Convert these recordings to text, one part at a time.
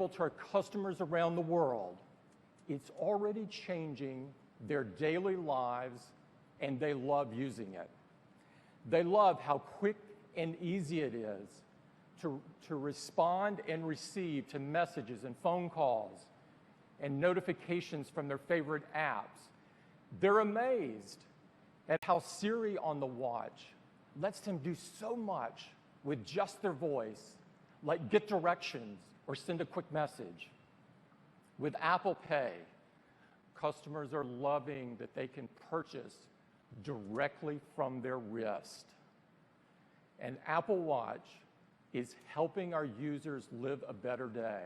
to our customers around the world, it's already changing their daily lives, and they love using it. They love how quick and easy it is to respond and receive to messages and phone calls and notifications from their favorite apps. They're amazed at how Siri on the watch lets them do so much with just their voice, like get directions or send a quick message. With Apple Pay, customers are loving that they can purchase directly from their wrist. And Apple Watch is helping our users live a better day.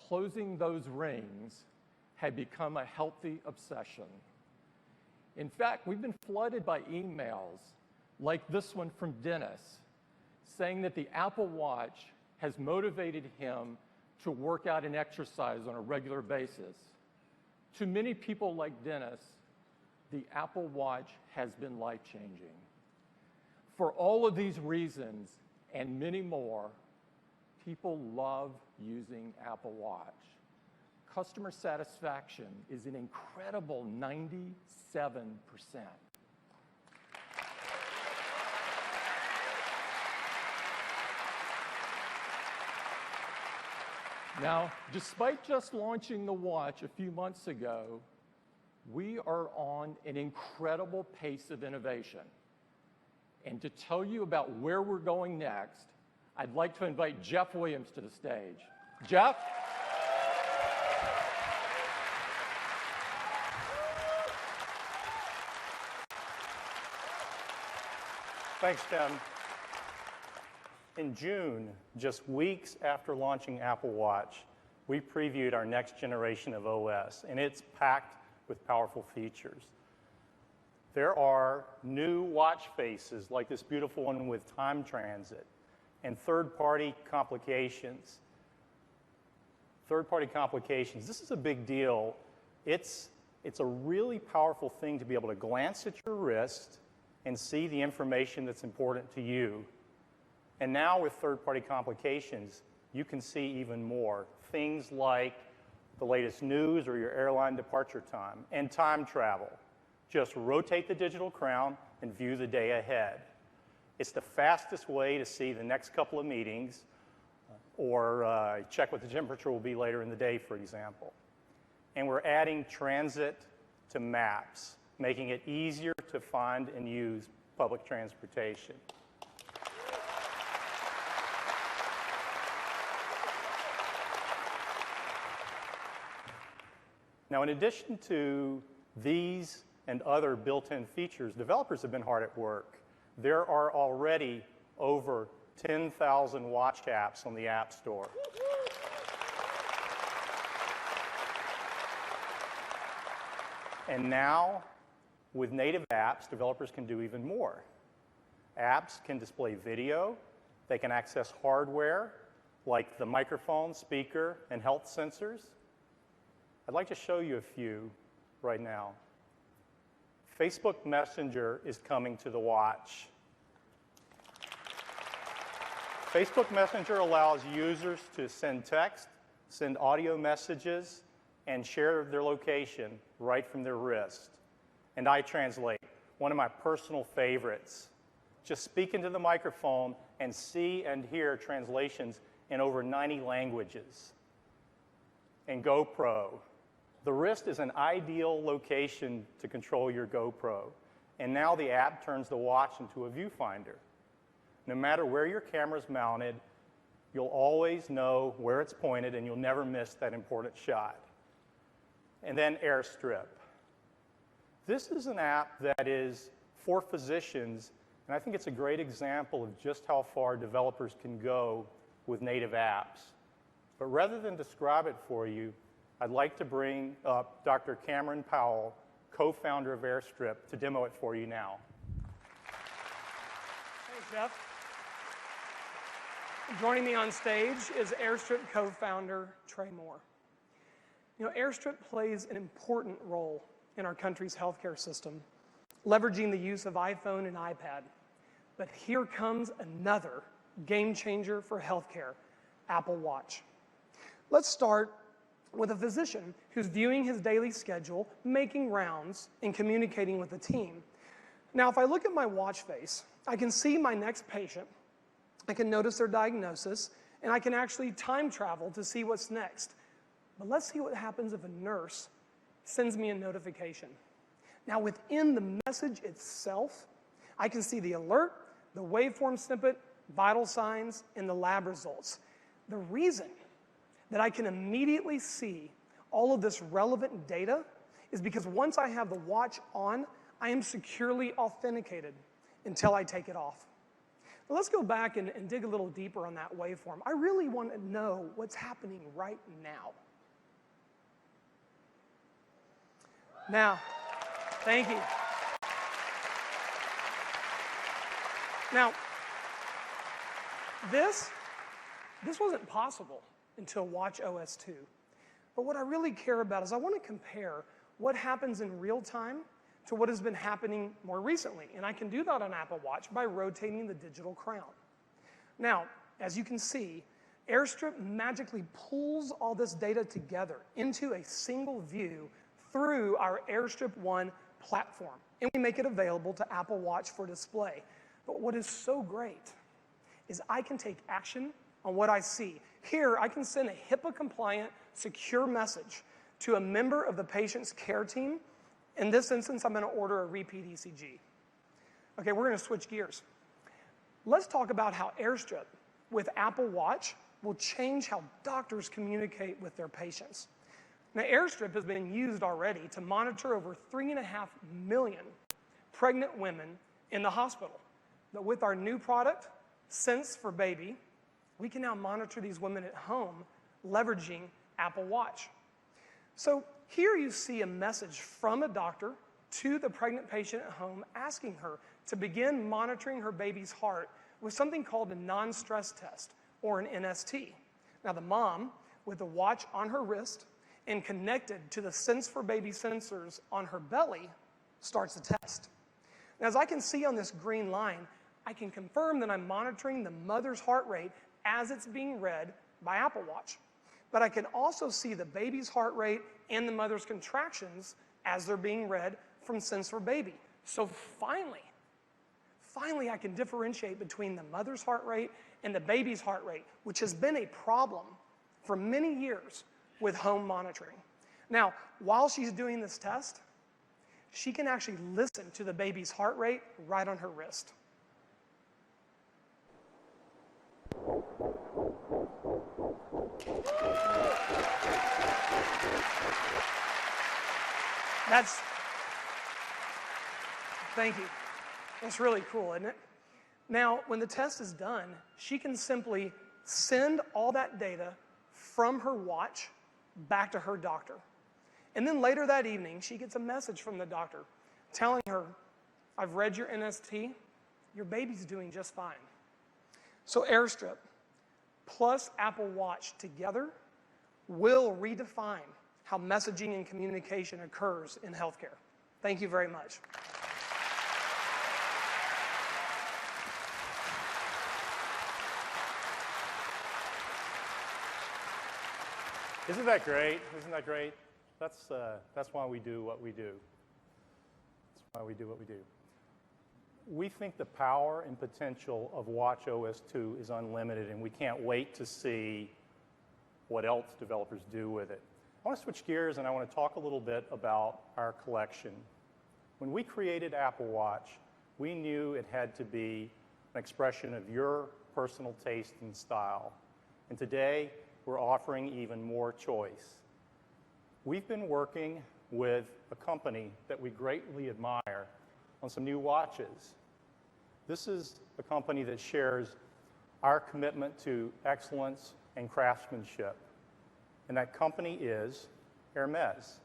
Closing those rings had become a healthy obsession. In fact, we've been flooded by emails like this one from Dennis, saying that the Apple Watch has motivated him to work out and exercise on a regular basis. To many people like Dennis, the Apple Watch has been life-changing. For all of these reasons and many more, people love using Apple Watch. Customer satisfaction is an incredible 97%. Now, despite just launching the watch a few months ago, we are on an incredible pace of innovation. And to tell you about where we're going next, I'd like to invite Jeff Williams to the stage. Jeff? Thanks, Tim. In June, just weeks after launching Apple Watch, we previewed our next generation of OS, and it's packed with powerful features. There are new watch faces, like this beautiful one with time transit, and third-party complications. Third-party complications, this is a big deal. It's a really powerful thing to be able to glance at your wrist and see the information that's important to you. And now with third-party complications, you can see even more. Things like the latest news or your airline departure time and time travel. Just rotate the digital crown and view the day ahead. It's the fastest way to see the next couple of meetings or check what the temperature will be later in the day, for example. And we're adding transit to maps, making it easier to find and use public transportation. Now, in addition to these and other built-in features, developers have been hard at work. There are already over 10,000 watch apps on the App Store. And now, with native apps, developers can do even more. Apps can display video. They can access hardware, like the microphone, speaker, and health sensors. I'd like to show you a few right now. Facebook Messenger is coming to the watch. Facebook Messenger allows users to send text, send audio messages, and share their location right from their wrist. And iTranslate, one of my personal favorites. Just speak into the microphone and see and hear translations in over 90 languages. And GoPro. The wrist is an ideal location to control your GoPro. And now the app turns the watch into a viewfinder. No matter where your camera's mounted, you'll always know where it's pointed and you'll never miss that important shot. And then AirStrip. This is an app that is for physicians, and I think it's a great example of just how far developers can go with native apps. But rather than describe it for you, I'd like to bring up Dr. Cameron Powell, co-founder of AirStrip, to demo it for you now. Thanks, Jeff. Joining me on stage is AirStrip co-founder Trey Moore. You know, AirStrip plays an important role in our country's healthcare system, leveraging the use of iPhone and iPad. But here comes another game changer for healthcare, Apple Watch. Let's start with a physician who's viewing his daily schedule, making rounds, and communicating with the team. Now, if I look at my watch face, I can see my next patient, I can notice their diagnosis, and I can actually time travel to see what's next. But let's see what happens if a nurse sends me a notification. Now, within the message itself, I can see the alert, the waveform snippet, vital signs, and the lab results. The reason that I can immediately see all of this relevant data is because once I have the watch on, I am securely authenticated until I take it off. Now let's go back and dig a little deeper on that waveform. I really want to know what's happening right now. Now, thank you. Now, this wasn't possible until watchOS 2. But what I really care about is I want to compare what happens in real time to what has been happening more recently. And I can do that on Apple Watch by rotating the digital crown. Now, as you can see, Airstrip magically pulls all this data together into a single view through our Airstrip One platform. And we make it available to Apple Watch for display. But what is so great is I can take action on what I see. Here, I can send a HIPAA-compliant, secure message to a member of the patient's care team. In this instance, I'm going to order a repeat ECG. Okay, we're going to switch gears. Let's talk about how Airstrip with Apple Watch will change how doctors communicate with their patients. Now, Airstrip has been used already to monitor over 3.5 million pregnant women in the hospital. But with our new product, Sense for Baby, we can now monitor these women at home leveraging Apple Watch. So here you see a message from a doctor to the pregnant patient at home asking her to begin monitoring her baby's heart with something called a non-stress test, or an NST. Now the mom, with the watch on her wrist and connected to the Sense for Baby sensors on her belly, starts the test. Now, as I can see on this green line, I can confirm that I'm monitoring the mother's heart rate as it's being read by Apple Watch. But I can also see the baby's heart rate and the mother's contractions as they're being read from Sense for Baby. So finally I can differentiate between the mother's heart rate and the baby's heart rate, which has been a problem for many years with home monitoring. Now, while she's doing this test, she can actually listen to the baby's heart rate right on her wrist. Thank you. That's really cool, isn't it? Now, when the test is done, she can simply send all that data from her watch back to her doctor. And then later that evening, she gets a message from the doctor telling her, I've read your NST, your baby's doing just fine. So Airstrip plus Apple Watch together will redefine how messaging and communication occurs in healthcare. Thank you very much. Isn't that great? Isn't that great? That's why we do what we do. That's why we do what we do. We think the power and potential of watchOS 2 is unlimited, and we can't wait to see what else developers do with it. I want to switch gears, and I want to talk a little bit about our collection. When we created Apple Watch, we knew it had to be an expression of your personal taste and style. And today, we're offering even more choice. We've been working with a company that we greatly admire on some new watches. This is a company that shares our commitment to excellence and craftsmanship, and that company is Hermes.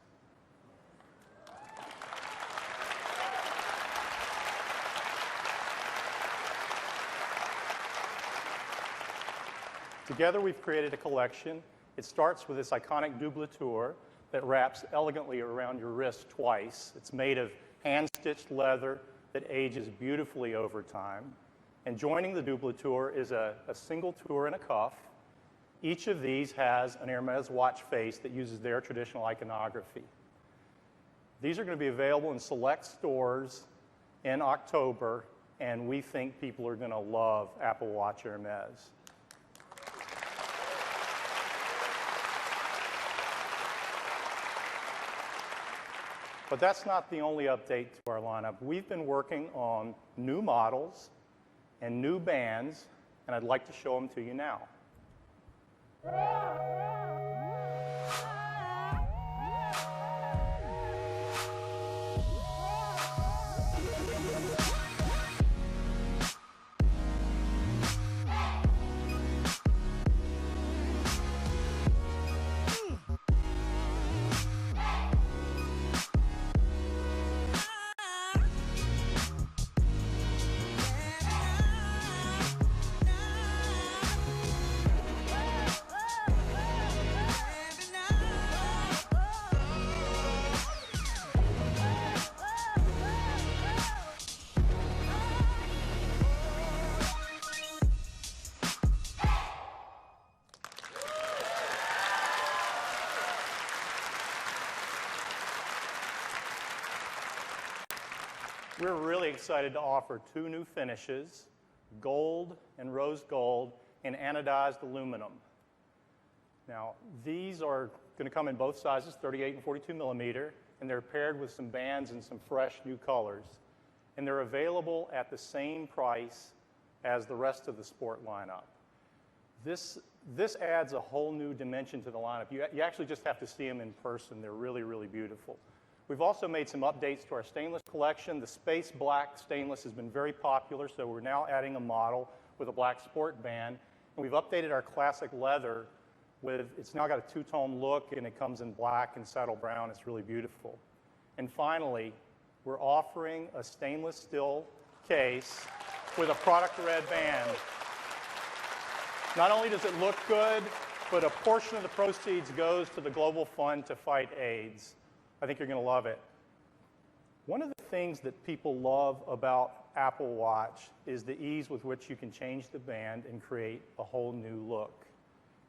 Together, we've created a collection. It starts with this iconic doubleteur that wraps elegantly around your wrist twice. It's made of hand-stitched leather that ages beautifully over time. And joining the doubleteur is a single tour and a cuff Each of these has an Hermes watch face that uses their traditional iconography. These are going to be available in select stores in October, and we think people are going to love Apple Watch Hermes. But that's not the only update to our lineup. We've been working on new models and new bands, and I'd like to show them to you now. We're really excited to offer two new finishes, gold and rose gold, and anodized aluminum. Now, these are going to come in both sizes, 38 and 42 millimeter, and they're paired with some bands and some fresh new colors. And they're available at the same price as the rest of the sport lineup. This adds a whole new dimension to the lineup. You actually just have to see them in person. They're really, really beautiful. We've also made some updates to our stainless collection. The space black stainless has been very popular, so we're now adding a model with a black sport band. And we've updated our classic leather with, it's now got a two-tone look, and it comes in black and saddle brown. It's really beautiful. And finally, we're offering a stainless steel case with a product red band. Not only does it look good, but a portion of the proceeds goes to the Global Fund to fight AIDS. I think you're going to love it. One of the things that people love about Apple Watch is the ease with which you can change the band and create a whole new look.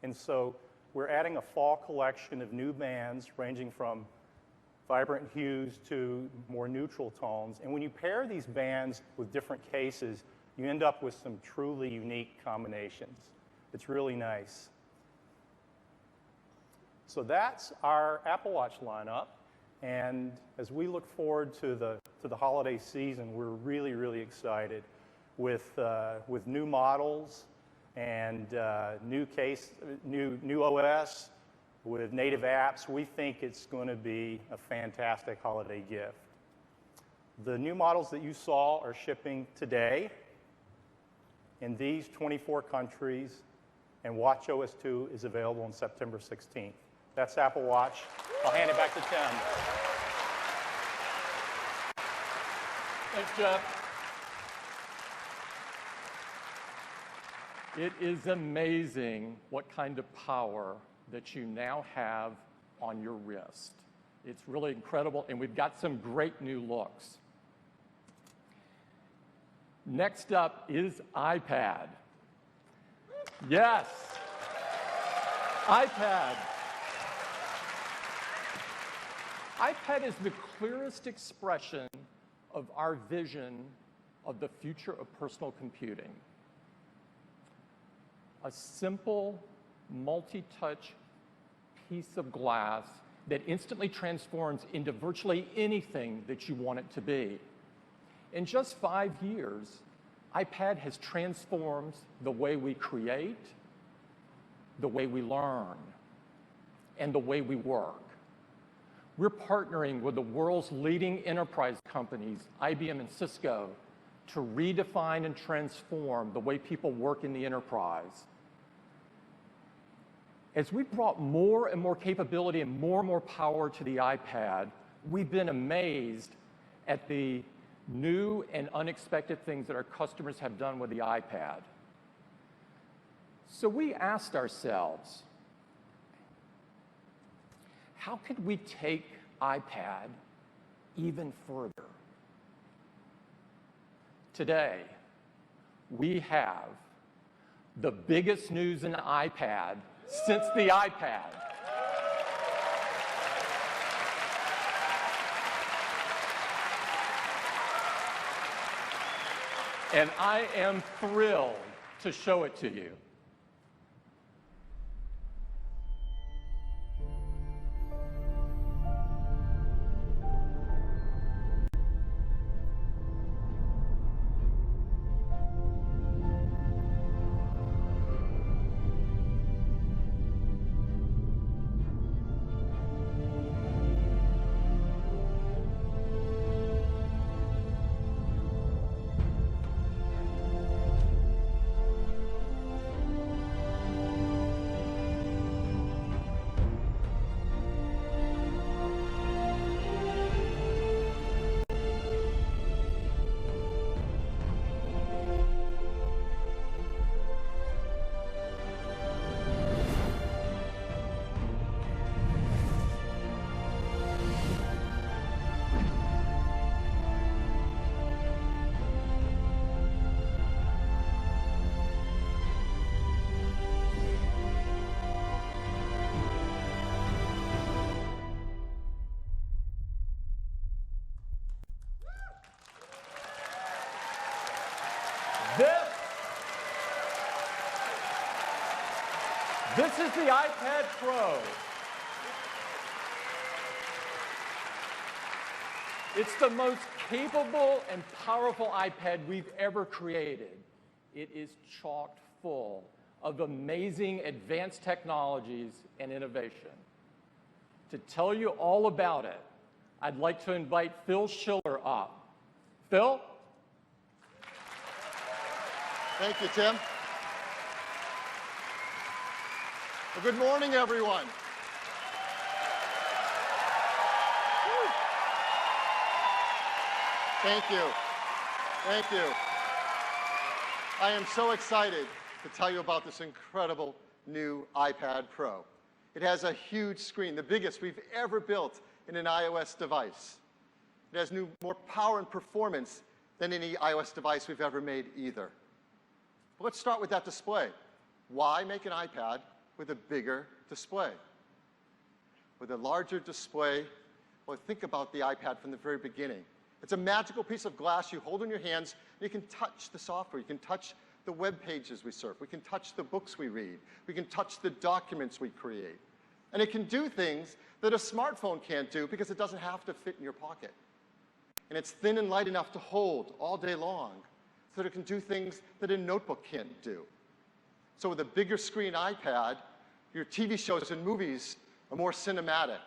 And so we're adding a fall collection of new bands ranging from vibrant hues to more neutral tones. And when you pair these bands with different cases, you end up with some truly unique combinations. It's really nice. So that's our Apple Watch lineup. And as we look forward to the holiday season, we're really, really excited with new models and new OS with native apps. We think it's going to be a fantastic holiday gift. The new models that you saw are shipping today in these 24 countries, and watchOS 2 is available on September 16th. That's Apple Watch. I'll hand it back to Tim. Thanks, Jeff. It is amazing what kind of power that you now have on your wrist. It's really incredible, and we've got some great new looks. Next up is iPad. Yes, iPad. iPad is the clearest expression of our vision of the future of personal computing. A simple, multi-touch piece of glass that instantly transforms into virtually anything that you want it to be. In just 5 years, iPad has transformed the way we create, the way we learn, and the way we work. We're partnering with the world's leading enterprise companies, IBM and Cisco, to redefine and transform the way people work in the enterprise. As we've brought more and more capability and more power to the iPad, we've been amazed at the new and unexpected things that our customers have done with the iPad. So we asked ourselves, how could we take iPad even further? Today, we have the biggest news in iPad since the iPad. And I am thrilled to show it to you. This is the iPad Pro. It's the most capable and powerful iPad we've ever created. It is chock full of amazing advanced technologies and innovation. To tell you all about it, I'd like to invite Phil Schiller up. Phil? Thank you, Tim. Well, good morning, everyone. Thank you. Thank you. I am so excited to tell you about this incredible new iPad Pro. It has a huge screen, the biggest we've ever built in an iOS device. It has more power and performance than any iOS device we've ever made either. But let's start with that display. Why make an iPad with a bigger display? With a larger display, well, think about the iPad from the very beginning. It's a magical piece of glass you hold in your hands, and you can touch the software. You can touch the web pages we surf. We can touch the books we read. We can touch the documents we create. And it can do things that a smartphone can't do because it doesn't have to fit in your pocket. And it's thin and light enough to hold all day long so that it can do things that a notebook can't do. So with a bigger screen iPad, your TV shows and movies are more cinematic.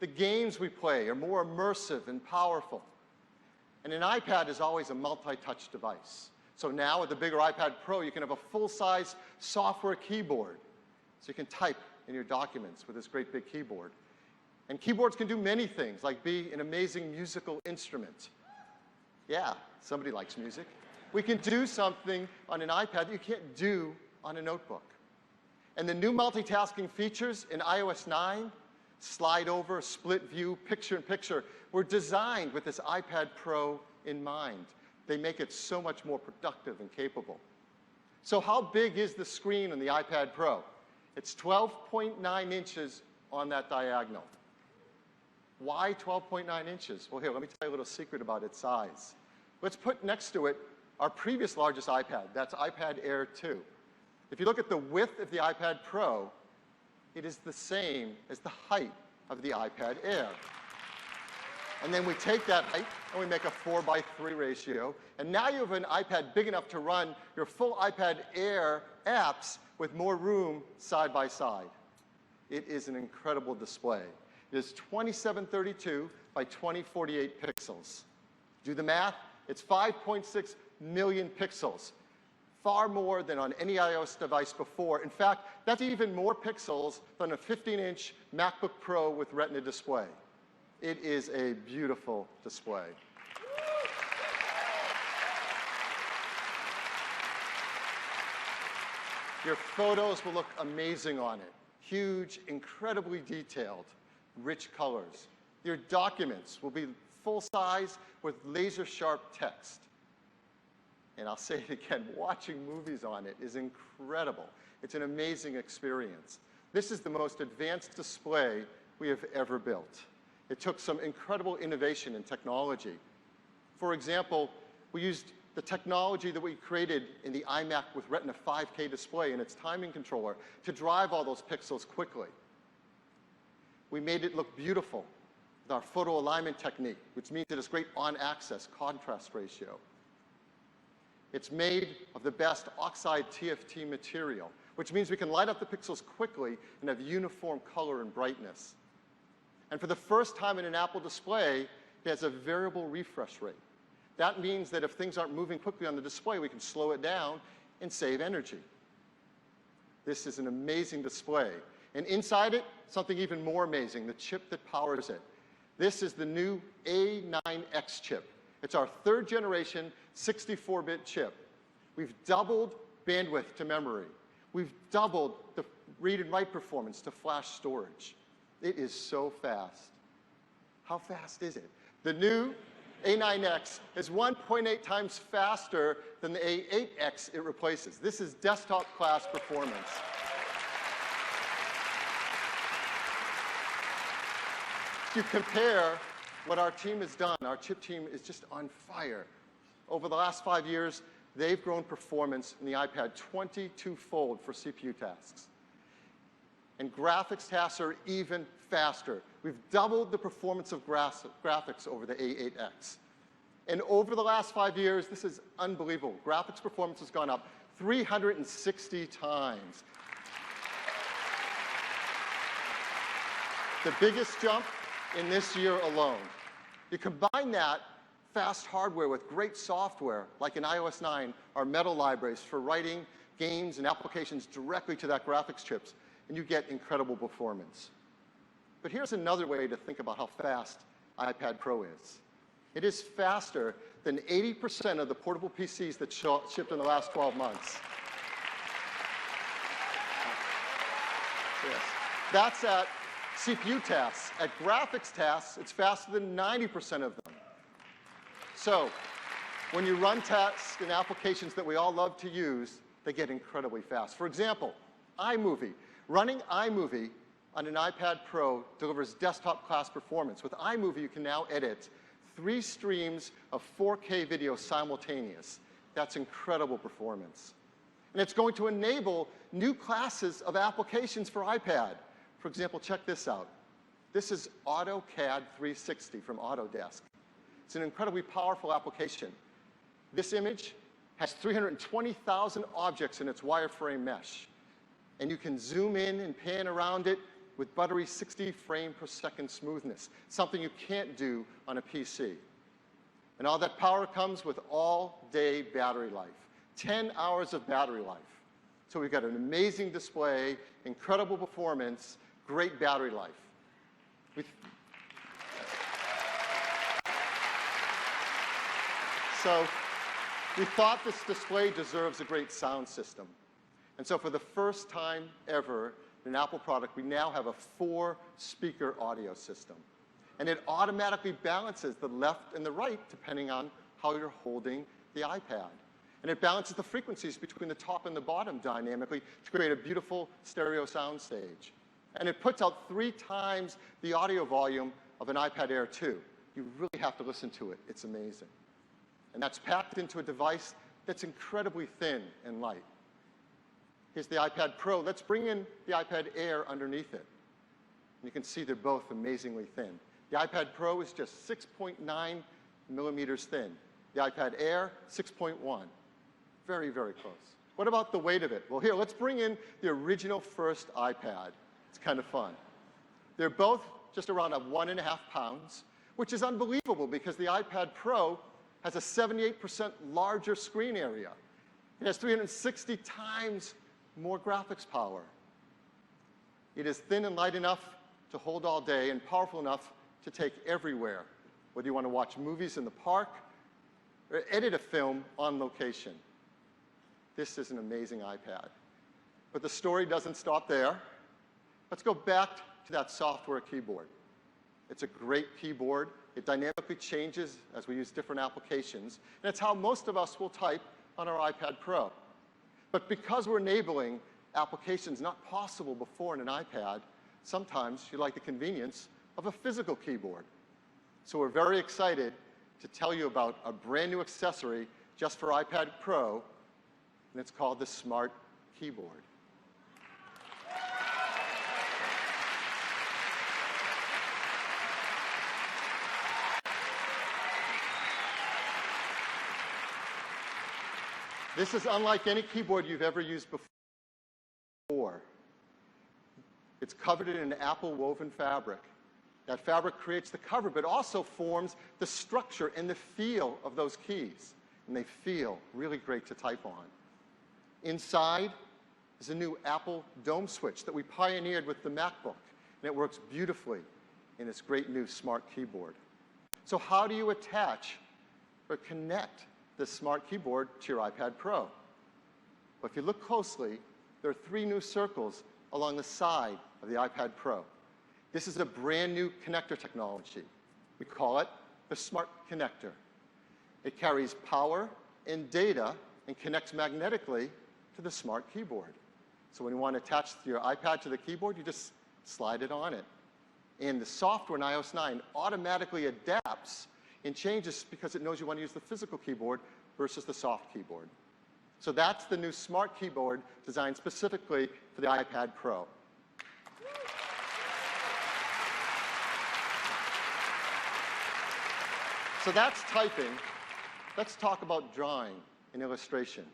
The games we play are more immersive and powerful. And an iPad is always a multi-touch device. So now with the bigger iPad Pro, you can have a full-size software keyboard. So you can type in your documents with this great big keyboard. And keyboards can do many things, like be an amazing musical instrument. Yeah, somebody likes music. We can do something on an iPad that you can't do on a notebook. And the new multitasking features in iOS 9, slide over, split view, picture-in-picture, were designed with this iPad Pro in mind. They make it so much more productive and capable. So how big is the screen on the iPad Pro? It's 12.9 inches on that diagonal. Why 12.9 inches? Well, here, let me tell you a little secret about its size. Let's put next to it our previous largest iPad. That's iPad Air 2. If you look at the width of the iPad Pro, it is the same as the height of the iPad Air. And then we take that height and we make a 4:3 ratio. And now you have an iPad big enough to run your full iPad Air apps with more room side by side. It is an incredible display. It is 2732 by 2048 pixels. Do the math, it's 5.6 million pixels. Far more than on any iOS device before. In fact, that's even more pixels than a 15-inch MacBook Pro with Retina display. It is a beautiful display. Your photos will look amazing on it. Huge, incredibly detailed, rich colors. Your documents will be full size with laser-sharp text. And I'll say it again, watching movies on it is incredible. It's an amazing experience. This is the most advanced display we have ever built. It took some incredible innovation in technology. For example, we used the technology that we created in the iMac with Retina 5K display and its timing controller to drive all those pixels quickly. We made it look beautiful with our photo alignment technique, which means it has great on-axis contrast ratio. It's made of the best oxide TFT material, which means we can light up the pixels quickly and have uniform color and brightness. And for the first time in an Apple display, it has a variable refresh rate. That means that if things aren't moving quickly on the display, we can slow it down and save energy. This is an amazing display. And inside it, something even more amazing, the chip that powers it. This is the new A9X chip. It's our third generation 64-bit chip. We've doubled bandwidth to memory. We've doubled the read and write performance to flash storage. It is so fast. How fast is it? The new A9X is 1.8 times faster than the A8X it replaces. This is desktop class performance. If you compare what our team has done, our chip team is just on fire. Over the last 5 years, they've grown performance in the iPad 22-fold for CPU tasks. And graphics tasks are even faster. We've doubled the performance of graphics over the A8X. And over the last 5 years, this is unbelievable. Graphics performance has gone up 360 times. The biggest jump in this year alone. You combine that fast hardware with great software, like in iOS 9, our Metal libraries for writing games and applications directly to that graphics chips, and you get incredible performance. But here's another way to think about how fast iPad Pro is. It is faster than 80% of the portable PCs that shipped in the last 12 months. Yes. That's at CPU tasks. At graphics tasks, it's faster than 90% of them. So when you run tasks and applications that we all love to use, they get incredibly fast. For example, iMovie. Running iMovie on an iPad Pro delivers desktop class performance. With iMovie, you can now edit 3 streams of 4K video simultaneous. That's incredible performance. And it's going to enable new classes of applications for iPad. For example, check this out. This is AutoCAD 360 from Autodesk. It's an incredibly powerful application. This image has 320,000 objects in its wireframe mesh. And you can zoom in and pan around it with buttery 60 frame per second smoothness, something you can't do on a PC. And all that power comes with all-day battery life, 10 hours of battery life. So we've got an amazing display, incredible performance, great battery life. So we thought this display deserves a great sound system. And so for the first time ever in an Apple product, we now have a 4-speaker audio system. And it automatically balances the left and the right depending on how you're holding the iPad. And it balances the frequencies between the top and the bottom dynamically to create a beautiful stereo sound stage. And it puts out 3 times the audio volume of an iPad Air 2. You really have to listen to it. It's amazing. And that's packed into a device that's incredibly thin and light. Here's the iPad Pro. Let's bring in the iPad Air underneath it. And you can see they're both amazingly thin. The iPad Pro is just 6.9 millimeters thin. The iPad Air, 6.1. Very, very close. What about the weight of it? Well, here, let's bring in the original first iPad. It's kind of fun. They're both just around 1.5 pounds, which is unbelievable because the iPad Pro has a 78% larger screen area. It has 360 times more graphics power. It is thin and light enough to hold all day and powerful enough to take everywhere, whether you want to watch movies in the park or edit a film on location. This is an amazing iPad. But the story doesn't stop there. Let's go back to that software keyboard. It's a great keyboard. It dynamically changes as we use different applications. And it's how most of us will type on our iPad Pro. But because we're enabling applications not possible before in an iPad. Sometimes you like the convenience of a physical keyboard. So we're very excited to tell you about a brand new accessory just for iPad Pro, and it's called the Smart Keyboard. This is unlike any keyboard you've ever used before. It's covered in an Apple woven fabric. That fabric creates the cover, but also forms the structure and the feel of those keys. And they feel really great to type on. Inside is a new Apple dome switch that we pioneered with the MacBook. And it works beautifully in this great new smart keyboard. So how do you attach or connect this smart keyboard to your iPad Pro? Well, if you look closely, there are 3 new circles along the side of the iPad Pro. This is a brand new connector technology. We call it the Smart Connector. It carries power and data and connects magnetically to the smart keyboard. So when you want to attach your iPad to the keyboard, you just slide it on it. And the software in iOS 9 automatically adapts and changes because it knows you want to use the physical keyboard versus the soft keyboard. So that's the new smart keyboard designed specifically for the iPad Pro. So that's typing. Let's talk about drawing and illustration.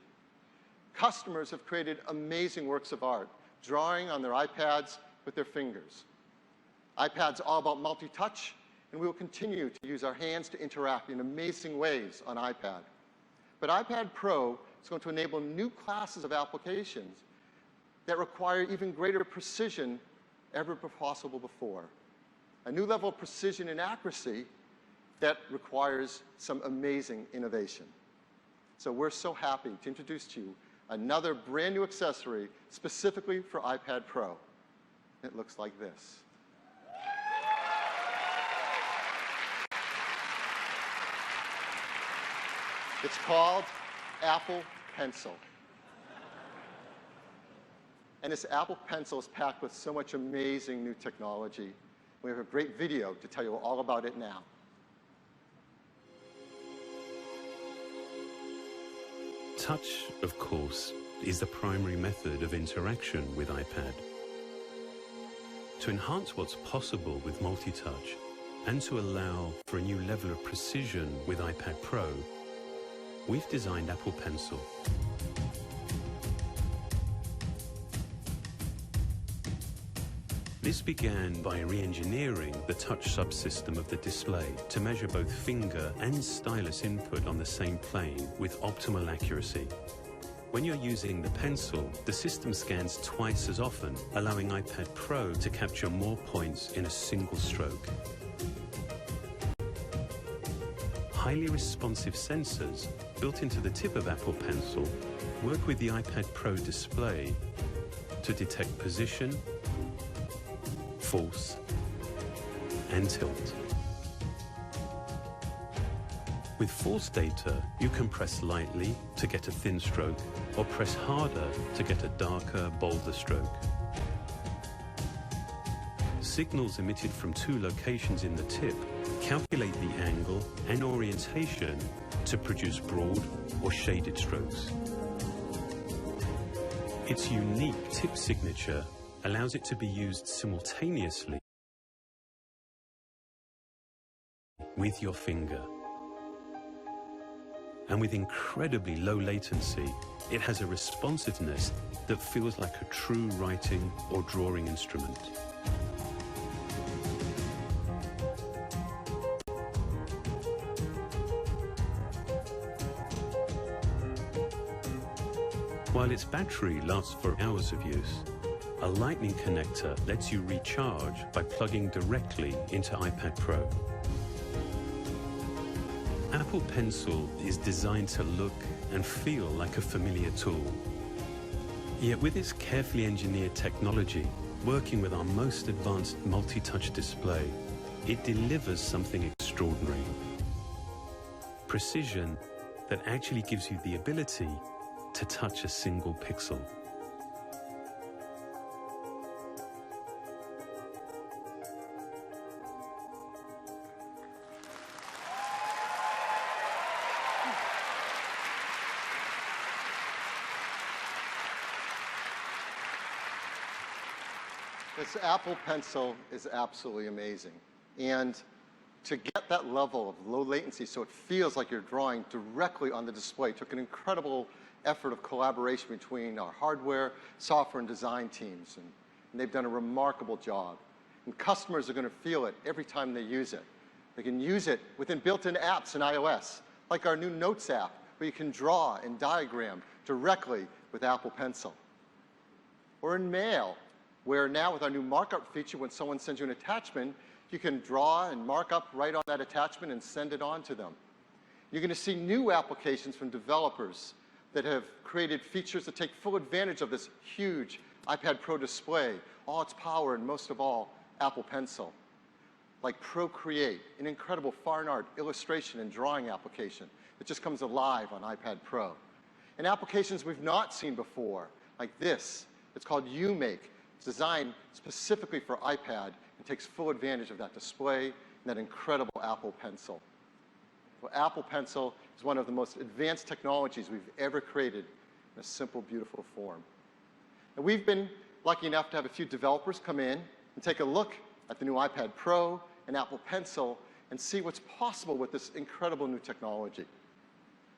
Customers have created amazing works of art, drawing on their iPads with their fingers. iPad's all about multi-touch, and we will continue to use our hands to interact in amazing ways on iPad. But iPad Pro is going to enable new classes of applications that require even greater precision ever possible before. A new level of precision and accuracy that requires some amazing innovation. So we're so happy to introduce to you another brand new accessory specifically for iPad Pro. It looks like this. It's called Apple Pencil. And this Apple Pencil is packed with so much amazing new technology. We have a great video to tell you all about it now. Touch, of course, is the primary method of interaction with iPad. To enhance what's possible with multi-touch and to allow for a new level of precision with iPad Pro, we've designed Apple Pencil. This began by re-engineering the touch subsystem of the display to measure both finger and stylus input on the same plane with optimal accuracy. When you're using the pencil, the system scans twice as often, allowing iPad Pro to capture more points in a single stroke. Highly responsive sensors built into the tip of Apple Pencil work with the iPad Pro display to detect position, force, and tilt. With force data, you can press lightly to get a thin stroke or press harder to get a darker, bolder stroke. Signals emitted from 2 locations in the tip calculate the angle and orientation to produce broad or shaded strokes. Its unique tip signature allows it to be used simultaneously with your finger. And with incredibly low latency, it has a responsiveness that feels like a true writing or drawing instrument. While its battery lasts for hours of use, a Lightning connector lets you recharge by plugging directly into iPad Pro. Apple Pencil is designed to look and feel like a familiar tool. Yet with its carefully engineered technology, working with our most advanced multi-touch display, it delivers something extraordinary. Precision that actually gives you the ability to touch a single pixel. This Apple Pencil is absolutely amazing. And to get that level of low latency so it feels like you're drawing directly on the display took an incredible effort of collaboration between our hardware, software, and design teams. And they've done a remarkable job. And customers are going to feel it every time they use it. They can use it within built-in apps in iOS, like our new Notes app, where you can draw and diagram directly with Apple Pencil. Or in Mail, where now with our new markup feature, when someone sends you an attachment, you can draw and mark up right on that attachment and send it on to them. You're going to see new applications from developers that have created features that take full advantage of this huge iPad Pro display, all its power, and most of all, Apple Pencil. Like Procreate, an incredible fine art, illustration, and drawing application that just comes alive on iPad Pro. And applications we've not seen before, like this. It's called UMake. It's designed specifically for iPad and takes full advantage of that display and that incredible Apple Pencil. Well, Apple Pencil is one of the most advanced technologies we've ever created in a simple, beautiful form. And we've been lucky enough to have a few developers come in and take a look at the new iPad Pro and Apple Pencil and see what's possible with this incredible new technology.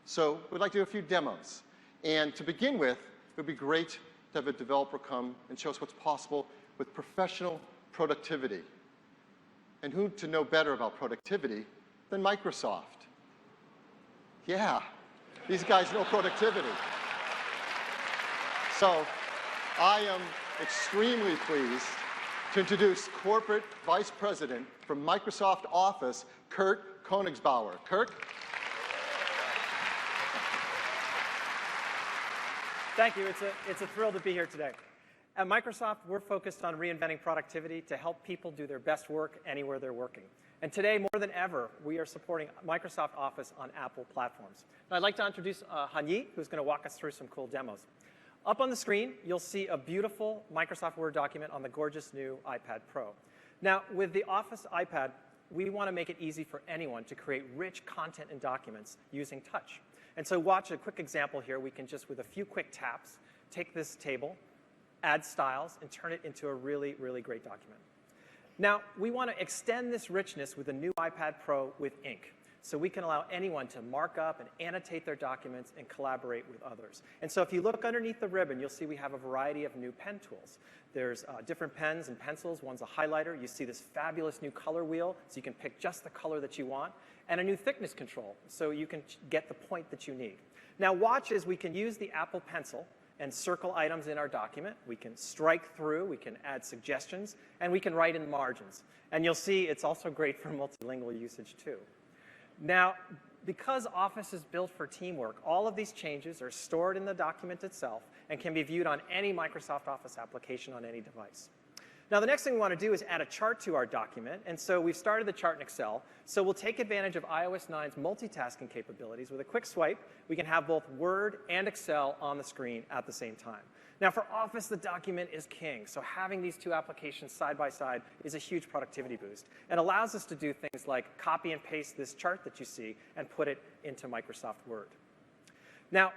So we'd like to do a few demos. And to begin with, it would be great to have a developer come and show us what's possible with professional productivity. And who to know better about productivity than Microsoft? Yeah, these guys know productivity. So I am extremely pleased to introduce Corporate Vice President from Microsoft Office, Kurt Koenigsbauer. Kurt? Thank you. It's a thrill to be here today. At Microsoft, we're focused on reinventing productivity to help people do their best work anywhere they're working. And today, more than ever, we are supporting Microsoft Office on Apple platforms. And I'd like to introduce Han-Yi, who's going to walk us through some cool demos. Up on the screen, you'll see a beautiful Microsoft Word document on the gorgeous new iPad Pro. Now, with the Office iPad, we want to make it easy for anyone to create rich content and documents using touch. And so watch a quick example here. We can just, with a few quick taps, take this table, add styles, and turn it into a really, really great document. Now, we want to extend this richness with the new iPad Pro with ink. So we can allow anyone to mark up and annotate their documents and collaborate with others. And so if you look underneath the ribbon, you'll see we have a variety of new pen tools. There's different pens and pencils. One's a highlighter. You see this fabulous new color wheel, so you can pick just the color that you want. And a new thickness control, so you can get the point that you need. Now watch as we can use the Apple Pencil and circle items in our document. We can strike through, we can add suggestions, and we can write in margins. And you'll see it's also great for multilingual usage too. Now, because Office is built for teamwork, all of these changes are stored in the document itself and can be viewed on any Microsoft Office application on any device. Now, the next thing we want to do is add a chart to our document. And so we've started the chart in Excel. So we'll take advantage of iOS 9's multitasking capabilities. With a quick swipe, we can have both Word and Excel on the screen at the same time. Now, for Office, the document is king. So having these two applications side by side is a huge productivity boost and allows us to do things like copy and paste this chart that you see and put it into Microsoft Word. Now,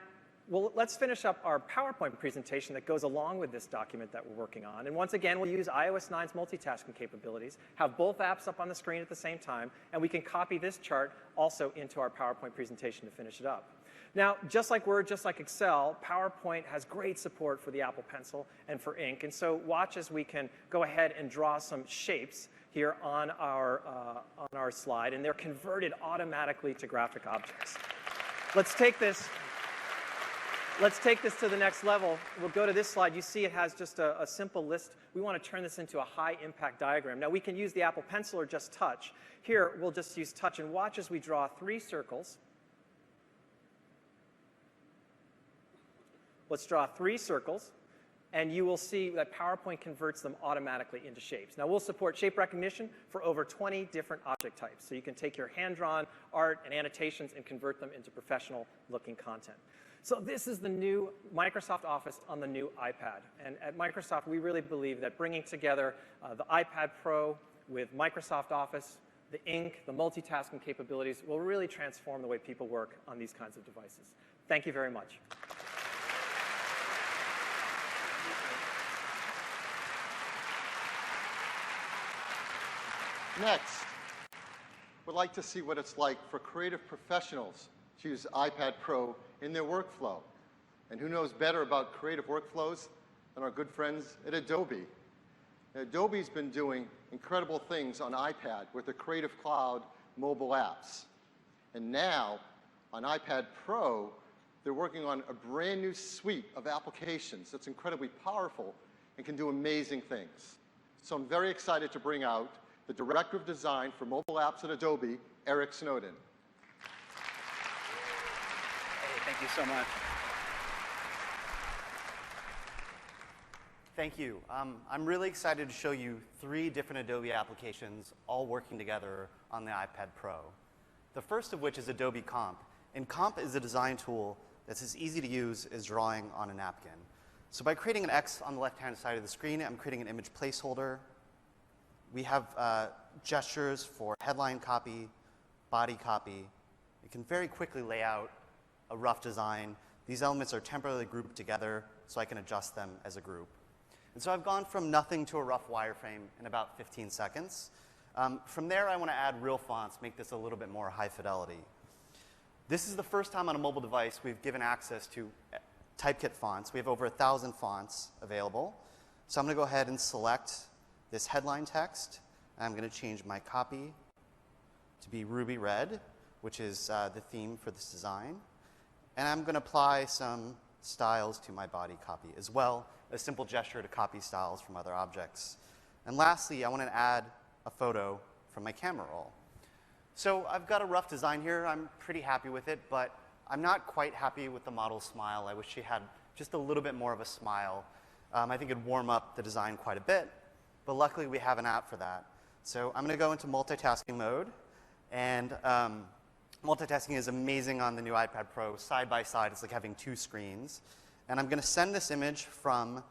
well, let's finish up our PowerPoint presentation that goes along with this document that we're working on. And once again, we'll use iOS 9's multitasking capabilities, have both apps up on the screen at the same time, and we can copy this chart also into our PowerPoint presentation to finish it up. Now, just like Word, just like Excel, PowerPoint has great support for the Apple Pencil and for ink. And so watch as we can go ahead and draw some shapes here on our slide, and they're converted automatically to graphic objects. Let's take this to the next level. We'll go to this slide. You see it has just a simple list. We want to turn this into a high-impact diagram. Now, we can use the Apple Pencil or just touch. Here, we'll just use touch, and watch as we draw 3 circles. Let's draw 3 circles, and you will see that PowerPoint converts them automatically into shapes. Now, we'll support shape recognition for over 20 different object types. So you can take your hand-drawn art and annotations and convert them into professional-looking content. So this is the new Microsoft Office on the new iPad. And at Microsoft, we really believe that bringing together the iPad Pro with Microsoft Office, the ink, the multitasking capabilities will really transform the way people work on these kinds of devices. Thank you very much. Next, we'd like to see what it's like for creative professionals to use iPad Pro in their workflow. And who knows better about creative workflows than our good friends at Adobe. Now, Adobe's been doing incredible things on iPad with the Creative Cloud mobile apps. And now, on iPad Pro, they're working on a brand new suite of applications that's incredibly powerful and can do amazing things. So I'm very excited to bring out the Director of Design for Mobile Apps at Adobe, Eric Snowden. Hey, thank you so much. Thank you. I'm really excited to show you 3 different Adobe applications all working together on the iPad Pro. The first of which is Adobe Comp. And Comp is a design tool that's as easy to use as drawing on a napkin. So by creating an X on the left-hand side of the screen, I'm creating an image placeholder. We have gestures for headline copy, body copy. You can very quickly lay out a rough design. These elements are temporarily grouped together, so I can adjust them as a group. And so I've gone from nothing to a rough wireframe in about 15 seconds. From there, I want to add real fonts, make this a little bit more high fidelity. This is the first time on a mobile device we've given access to typekit fonts. We have over 1,000 fonts available. So I'm going to go ahead and select this headline text. I'm going to change my copy to be ruby red, which is the theme for this design. And I'm going to apply some styles to my body copy, as well as a simple gesture to copy styles from other objects. And lastly, I want to add a photo from my camera roll. So I've got a rough design here. I'm pretty happy with it, but I'm not quite happy with the model's smile. I wish she had just a little bit more of a smile. I think it'd warm up the design quite a bit, but luckily we have an app for that. So I'm going to go into multitasking mode, and multitasking is amazing on the new iPad Pro. Side by side, it's like having 2 screens. And I'm going to send this image from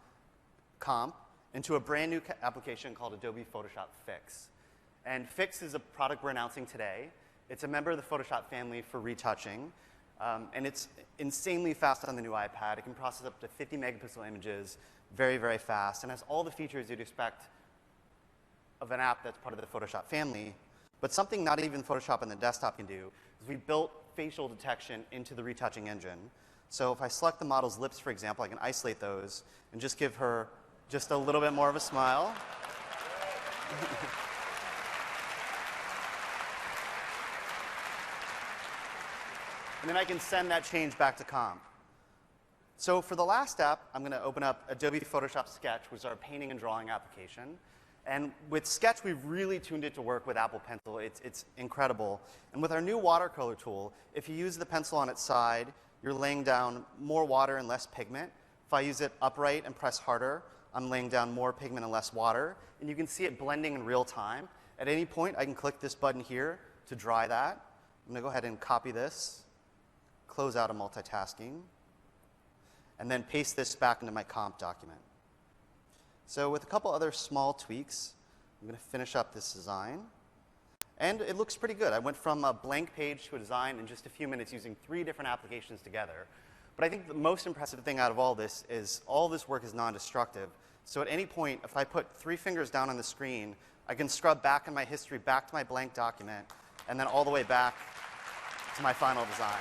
Comp into a brand new application called Adobe Photoshop Fix. And Fix is a product we're announcing today. It's a member of the Photoshop family for retouching. And it's insanely fast on the new iPad. It can process up to 50 megapixel images very, very fast, and has all the features you'd expect of an app that's part of the Photoshop family. But something not even Photoshop on the desktop can do is we built facial detection into the retouching engine. So if I select the model's lips, for example, I can isolate those and just give her just a little bit more of a smile. And then I can send that change back to Comp. So for the last step, I'm going to open up Adobe Photoshop Sketch, which is our painting and drawing application. And with Sketch, we've really tuned it to work with Apple Pencil. It's incredible. And with our new watercolor tool, if you use the pencil on its side, you're laying down more water and less pigment. If I use it upright and press harder, I'm laying down more pigment and less water. And you can see it blending in real time. At any point, I can click this button here to dry that. I'm going to go ahead and copy this, close out of multitasking, and then paste this back into my Comp document. So with a couple other small tweaks, I'm going to finish up this design. And it looks pretty good. I went from a blank page to a design in just a few minutes using 3 different applications together. But I think the most impressive thing out of all this is all this work is non-destructive. So at any point, if I put 3 fingers down on the screen, I can scrub back in my history, back to my blank document, and then all the way back to my final design.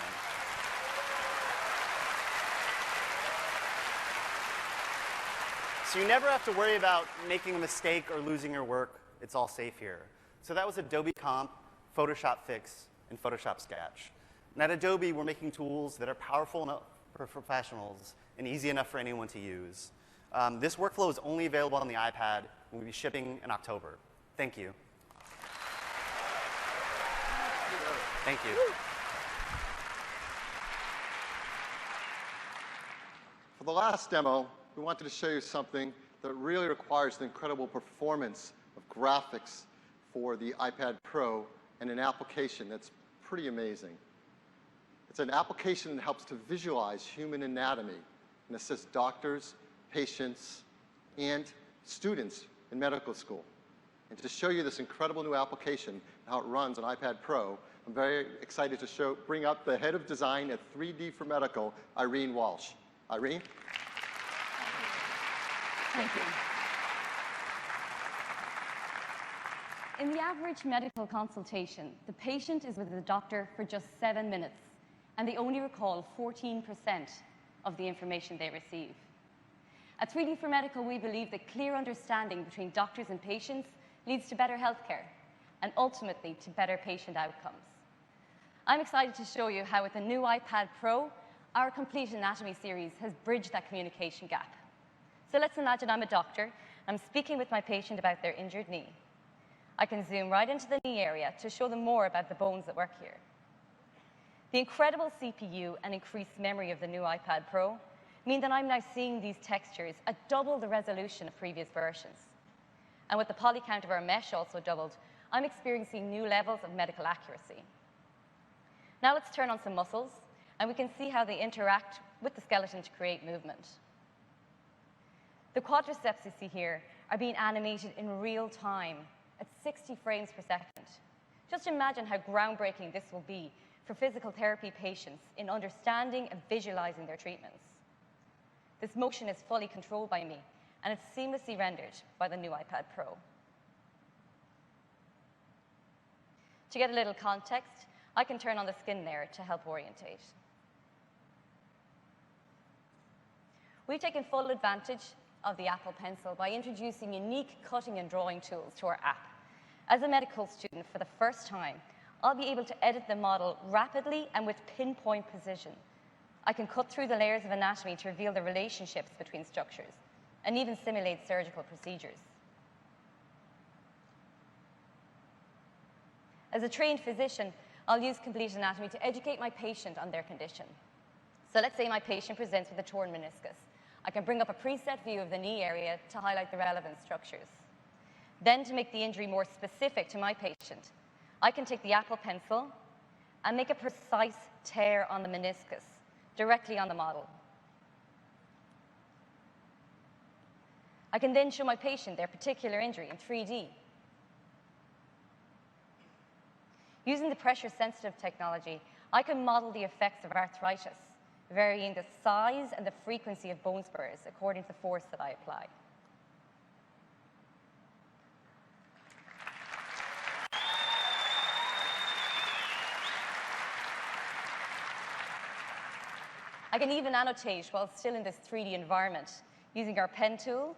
So you never have to worry about making a mistake or losing your work. It's all safe here. So that was Adobe Comp, Photoshop Fix, and Photoshop Sketch. And at Adobe, we're making tools that are powerful enough for professionals and easy enough for anyone to use. This workflow is only available on the iPad, and we'll be shipping in October. Thank you. Thank you. For the last demo, we wanted to show you something that really requires the incredible performance of graphics for the iPad Pro and an application that's pretty amazing. It's an application that helps to visualize human anatomy and assists doctors, patients, and students in medical school. And to show you this incredible new application and how it runs on iPad Pro, I'm very excited to bring up the head of design at 3D for Medical, Irene Walsh. Irene? Thank you. In the average medical consultation, the patient is with the doctor for just 7 minutes, and they only recall 14% of the information they receive. At 3D for Medical, we believe that clear understanding between doctors and patients leads to better healthcare and ultimately to better patient outcomes. I'm excited to show you how with the new iPad Pro, our Complete Anatomy series has bridged that communication gap. So let's imagine I'm a doctor. I'm speaking with my patient about their injured knee. I can zoom right into the knee area to show them more about the bones that work here. The incredible CPU and increased memory of the new iPad Pro mean that I'm now seeing these textures at double the resolution of previous versions. And with the poly count of our mesh also doubled, I'm experiencing new levels of medical accuracy. Now let's turn on some muscles, and we can see how they interact with the skeleton to create movement. The quadriceps you see here are being animated in real time at 60 frames per second. Just imagine how groundbreaking this will be for physical therapy patients in understanding and visualizing their treatments. This motion is fully controlled by me, and it's seamlessly rendered by the new iPad Pro. To get a little context, I can turn on the skin layer to help orientate. We've taken full advantage of the Apple Pencil by introducing unique cutting and drawing tools to our app. As a medical student, for the first time, I'll be able to edit the model rapidly and with pinpoint precision. I can cut through the layers of anatomy to reveal the relationships between structures and even simulate surgical procedures. As a trained physician, I'll use Complete Anatomy to educate my patient on their condition. So let's say my patient presents with a torn meniscus. I can bring up a preset view of the knee area to highlight the relevant structures. Then, to make the injury more specific to my patient, I can take the Apple Pencil and make a precise tear on the meniscus directly on the model. I can then show my patient their particular injury in 3D. Using the pressure-sensitive technology, I can model the effects of arthritis, varying the size and the frequency of bone spurs according to the force that I apply. I can even annotate while still in this 3D environment, using our pen tool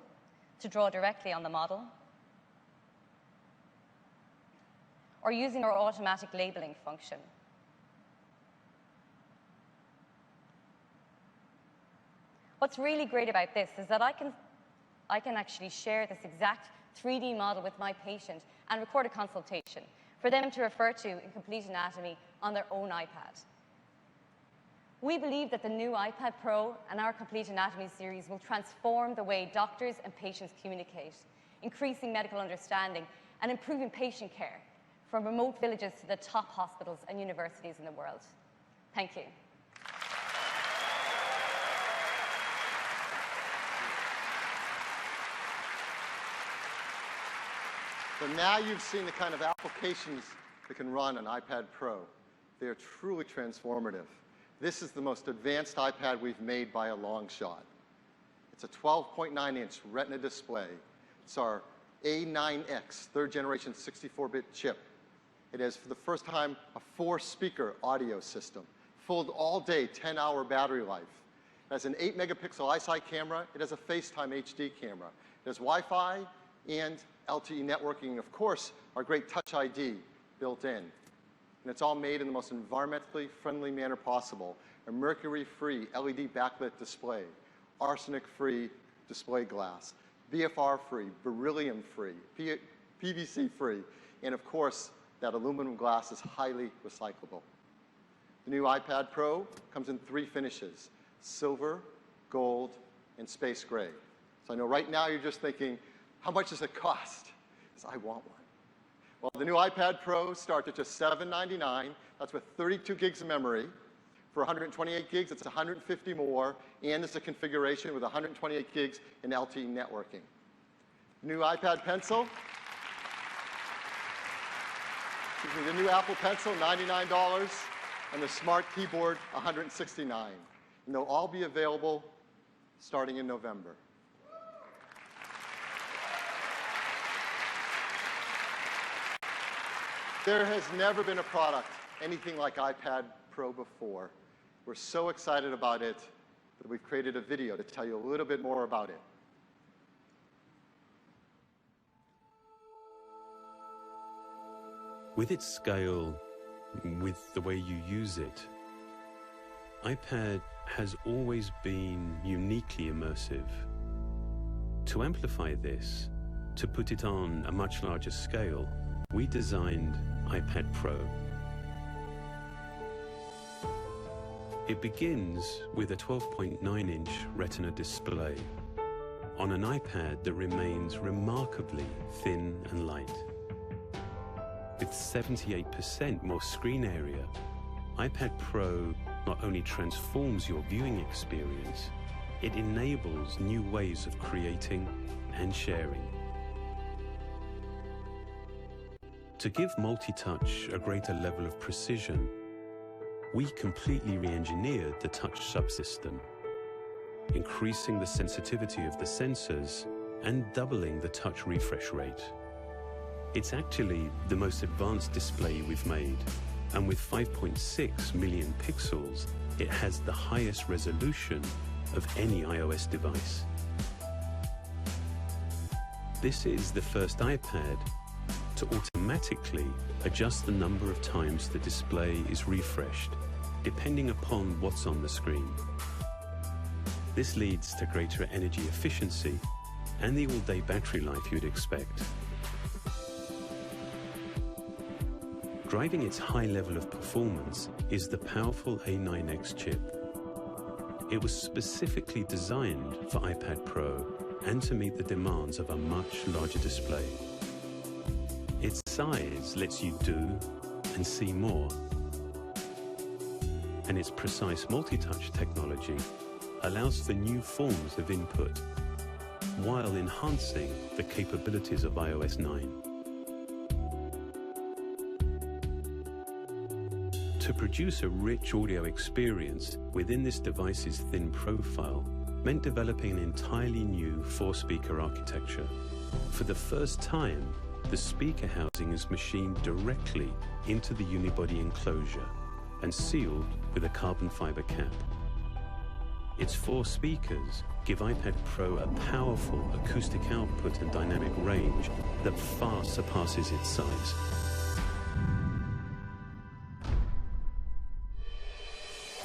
to draw directly on the model, or using our automatic labeling function. What's really great about this is that I can actually share this exact 3D model with my patient and record a consultation for them to refer to in Complete Anatomy on their own iPad. We believe that the new iPad Pro and our Complete Anatomy series will transform the way doctors and patients communicate, increasing medical understanding and improving patient care from remote villages to the top hospitals and universities in the world. Thank you. So now you've seen the kind of applications that can run on iPad Pro. They are truly transformative. This is the most advanced iPad we've made by a long shot. It's a 12.9-inch Retina display. It's our A9X, third generation 64-bit chip. It has, for the first time, a 4-speaker audio system. Full all-day, 10-hour battery life. It has an 8-megapixel iSight camera. It has a FaceTime HD camera. It has Wi-Fi and LTE networking, of course, our great Touch ID built in. And it's all made in the most environmentally friendly manner possible. A mercury-free LED backlit display, arsenic-free display glass, BFR-free, beryllium-free, PVC-free, and of course, that aluminum glass is highly recyclable. The new iPad Pro comes in 3 finishes: silver, gold, and space gray. So I know right now you're just thinking, how much does it cost? Because I want one. Well, the new iPad Pro starts at just $799. That's with 32 gigs of memory. For 128 gigs, it's 150 more, and it's a configuration with 128 gigs in LTE networking. New iPad Pencil. The new Apple Pencil, $99, and the Smart Keyboard, $169. And they'll all be available starting in November. There has never been a product anything like iPad Pro before. We're so excited about it that we've created a video to tell you a little bit more about it. With its scale, with the way you use it, iPad has always been uniquely immersive. To amplify this, to put it on a much larger scale, we designed iPad Pro. It begins with a 12.9-inch Retina display on an iPad that remains remarkably thin and light. With 78% more screen area, iPad Pro not only transforms your viewing experience, it enables new ways of creating and sharing. To give multi-touch a greater level of precision, we completely re-engineered the touch subsystem, increasing the sensitivity of the sensors and doubling the touch refresh rate. It's actually the most advanced display we've made, and with 5.6 million pixels, it has the highest resolution of any iOS device. This is the first iPad to automatically adjust the number of times the display is refreshed, depending upon what's on the screen. This leads to greater energy efficiency and the all-day battery life you'd expect. Driving its high level of performance is the powerful A9X chip. It was specifically designed for iPad Pro and to meet the demands of a much larger display. Its size lets you do and see more, and its precise multi-touch technology allows for new forms of input while enhancing the capabilities of iOS 9. To produce a rich audio experience within this device's thin profile meant developing an entirely new 4-speaker architecture. For the first time, the speaker housing is machined directly into the unibody enclosure and sealed with a carbon fiber cap. Its 4 speakers give iPad Pro a powerful acoustic output and dynamic range that far surpasses its size.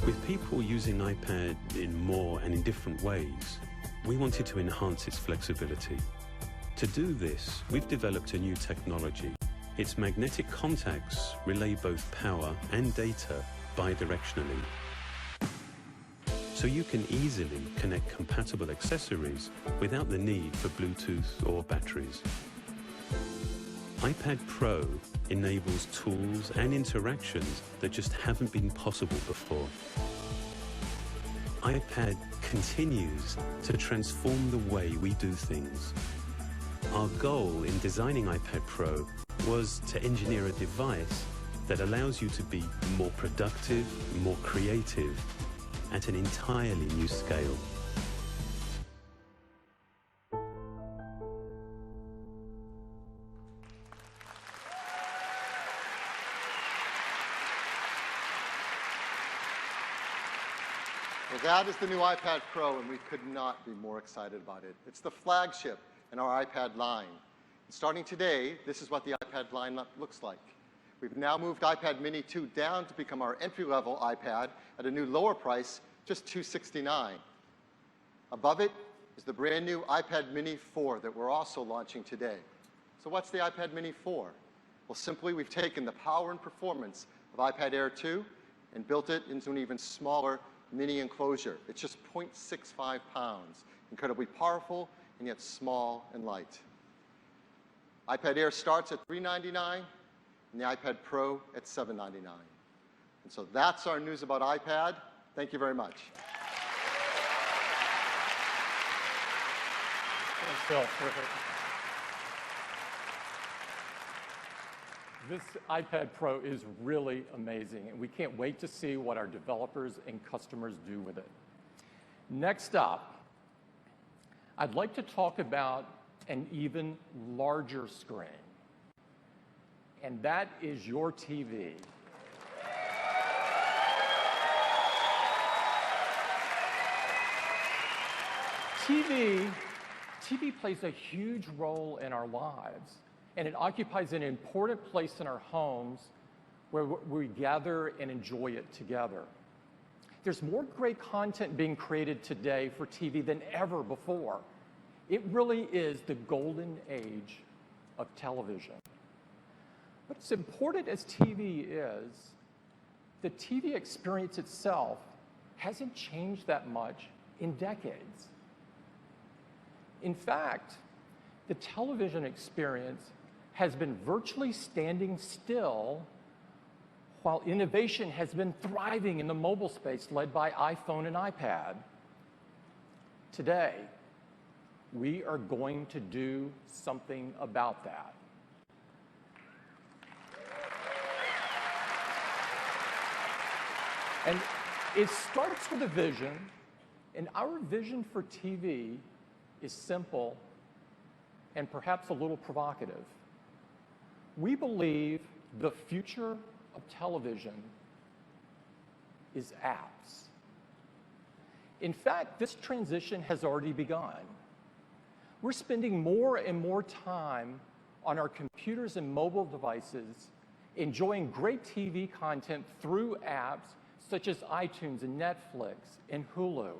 With people using iPad in more and in different ways, we wanted to enhance its flexibility. To do this, we've developed a new technology. Its magnetic contacts relay both power and data bidirectionally. So you can easily connect compatible accessories without the need for Bluetooth or batteries. iPad Pro enables tools and interactions that just haven't been possible before. iPad continues to transform the way we do things. Our goal in designing iPad Pro was to engineer a device that allows you to be more productive, more creative, at an entirely new scale. Well, that is the new iPad Pro, and we could not be more excited about it. It's the flagship in our iPad line. And starting today, this is what the iPad line looks like. We've now moved iPad Mini 2 down to become our entry-level iPad at a new lower price, just $269. Above it is the brand new iPad Mini 4 that we're also launching today. So what's the iPad Mini 4? Well, simply, we've taken the power and performance of iPad Air 2 and built it into an even smaller mini enclosure. It's just 0.65 pounds, incredibly powerful and yet small and light. iPad Air starts at $399 and the iPad Pro at $799. And so that's our news about iPad. Thank you very much. Thanks, Phil. Terrific. This iPad Pro is really amazing, and we can't wait to see what our developers and customers do with it. Next up, I'd like to talk about an even larger screen. and that is your TV. TV plays a huge role in our lives, and it occupies an important place in our homes where we gather and enjoy it together. There's more great content being created today for TV than ever before. It really is the golden age of television. But as important as TV is, the TV experience itself hasn't changed that much in decades. In fact, the television experience has been virtually standing still while innovation has been thriving in the mobile space led by iPhone and iPad. Today, we are going to do something about that. And it starts with a vision, and our vision for TV is simple and perhaps a little provocative. We believe the future of television is apps. In fact, this transition has already begun. We're spending more and more time on our computers and mobile devices enjoying great TV content through apps such as iTunes and Netflix and Hulu.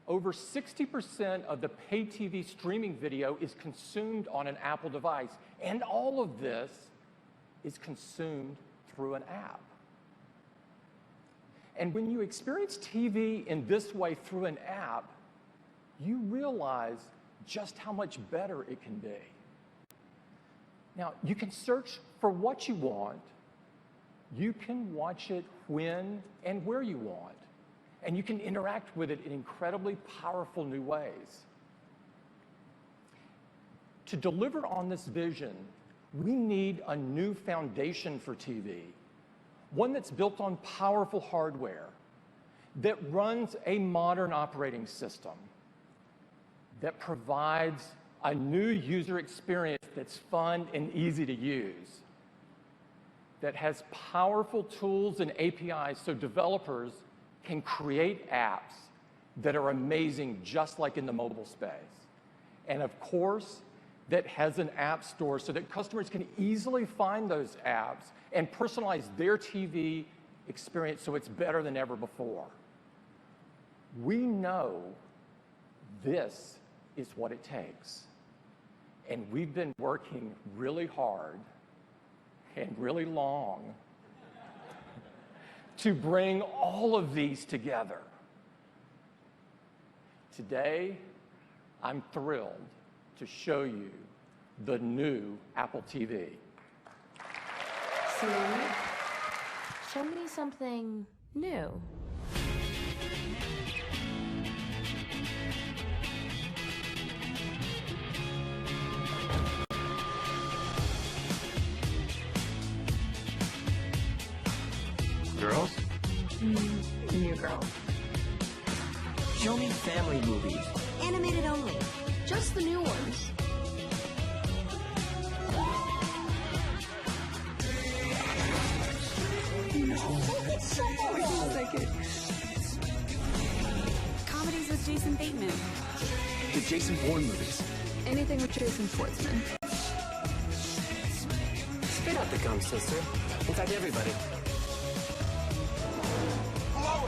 Over 60% of the paid TV streaming video is consumed on an Apple device, and all of this is consumed through an app. And when you experience TV in this way through an app, you realize just how much better it can be. Now, you can search for what you want. You can watch it when and where you want. And you can interact with it in incredibly powerful new ways. To deliver on this vision, we need a new foundation for TV, one that's built on powerful hardware, that runs a modern operating system, that provides a new user experience that's fun and easy to use, that has powerful tools and APIs so developers can create apps that are amazing just like in the mobile space. And of course, that has an app store so that customers can easily find those apps and personalize their TV experience so it's better than ever before. We know this is what it takes. And we've been working really hard and really long to bring all of these together. Today, I'm thrilled to show you the new Apple TV. Siri, show me something new. Girls? New girl. Show me family movies. Animated only. Just the new ones. Comedies with Jason Bateman. The Jason Bourne movies. Anything with Jason Schwartzman. Spit out the gum, sister. In fact, everybody. Wow.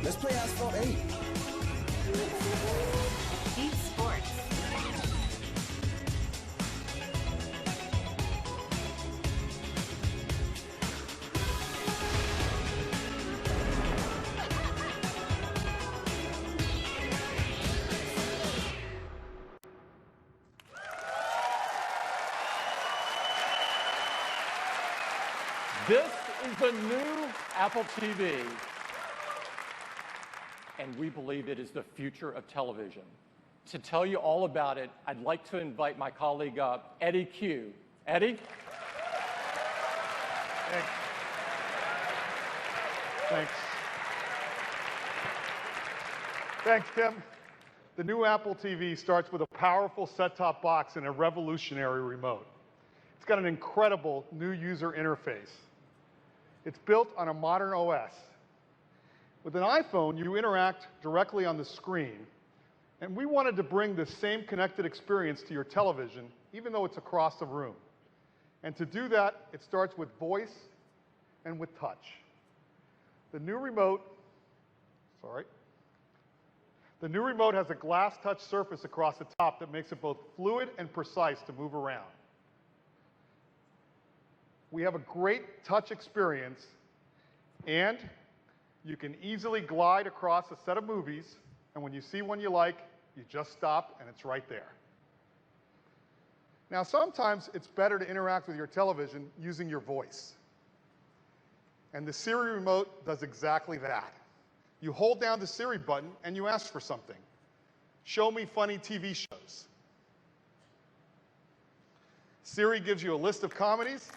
Let's play Asphalt 8. Deep Sports. This is the new Apple TV, and we believe it is the future of television. To tell you all about it, I'd like to invite my colleague up, Eddie Q. Eddie? Thanks, Tim. The new Apple TV starts with a powerful set-top box and a revolutionary remote. It's got an incredible new user interface. It's built on a modern OS. With an iPhone, you interact directly on the screen, and we wanted to bring the same connected experience to your television, even though it's across the room. And to do that, it starts with voice and with touch. The new remote has a glass touch surface across the top that makes it both fluid and precise to move around. We have a great touch experience, and you can easily glide across a set of movies, and when you see one you like, you just stop and it's right there. Now, sometimes it's better to interact with your television using your voice. And the Siri remote does exactly that. You hold down the Siri button and you ask for something. Show me funny TV shows. Siri gives you a list of comedies.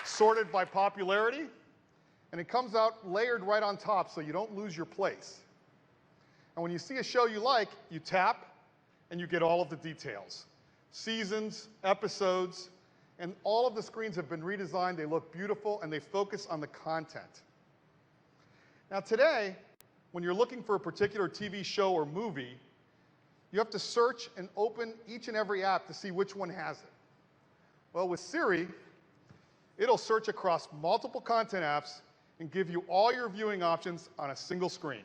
Sorted by popularity, and it comes out layered right on top so you don't lose your place. And when you see a show you like, you tap and you get all of the details. Seasons, episodes, and all of the screens have been redesigned. They look beautiful and they focus on the content. Now today, when you're looking for a particular TV show or movie, you have to search and open each and every app to see which one has it. Well, with Siri, it'll search across multiple content apps and give you all your viewing options on a single screen.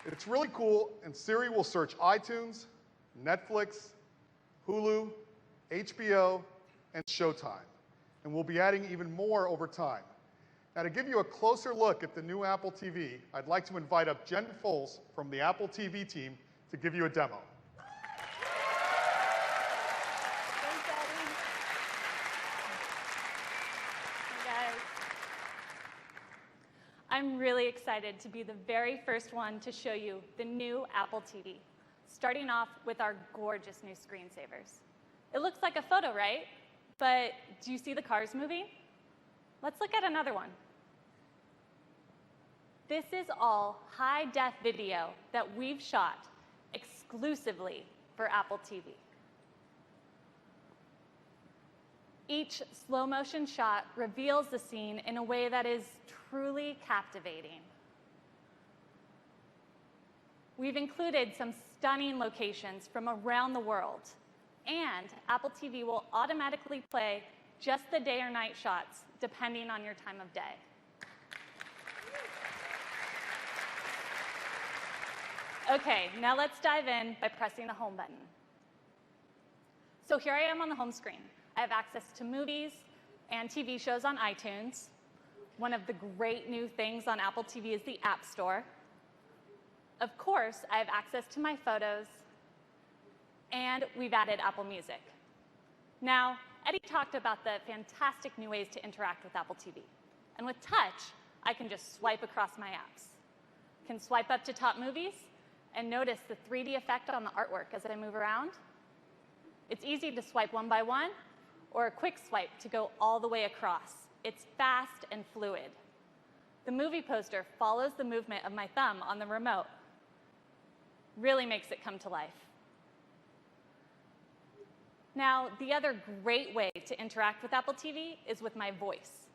It's really cool, and Siri will search iTunes, Netflix, Hulu, HBO, and Showtime. And we'll be adding even more over time. Now, to give you a closer look at the new Apple TV, I'd like to invite up Jen Foles from the Apple TV team to give you a demo. Thanks, Eddie. Hey, guys. I'm really excited to be the very first one to show you the new Apple TV, starting off with our gorgeous new screensavers. It looks like a photo, right? But do you see the cars moving? Let's look at another one. This is all high-def video that we've shot exclusively for Apple TV. Each slow-motion shot reveals the scene in a way that is truly captivating. We've included some stunning locations from around the world, and Apple TV will automatically play just the day or night shots, depending on your time of day. Okay, now let's dive in by pressing the home button. So here I am on the home screen. I have access to movies and TV shows on iTunes. One of the great new things on Apple TV is the App Store. Of course, I have access to my photos, and we've added Apple Music. Now, Eddie talked about the fantastic new ways to interact with Apple TV. And with touch, I can just swipe across my apps. I can swipe up to top movies and notice the 3D effect on the artwork as I move around. It's easy to swipe one by one, or a quick swipe to go all the way across. It's fast and fluid. The movie poster follows the movement of my thumb on the remote. Really makes it come to life. Now, the other great way to interact with Apple TV is with my voice.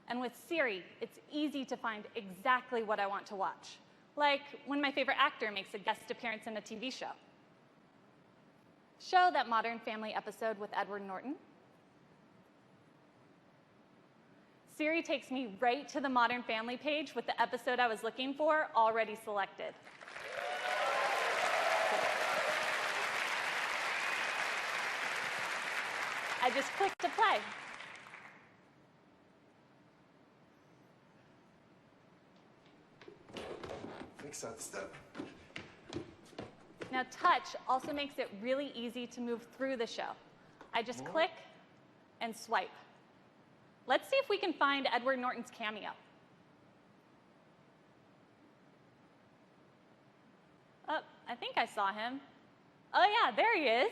And with Siri, it's easy to find exactly what I want to watch, like when my favorite actor makes a guest appearance in a TV show. Show that Modern Family episode with Edward Norton. Siri takes me right to the Modern Family page with the episode I was looking for already selected. I just click to play. Fix that step. Now, touch also makes it really easy to move through the show. I just click and swipe. Let's see if we can find Edward Norton's cameo. Oh, I think I saw him. Oh yeah, there he is.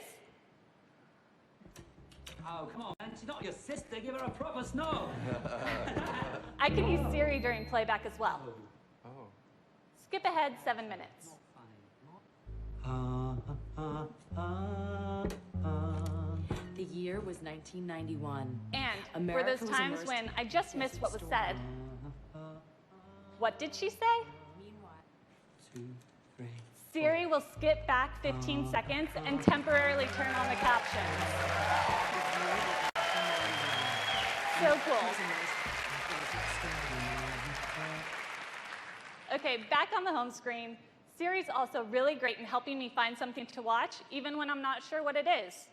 Oh, come on, man. She's not your sister. Give her a proper snog. I can use Siri during playback as well. Oh. Skip ahead 7 minutes. The year was 1991. And America for those was times immersed when I just missed what was said, what did she say? 2, 3. Siri will skip back 15 seconds and temporarily turn on the captions. So cool. Okay, back on the home screen, Siri's also really great in helping me find something to watch, even when I'm not sure what it is.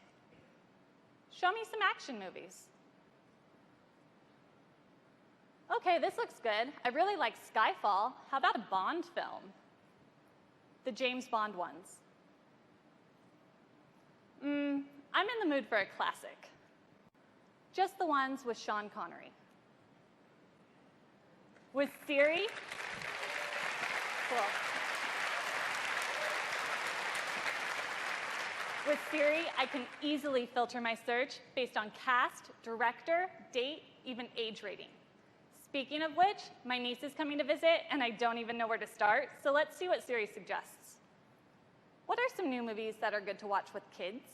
Show me some action movies. Okay, this looks good. I really like Skyfall. How about a Bond film? The James Bond ones. I'm in the mood for a classic. Just the ones with Sean Connery. With Siri, cool. With Siri, I can easily filter my search based on cast, director, date, even age rating. Speaking of which, my niece is coming to visit, and I don't even know where to start, so let's see what Siri suggests. What are some new movies that are good to watch with kids?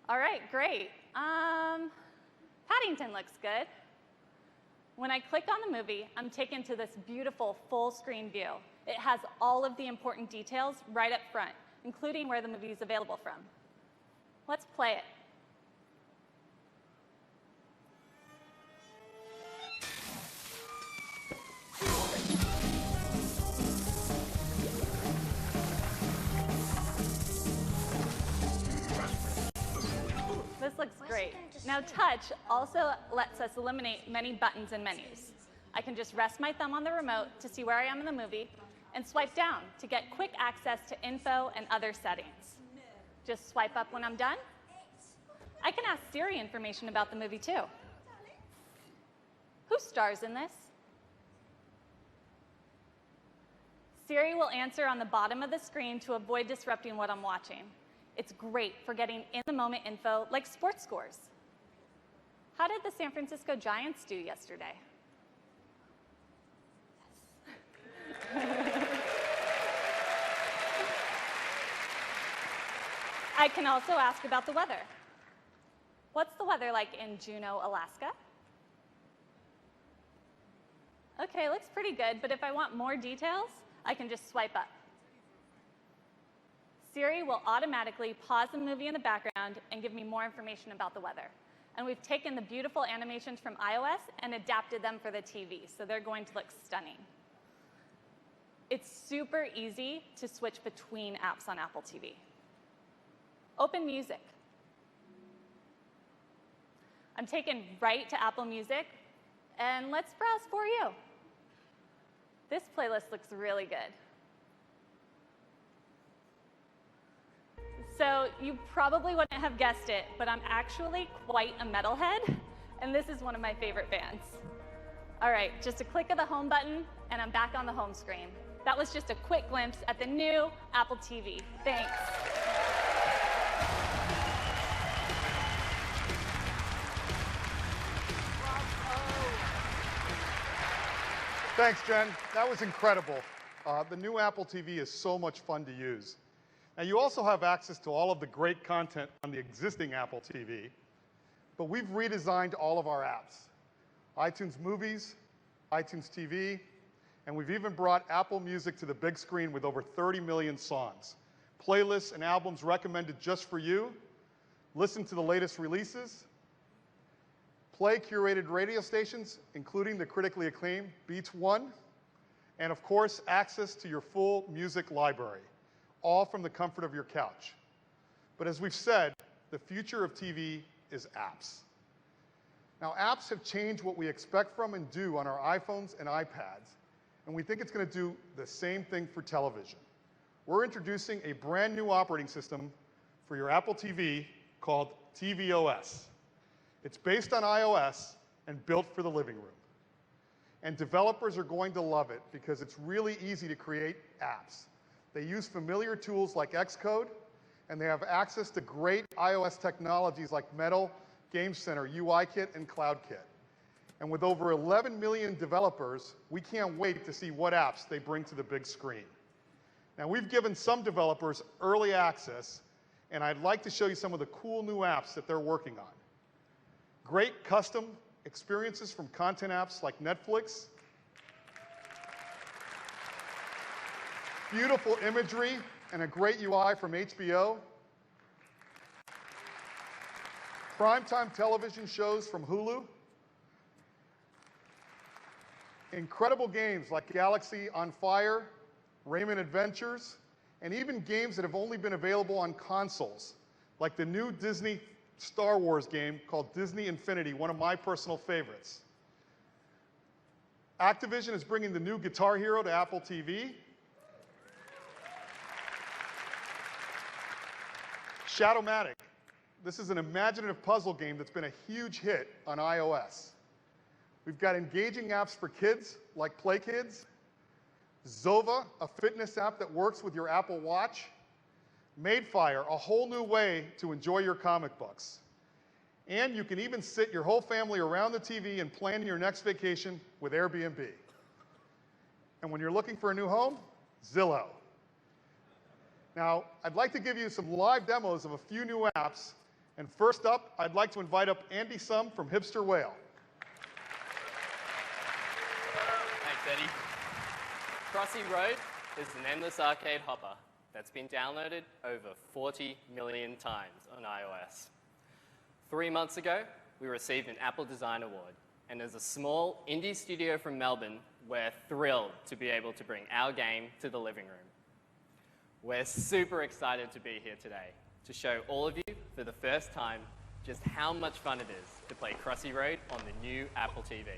All right, great. Paddington looks good. When I click on the movie, I'm taken to this beautiful full-screen view. It has all of the important details right up front, including where the movie is available from. Let's play it. This looks great. Now touch also lets us eliminate many buttons and menus. I can just rest my thumb on the remote to see where I am in the movie and swipe down to get quick access to info and other settings. Just swipe up when I'm done. I can ask Siri information about the movie too. Who stars in this? Siri will answer on the bottom of the screen to avoid disrupting what I'm watching. It's great for getting in-the-moment info like sports scores. How did the San Francisco Giants do yesterday? I can also ask about the weather. What's the weather like in Juneau, Alaska? Okay, looks pretty good, but if I want more details, I can just swipe up. Siri will automatically pause the movie in the background and give me more information about the weather. And we've taken the beautiful animations from iOS and adapted them for the TV, so they're going to look stunning. It's super easy to switch between apps on Apple TV. Open Music. I'm taken right to Apple Music, and let's browse for you. This playlist looks really good. So you probably wouldn't have guessed it, but I'm actually quite a metalhead, and this is one of my favorite bands. All right, just a click of the home button, and I'm back on the home screen. That was just a quick glimpse at the new Apple TV. Thanks. Thanks, Jen. That was incredible. The new Apple TV is so much fun to use. Now, you also have access to all of the great content on the existing Apple TV, but we've redesigned all of our apps. iTunes Movies, iTunes TV, and we've even brought Apple Music to the big screen with over 30 million songs. Playlists and albums recommended just for you. Listen to the latest releases. Play curated radio stations, including the critically acclaimed Beats One, and of course, access to your full music library, all from the comfort of your couch. But as we've said, the future of TV is apps. Now, apps have changed what we expect from and do on our iPhones and iPads, and we think it's going to do the same thing for television. We're introducing a brand new operating system for your Apple TV called tvOS. It's based on iOS and built for the living room. And developers are going to love it because it's really easy to create apps. They use familiar tools like Xcode, and they have access to great iOS technologies like Metal, Game Center, UIKit, and CloudKit. And with over 11 million developers, we can't wait to see what apps they bring to the big screen. Now, we've given some developers early access, and I'd like to show you some of the cool new apps that they're working on. Great custom experiences from content apps like Netflix, beautiful imagery and a great UI from HBO, primetime television shows from Hulu, incredible games like Galaxy on Fire, Rayman Adventures, and even games that have only been available on consoles, like the new Disney Star Wars game called Disney Infinity, one of my personal favorites. Activision is bringing the new Guitar Hero to Apple TV. Shadowmatic. This is an imaginative puzzle game that's been a huge hit on iOS. We've got engaging apps for kids like Play Kids, Zova, a fitness app that works with your Apple Watch, Madefire, a whole new way to enjoy your comic books. And you can even sit your whole family around the TV and plan your next vacation with Airbnb. And when you're looking for a new home, Zillow. Now, I'd like to give you some live demos of a few new apps. And first up, I'd like to invite up Andy Sum from Hipster Whale. Thanks, Eddie. Crossy Road is an endless arcade hopper that's been downloaded over 40 million times on iOS. 3 months ago, we received an Apple Design Award, and as a small indie studio from Melbourne, we're thrilled to be able to bring our game to the living room. We're super excited to be here today to show all of you for the first time just how much fun it is to play Crossy Road on the new Apple TV.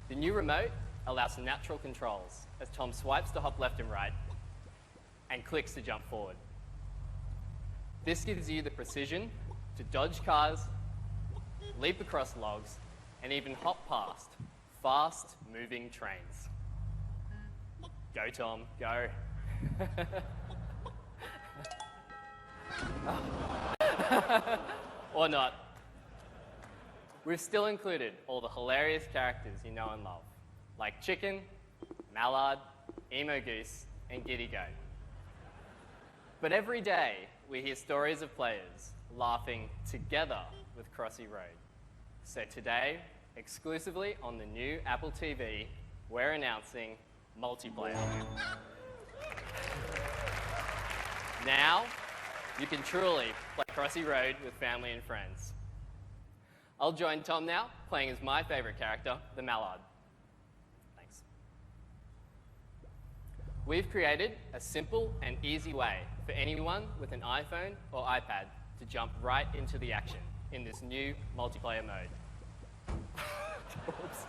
The new remote allows natural controls as Tom swipes to hop left and right and clicks to jump forward. This gives you the precision to dodge cars, leap across logs, and even hop past fast-moving trains. Go, Tom, go. Or not. We've still included all the hilarious characters you know and love, like Chicken, Mallard, Emo Goose, and Giddy Goat. But every day, we hear stories of players laughing together with Crossy Road. So today, exclusively on the new Apple TV, we're announcing multiplayer. Now, you can truly play Crossy Road with family and friends. I'll join Tom now, playing as my favorite character, the Mallard. Thanks. We've created a simple and easy way for anyone with an iPhone or iPad to jump right into the action in this new multiplayer mode. Oops.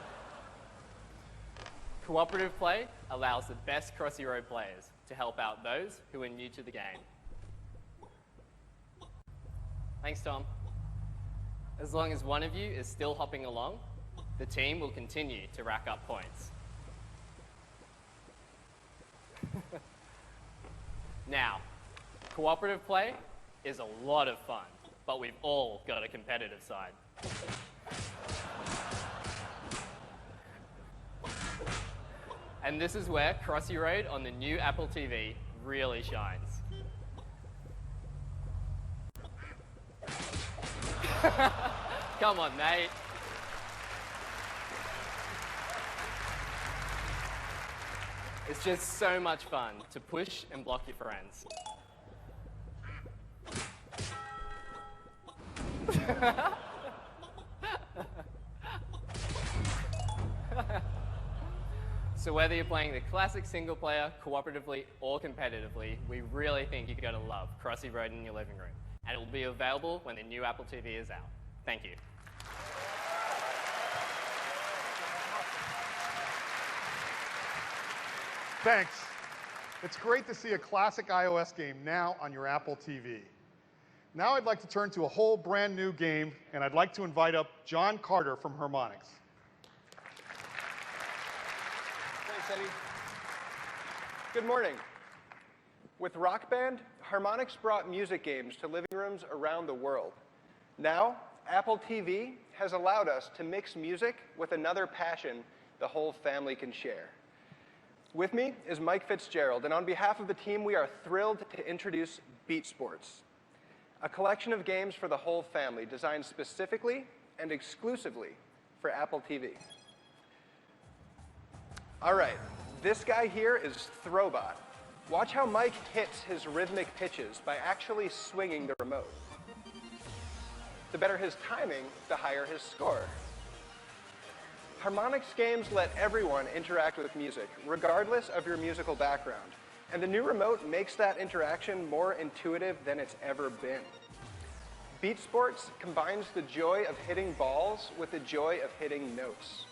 Cooperative play allows the best Crossy Road players to help out those who are new to the game. Thanks, Tom. As long as one of you is still hopping along, the team will continue to rack up points. Now, cooperative play is a lot of fun, but we've all got a competitive side. And this is where Crossy Road on the new Apple TV really shines. Come on, mate. It's just so much fun to push and block your friends. So whether you're playing the classic single player, cooperatively, or competitively, we really think you're going to love Crossy Road in your living room. And it will be available when the new Apple TV is out. Thank you. Thanks. It's great to see a classic iOS game now on your Apple TV. Now I'd like to turn to a whole brand new game, and I'd like to invite up John Carter from Harmonix. Thanks, Eddie. Good morning. With Rock Band, Harmonix brought music games to living rooms around the world. Now, Apple TV has allowed us to mix music with another passion the whole family can share. With me is Mike Fitzgerald, and on behalf of the team, we are thrilled to introduce Beat Sports, a collection of games for the whole family designed specifically and exclusively for Apple TV. All right, this guy here is Throwbot. Watch how Mike hits his rhythmic pitches by actually swinging the remote. The better his timing, the higher his score. Harmonix games let everyone interact with music, regardless of your musical background, and the new remote makes that interaction more intuitive than it's ever been. Beat Sports combines the joy of hitting balls with the joy of hitting notes.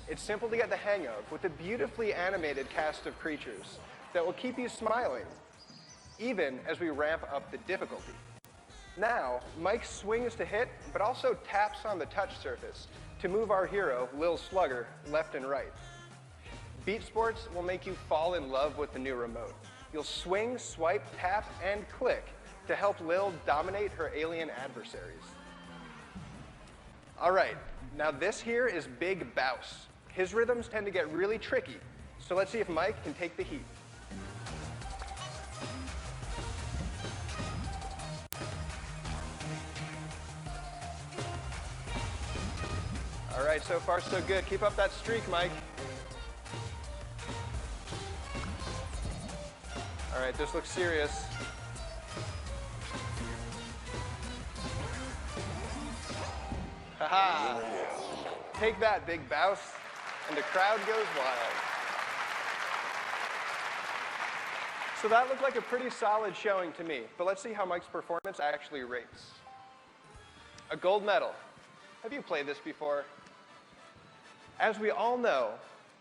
It's simple to get the hang of, with a beautifully animated cast of creatures that will keep you smiling, even as we ramp up the difficulty. Now, Mike swings to hit, but also taps on the touch surface to move our hero, Lil Slugger, left and right. Beat Sports will make you fall in love with the new remote. You'll swing, swipe, tap, and click to help Lil dominate her alien adversaries. All right, now this here is Big Bouse. His rhythms tend to get really tricky, so let's see if Mike can take the heat. All right, so far so good. Keep up that streak, Mike. All right, this looks serious. Haha. Take that, Big Bouse. And the crowd goes wild. So that looked like a pretty solid showing to me, but let's see how Mike's performance actually rates. A gold medal. Have you played this before? As we all know,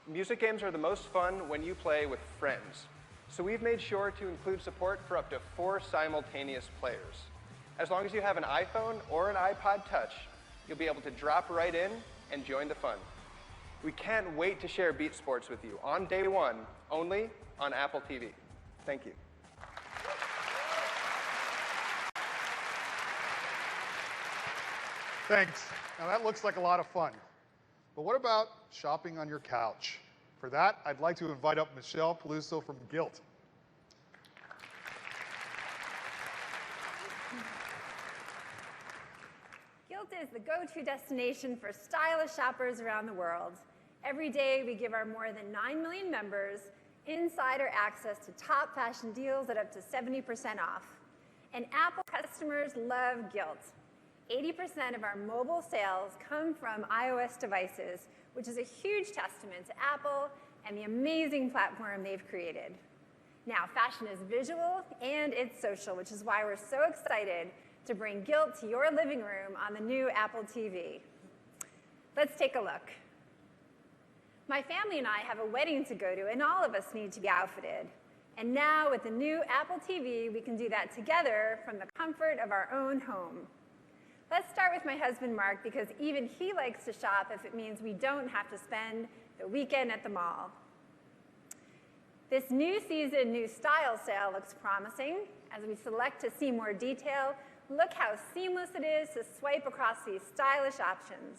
music games are the most fun when you play with friends. So we've made sure to include support for up to 4 simultaneous players. As long as you have an iPhone or an iPod Touch, you'll be able to drop right in and join the fun. We can't wait to share Beat Sports with you on day one, only on Apple TV. Thank you. Thanks. Now that looks like a lot of fun. But what about shopping on your couch? For that, I'd like to invite up Michelle Peluso from Gilt. Gilt is the go-to destination for stylish shoppers around the world. Every day, we give our more than 9 million members insider access to top fashion deals at up to 70% off. And Apple customers love Gilt. 80% of our mobile sales come from iOS devices, which is a huge testament to Apple and the amazing platform they've created. Now, fashion is visual and it's social, which is why we're so excited to bring Gilt to your living room on the new Apple TV. Let's take a look. My family and I have a wedding to go to, and all of us need to be outfitted. And now, with the new Apple TV, we can do that together from the comfort of our own home. Let's start with my husband, Mark, because even he likes to shop if it means we don't have to spend the weekend at the mall. This new season, new style sale looks promising. As we select to see more detail, look how seamless it is to swipe across these stylish options.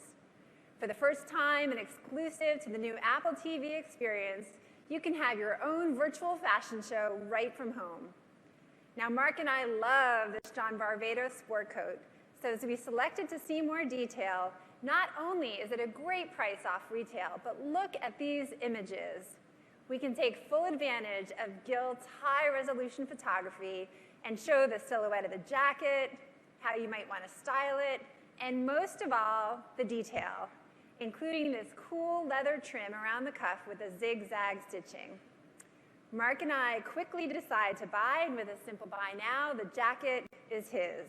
For the first time and exclusive to the new Apple TV experience, you can have your own virtual fashion show right from home. Now, Mark and I love this John Varvatos sport coat. So as we selected to see more detail, not only is it a great price off retail, but look at these images. We can take full advantage of Gilt's high-resolution photography and show the silhouette of the jacket, how you might want to style it, and most of all, the detail, including this cool leather trim around the cuff with a zigzag stitching. Mark and I quickly decide to buy, and with a simple buy now, the jacket is his.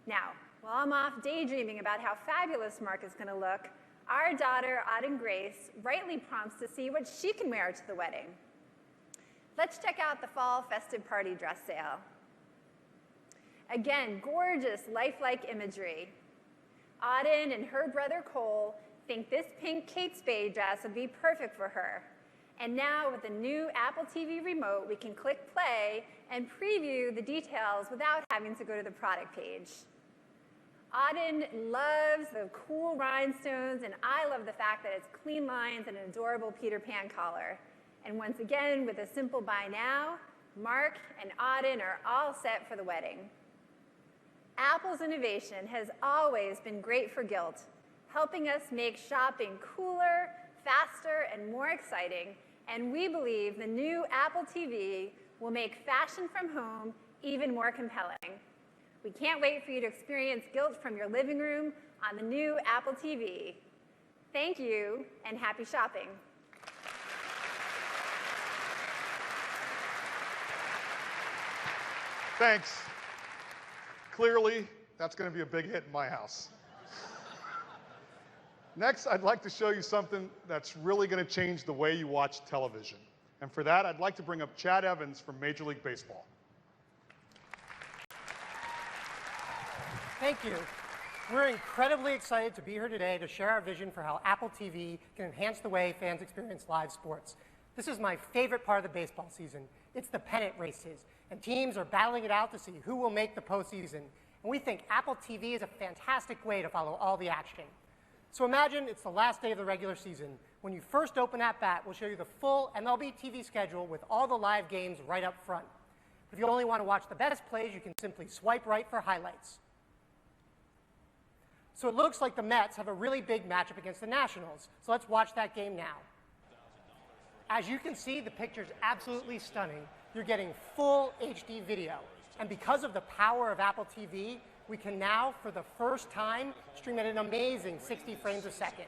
Now, while I'm off daydreaming about how fabulous Mark is going to look, our daughter, Auden Grace, rightly prompts to see what she can wear to the wedding. Let's check out the fall festive party dress sale. Again, gorgeous, lifelike imagery. Auden and her brother Cole think this pink Kate Spade dress would be perfect for her. And now with the new Apple TV remote, we can click play and preview the details without having to go to the product page. Auden loves the cool rhinestones, and I love the fact that it's clean lines and an adorable Peter Pan collar. And once again, with a simple buy now, Mark and Auden are all set for the wedding. Apple's innovation has always been great for Gilt, helping us make shopping cooler, faster, and more exciting, and we believe the new Apple TV will make fashion from home even more compelling. We can't wait for you to experience Gilt from your living room on the new Apple TV. Thank you, and happy shopping. Thanks. Clearly, that's going to be a big hit in my house. Next, I'd like to show you something that's really going to change the way you watch television. And for that, I'd like to bring up Chad Evans from Major League Baseball. Thank you. We're incredibly excited to be here today to share our vision for how Apple TV can enhance the way fans experience live sports. This is my favorite part of the baseball season. It's the pennant races, and teams are battling it out to see who will make the postseason. And we think Apple TV is a fantastic way to follow all the action. So imagine it's the last day of the regular season. When you first open that bat, we'll show you the full MLB TV schedule with all the live games right up front. If you only want to watch the best plays, you can simply swipe right for highlights. So it looks like the Mets have a really big matchup against the Nationals. So let's watch that game now. As you can see, the picture's absolutely stunning. You're getting full HD video. And because of the power of Apple TV, we can now, for the first time, stream at an amazing 60 frames a second.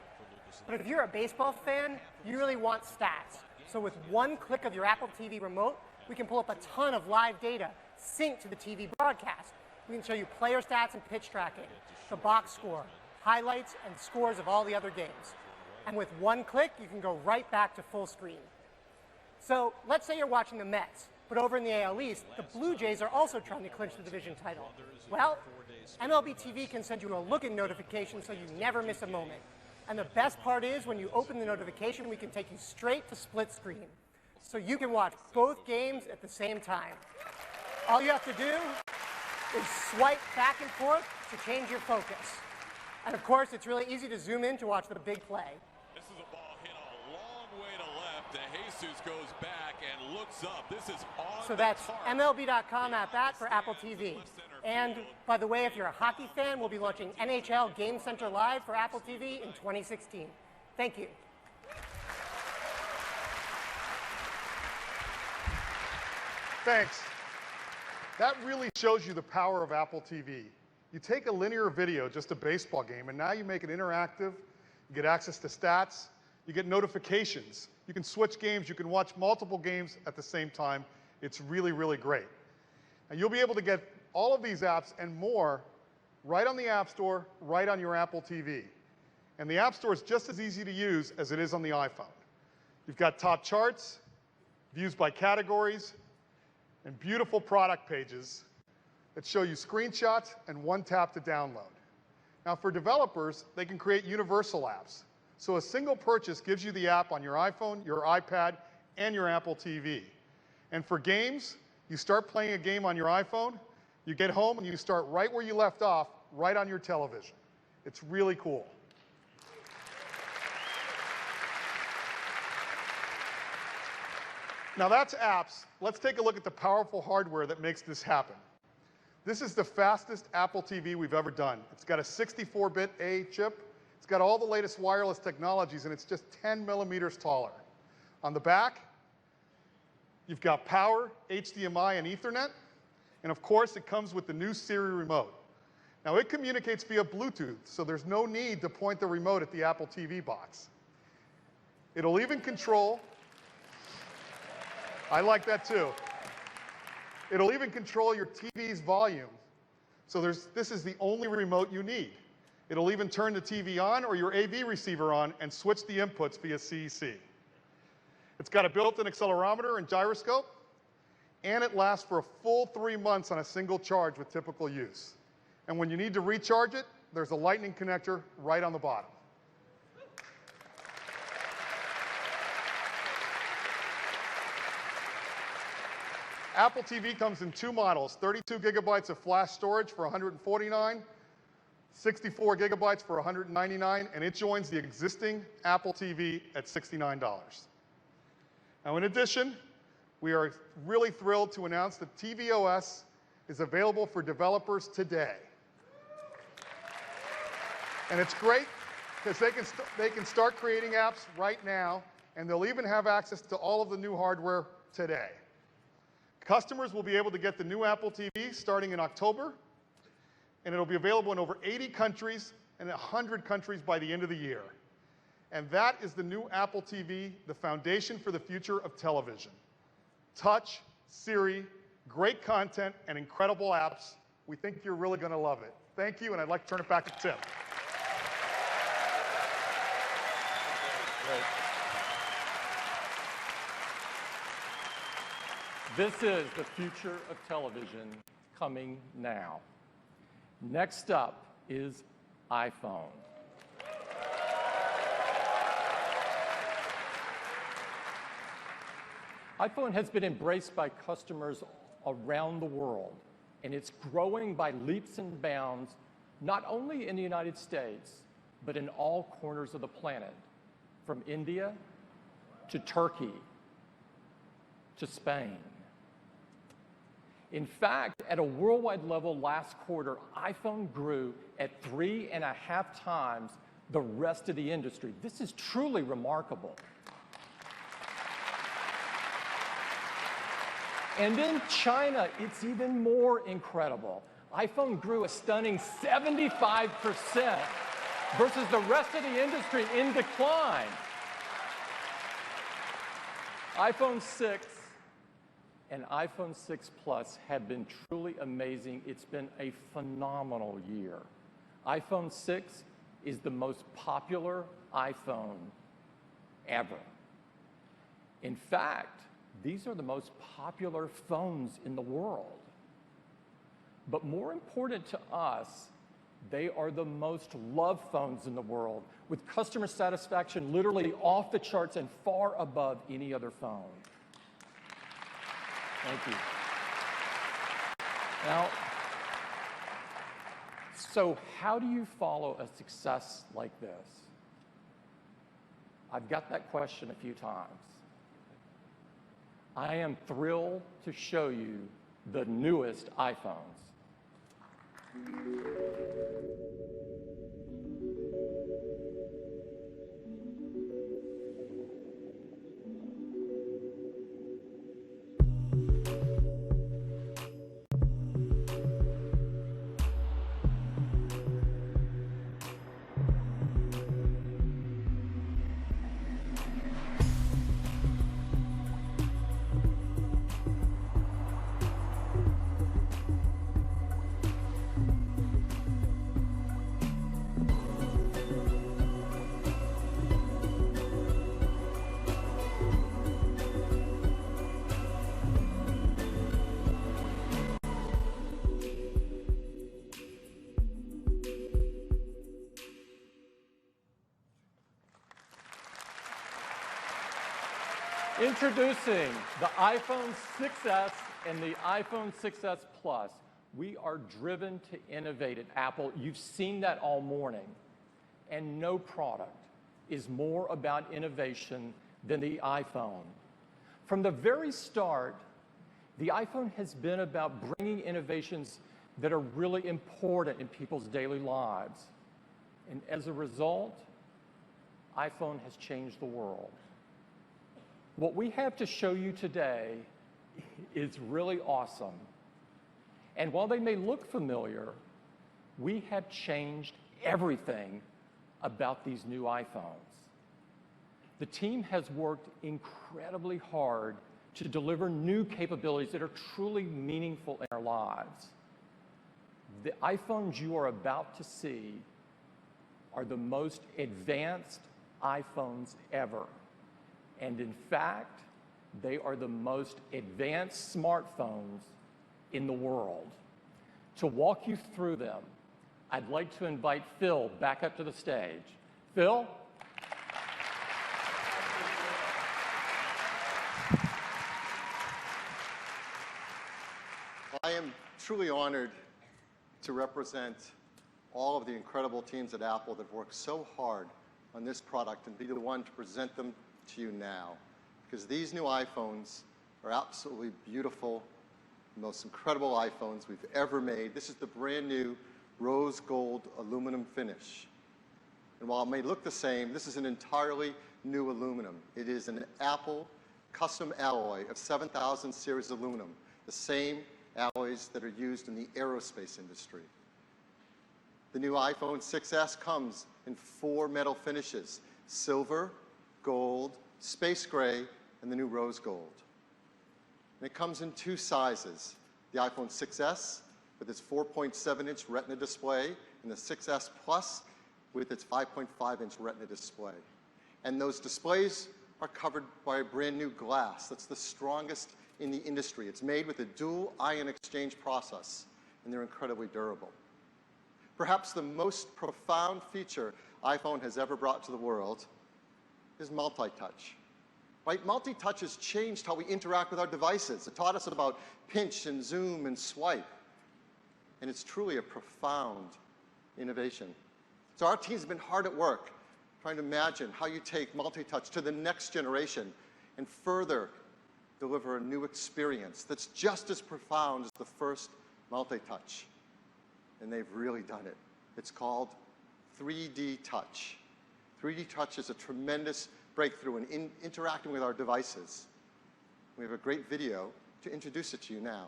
But if you're a baseball fan, you really want stats. So with one click of your Apple TV remote, we can pull up a ton of live data synced to the TV broadcast. We can show you player stats and pitch tracking, the box score, highlights, and scores of all the other games. And with one click, you can go right back to full screen. So let's say you're watching the Mets, but over in the AL East, the Blue Jays are also trying to clinch the division title. Well, MLB TV can send you a look-in notification so you never miss a moment. And the best part is, when you open the notification, we can take you straight to split screen. So you can watch both games at the same time. All you have to do is swipe back and forth to change your focus. And of course, it's really easy to zoom in to watch the big play. This is a ball hit a long way to left. De Jesus goes back and looks up. This is on So that's MLB.com @bat for Apple TV. And by the way, if you're a hockey fan, we'll be launching NHL Game Center Live for Apple TV in 2016. Thank you. Thanks. That really shows you the power of Apple TV. You take a linear video, just a baseball game, and now you make it interactive. You get access to stats. You get notifications. You can switch games. You can watch multiple games at the same time. It's really, really great. And you'll be able to get all of these apps and more right on the App Store, right on your Apple TV. And the App Store is just as easy to use as it is on the iPhone. You've got top charts, views by categories, and beautiful product pages that show you screenshots and one tap to download. Now for developers, they can create universal apps. So a single purchase gives you the app on your iPhone, your iPad, and your Apple TV. And for games, you start playing a game on your iPhone, you get home and you start right where you left off, right on your television. It's really cool. Now that's apps. Let's take a look at the powerful hardware that makes this happen. This is the fastest Apple TV we've ever done. It's got a 64-bit A chip. It's got all the latest wireless technologies, and it's just 10 millimeters taller. On the back, you've got power, HDMI, and Ethernet. And of course, it comes with the new Siri remote. Now it communicates via Bluetooth, so there's no need to point the remote at the Apple TV box. It'll even control, I like that too. It'll even control your TV's volume. So this is the only remote you need. It'll even turn the TV on or your AV receiver on and switch the inputs via CEC. It's got a built-in accelerometer and gyroscope, and it lasts for a full 3 months on a single charge with typical use. And when you need to recharge it, there's a lightning connector right on the bottom. Apple TV comes in two models, 32 gigabytes of flash storage for $149, 64 gigabytes for $199, and it joins the existing Apple TV at $69. Now, in addition, we are really thrilled to announce that tvOS is available for developers today. And it's great because they can start creating apps right now, and they'll even have access to all of the new hardware today. Customers will be able to get the new Apple TV starting in October, and it'll be available in over 80 countries and 100 countries by the end of the year. And that is the new Apple TV, the foundation for the future of television. Touch, Siri, great content, and incredible apps. We think you're really going to love it. Thank you, and I'd like to turn it back to Tim. Great. This is the future of television coming now. Next up is iPhone. iPhone has been embraced by customers around the world, and it's growing by leaps and bounds, not only in the United States, but in all corners of the planet, from India to Turkey to Spain. In fact, at a worldwide level last quarter, iPhone grew at 3.5 times the rest of the industry. This is truly remarkable. And in China, it's even more incredible. iPhone grew a stunning 75% versus the rest of the industry in decline. iPhone 6 and iPhone 6 Plus have been truly amazing. It's been a phenomenal year. iPhone 6 is the most popular iPhone ever. In fact, these are the most popular phones in the world. But more important to us, they are the most loved phones in the world, with customer satisfaction literally off the charts and far above any other phone. Thank you. Now, so how do you follow a success like this? I've got that question a few times. I am thrilled to show you the newest iPhones. Introducing the iPhone 6s and the iPhone 6s Plus. We are driven to innovate at Apple. You've seen that all morning. And no product is more about innovation than the iPhone. From the very start, the iPhone has been about bringing innovations that are really important in people's daily lives. And as a result, iPhone has changed the world. What we have to show you today is really awesome. And while they may look familiar, we have changed everything about these new iPhones. The team has worked incredibly hard to deliver new capabilities that are truly meaningful in our lives. The iPhones you are about to see are the most advanced iPhones ever. And in fact, they are the most advanced smartphones in the world. To walk you through them, I'd like to invite Phil back up to the stage. Phil? I am truly honored to represent all of the incredible teams at Apple that have worked so hard on this product and be the one to present them to you now. Because these new iPhones are absolutely beautiful, the most incredible iPhones we've ever made. This is the brand new rose gold aluminum finish. And while it may look the same, this is an entirely new aluminum. It is an Apple custom alloy of 7000 series aluminum, the same alloys that are used in the aerospace industry. The new iPhone 6s comes in 4 metal finishes: silver, gold, space gray, and the new rose gold. And it comes in 2 sizes: the iPhone 6s with its 4.7-inch Retina display, and the 6s Plus with its 5.5-inch Retina display. And those displays are covered by a brand new glass that's the strongest in the industry. It's made with a dual ion exchange process, and they're incredibly durable. Perhaps the most profound feature iPhone has ever brought to the world is multi-touch. Right? Multi-touch has changed how we interact with our devices. It taught us about pinch and zoom and swipe. And it's truly a profound innovation. So our team's been hard at work trying to imagine how you take multi-touch to the next generation and further deliver a new experience that's just as profound as the first multi-touch. And they've really done it. It's called 3D Touch. 3D Touch is a tremendous breakthrough in interacting with our devices. We have a great video to introduce it to you now.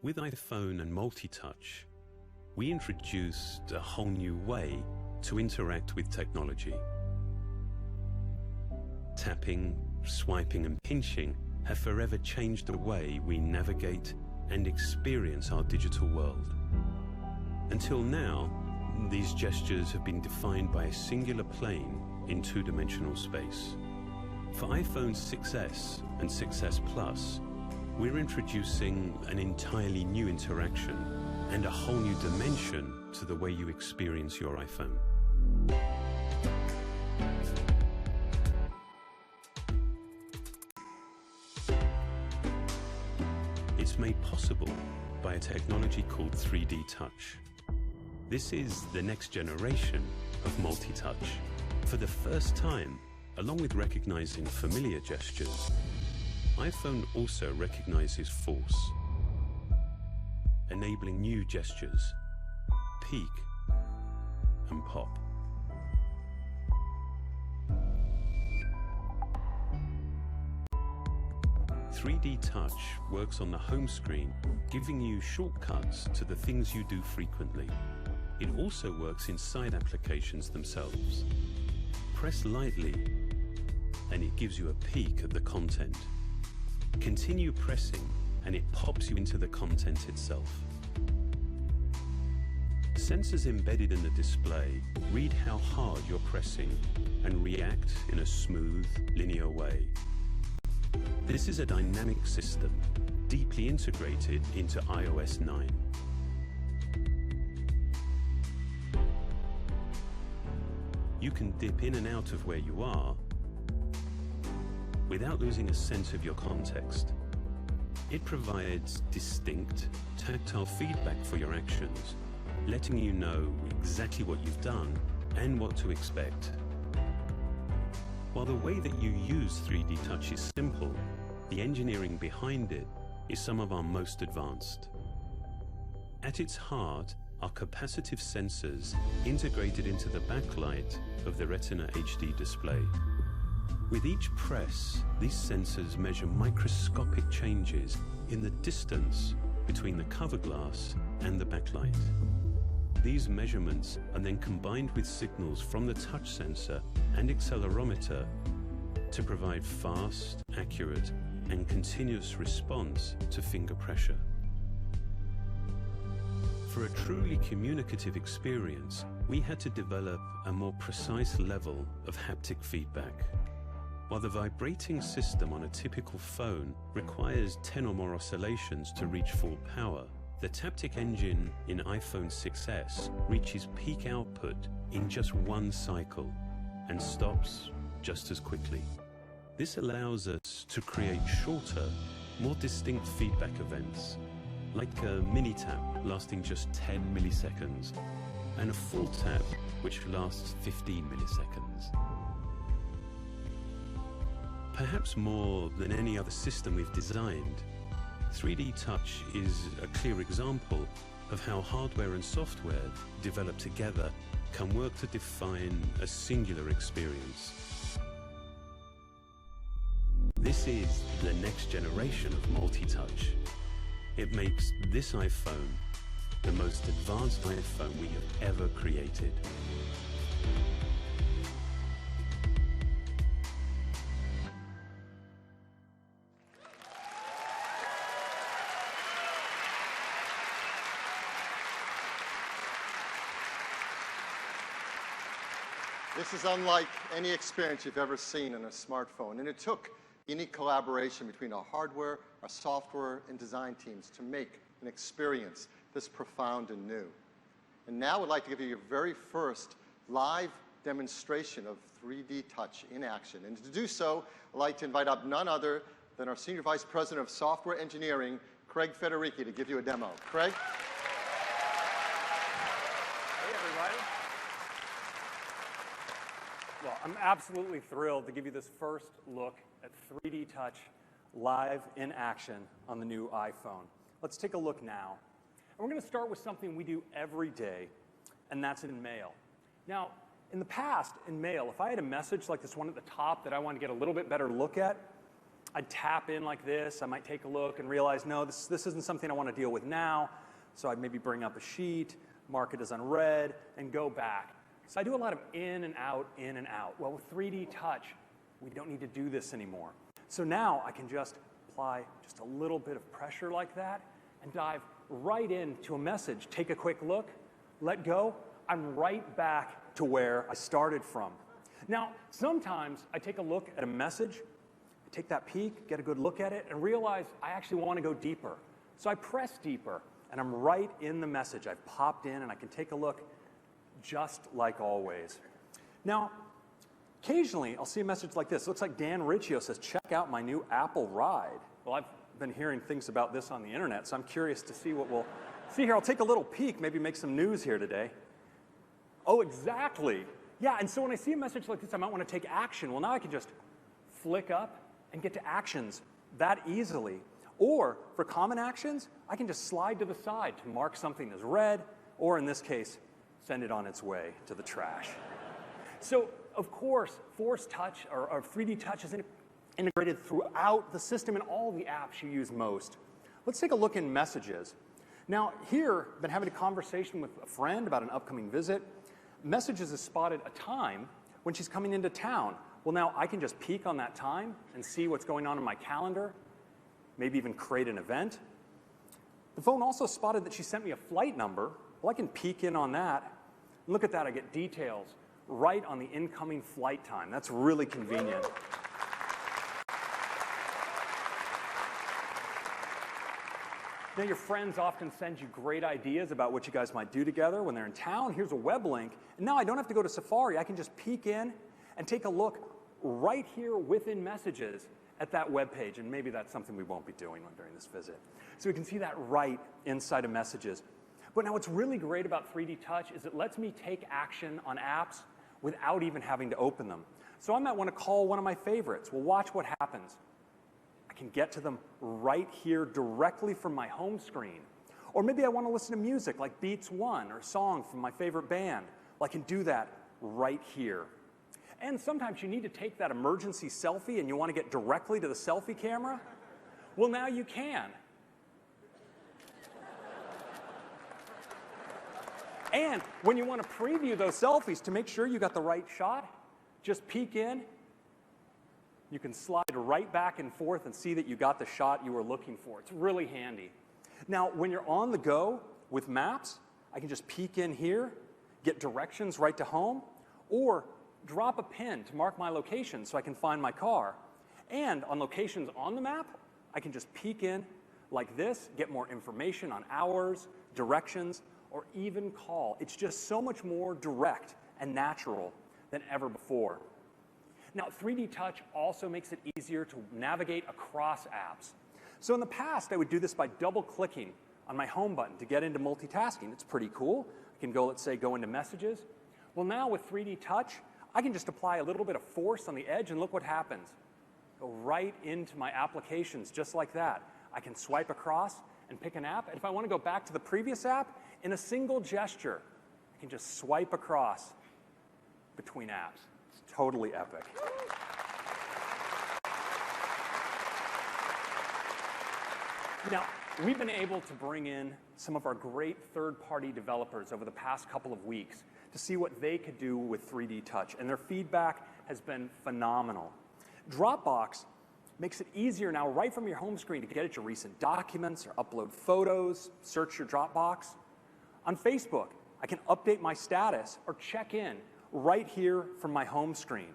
With iPhone and multi-touch, we introduced a whole new way to interact with technology. Tapping, swiping, and pinching have forever changed the way we navigate and experience our digital world. Until now, these gestures have been defined by a singular plane in 2-dimensional space. For iPhone 6s and 6s Plus, we're introducing an entirely new interaction and a whole new dimension to the way you experience your iPhone. It's made possible by a technology called 3D Touch. This is the next generation of multi-touch. For the first time, along with recognizing familiar gestures, iPhone also recognizes force, enabling new gestures, peek and pop. "3D Touch" works on the home screen, giving you shortcuts to the things you do frequently. It also works inside applications themselves. Press lightly, and it gives you a peek at the content. Continue pressing, and it pops you into the content itself. Sensors embedded in the display read how hard you're pressing and react in a smooth, linear way. This is a dynamic system, deeply integrated into iOS 9. You can dip in and out of where you are without losing a sense of your context. It provides distinct, tactile feedback for your actions, letting you know exactly what you've done and what to expect. While the way that you use 3D Touch is simple, the engineering behind it is some of our most advanced. At its heart are capacitive sensors integrated into the backlight of the Retina HD display. With each press, these sensors measure microscopic changes in the distance between the cover glass and the backlight. These measurements are then combined with signals from the touch sensor and accelerometer to provide fast, accurate, and continuous response to finger pressure. For a truly communicative experience, we had to develop a more precise level of haptic feedback. While the vibrating system on a typical phone requires 10 or more oscillations to reach full power, the Taptic engine in iPhone 6s reaches peak output in just 1 cycle and stops just as quickly. This allows us to create shorter, more distinct feedback events, like a mini tap lasting just 10 milliseconds, and a full tap which lasts 15 milliseconds. Perhaps more than any other system we've designed, 3D Touch is a clear example of how hardware and software developed together can work to define a singular experience. This is the next generation of multi-touch. It makes this iPhone the most advanced iPhone we have ever created. This is unlike any experience you've ever seen on a smartphone, and it took unique collaboration between our hardware, our software, and design teams to make an experience this profound and new. And now I'd like to give you your very first live demonstration of 3D Touch in action. And to do so, I'd like to invite up none other than our Senior Vice President of Software Engineering, Craig Federici, to give you a demo. Craig? Hey, everybody. Well, I'm absolutely thrilled to give you this first look at 3D Touch live in action on the new iPhone. Let's take a look now. And we're going to start with something we do every day, and that's in mail. Now, in the past, in mail, if I had a message like this one at the top that I wanted to get a little bit better look at, I'd tap in like this. I might take a look and realize, no, this isn't something I want to deal with now. So I'd maybe bring up a sheet, mark it as unread, and go back. So I do a lot of in and out, in and out. Well, with 3D Touch, we don't need to do this anymore. So now I can just apply just a little bit of pressure like that and dive right into a message. Take a quick look, let go. I'm right back to where I started from. Now, sometimes I take a look at a message, I take that peek, get a good look at it, and realize I actually want to go deeper. So I press deeper, and I'm right in the message. I've popped in, and I can take a look just like always. Now, occasionally, I'll see a message like this. It looks like Dan Riccio says, check out my new Apple ride. Well, I've been hearing things about this on the internet, so I'm curious to see what we'll see here. I'll take a little peek, maybe make some news here today. Oh, exactly. Yeah, and so when I see a message like this, I might want to take action. Well, now I can just flick up and get to actions that easily. Or for common actions, I can just slide to the side to mark something as read, or in this case, send it on its way to the trash. So, of course, Force Touch or 3D Touch is integrated throughout the system and all the apps you use most. Let's take a look in Messages. Now, here, I've been having a conversation with a friend about an upcoming visit. Messages has spotted a time when she's coming into town. Well, now I can just peek on that time and see what's going on in my calendar, maybe even create an event. The phone also spotted that she sent me a flight number. Well, I can peek in on that. And look at that, I get details right on the incoming flight time. That's really convenient. Now, your friends often send you great ideas about what you guys might do together when they're in town. Here's a web link. And now I don't have to go to Safari. I can just peek in and take a look right here within Messages at that web page. And maybe that's something we won't be doing during this visit. So we can see that right inside of Messages. But now what's really great about 3D Touch is it lets me take action on apps without even having to open them. So I might want to call one of my favorites. Well, watch what happens. I can get to them right here directly from my home screen. Or maybe I want to listen to music like Beats One or a song from my favorite band. Well, I can do that right here. And sometimes you need to take that emergency selfie and you want to get directly to the selfie camera. Well, now you can. And when you want to preview those selfies to make sure you got the right shot, just peek in. You can slide right back and forth and see that you got the shot you were looking for. It's really handy. Now, when you're on the go with Maps, I can just peek in here, get directions right to home, or drop a pin to mark my location so I can find my car. And on locations on the map, I can just peek in like this, get more information on hours, directions, or even call. It's just so much more direct and natural than ever before. Now, 3D Touch also makes it easier to navigate across apps. So in the past, I would do this by double-clicking on my home button to get into multitasking. It's pretty cool. I can go, let's say, go into Messages. Well, now with 3D Touch, I can just apply a little bit of force on the edge, and look what happens. Go right into my applications, just like that. I can swipe across and pick an app, and if I want to go back to the previous app, in a single gesture, I can just swipe across between apps. It's totally epic. Now, we've been able to bring in some of our great third-party developers over the past couple of weeks to see what they could do with 3D Touch, and their feedback has been phenomenal. Dropbox makes it easier now, right from your home screen, to get at your recent documents or upload photos, search your Dropbox. On Facebook, I can update my status or check in right here from my home screen.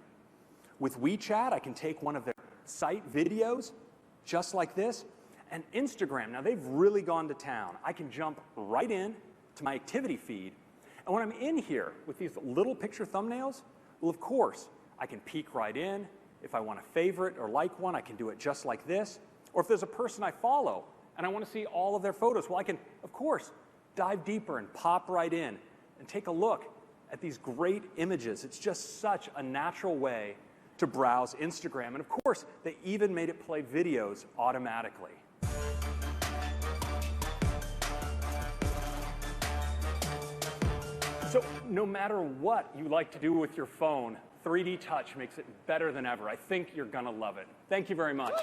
With WeChat, I can take one of their site videos, just like this. And Instagram, now they've really gone to town. I can jump right in to my activity feed. And when I'm in here with these little picture thumbnails, well, of course, I can peek right in. If I want to favorite or like one, I can do it just like this. Or if there's a person I follow and I want to see all of their photos, well, I can, of course, dive deeper and pop right in and take a look at these great images. It's just such a natural way to browse Instagram. And of course, they even made it play videos automatically. So no matter what you like to do with your phone, 3D Touch makes it better than ever. I think you're going to love it. Thank you very much.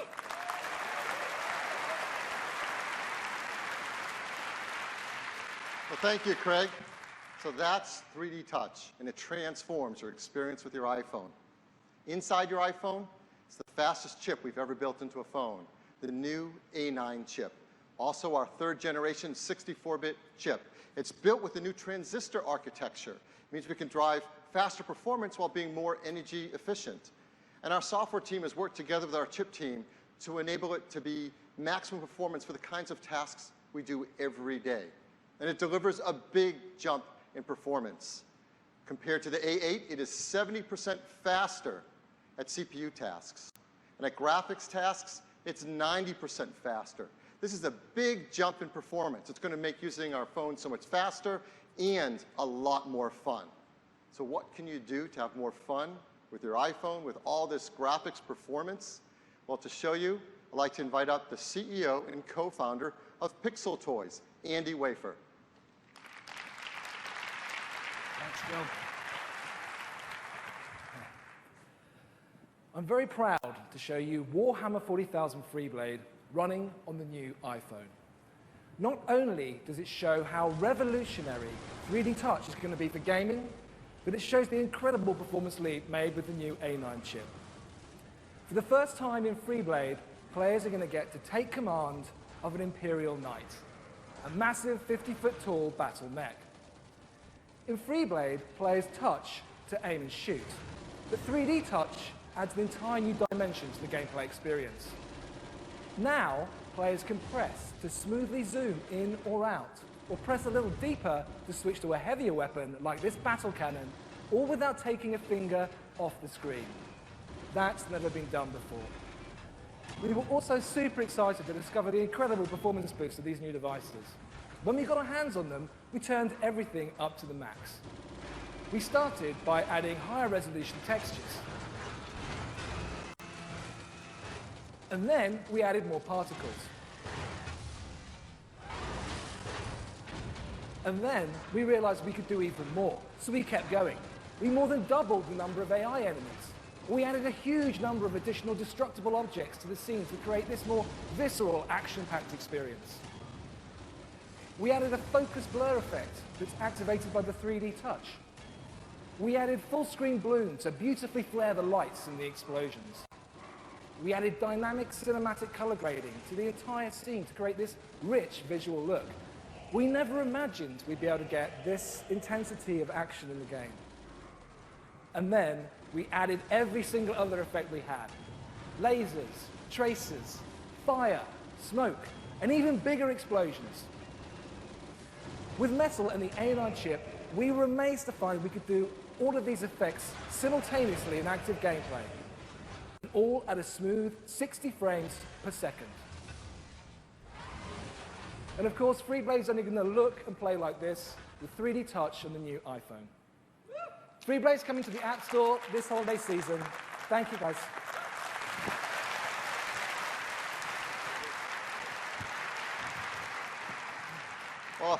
Well, thank you, Craig. So that's 3D Touch, and it transforms your experience with your iPhone. Inside your iPhone, it's the fastest chip we've ever built into a phone, the new A9 chip. Also our third generation 64-bit chip. It's built with the new transistor architecture. It means we can drive faster performance while being more energy efficient. And our software team has worked together with our chip team to enable it to be maximum performance for the kinds of tasks we do every day. And it delivers a big jump in performance. Compared to the A8, it is 70% faster at CPU tasks. And at graphics tasks, it's 90% faster. This is a big jump in performance. It's going to make using our phone so much faster and a lot more fun. So what can you do to have more fun with your iPhone with all this graphics performance? Well, to show you, I'd like to invite up the CEO and co-founder of Pixel Toys, Andy Wafer. Thanks, Joe. I'm very proud to show you Warhammer 40,000 Freeblade running on the new iPhone. Not only does it show how revolutionary 3D Touch is going to be for gaming, but it shows the incredible performance leap made with the new A9 chip. For the first time in Freeblade, players are going to get to take command of an Imperial Knight, a massive 50-foot tall battle mech. In Freeblade, players touch to aim and shoot, but 3D Touch adds an entire new dimension to the gameplay experience. Now, players can press to smoothly zoom in or out, or press a little deeper to switch to a heavier weapon like this battle cannon, all without taking a finger off the screen. That's never been done before. We were also super excited to discover the incredible performance boost of these new devices. When we got our hands on them, we turned everything up to the max. We started by adding higher resolution textures. And then we added more particles. And then we realized we could do even more, so we kept going. We more than doubled the number of AI enemies. We added a huge number of additional destructible objects to the scene to create this more visceral, action-packed experience. We added a focus blur effect that's activated by the 3D Touch. We added full-screen bloom to beautifully flare the lights and the explosions. We added dynamic cinematic color grading to the entire scene to create this rich visual look. We never imagined we'd be able to get this intensity of action in the game. And then we added every single other effect we had. Lasers, tracers, fire, smoke, and even bigger explosions. With Metal and the A9 chip, we were amazed to find we could do all of these effects simultaneously in active gameplay. all at a smooth 60 frames per second. And of course, FreeBlade's only going to look and play like this with 3D Touch on the new iPhone. FreeBlade's coming to the App Store this holiday season. Thank you, guys. Well,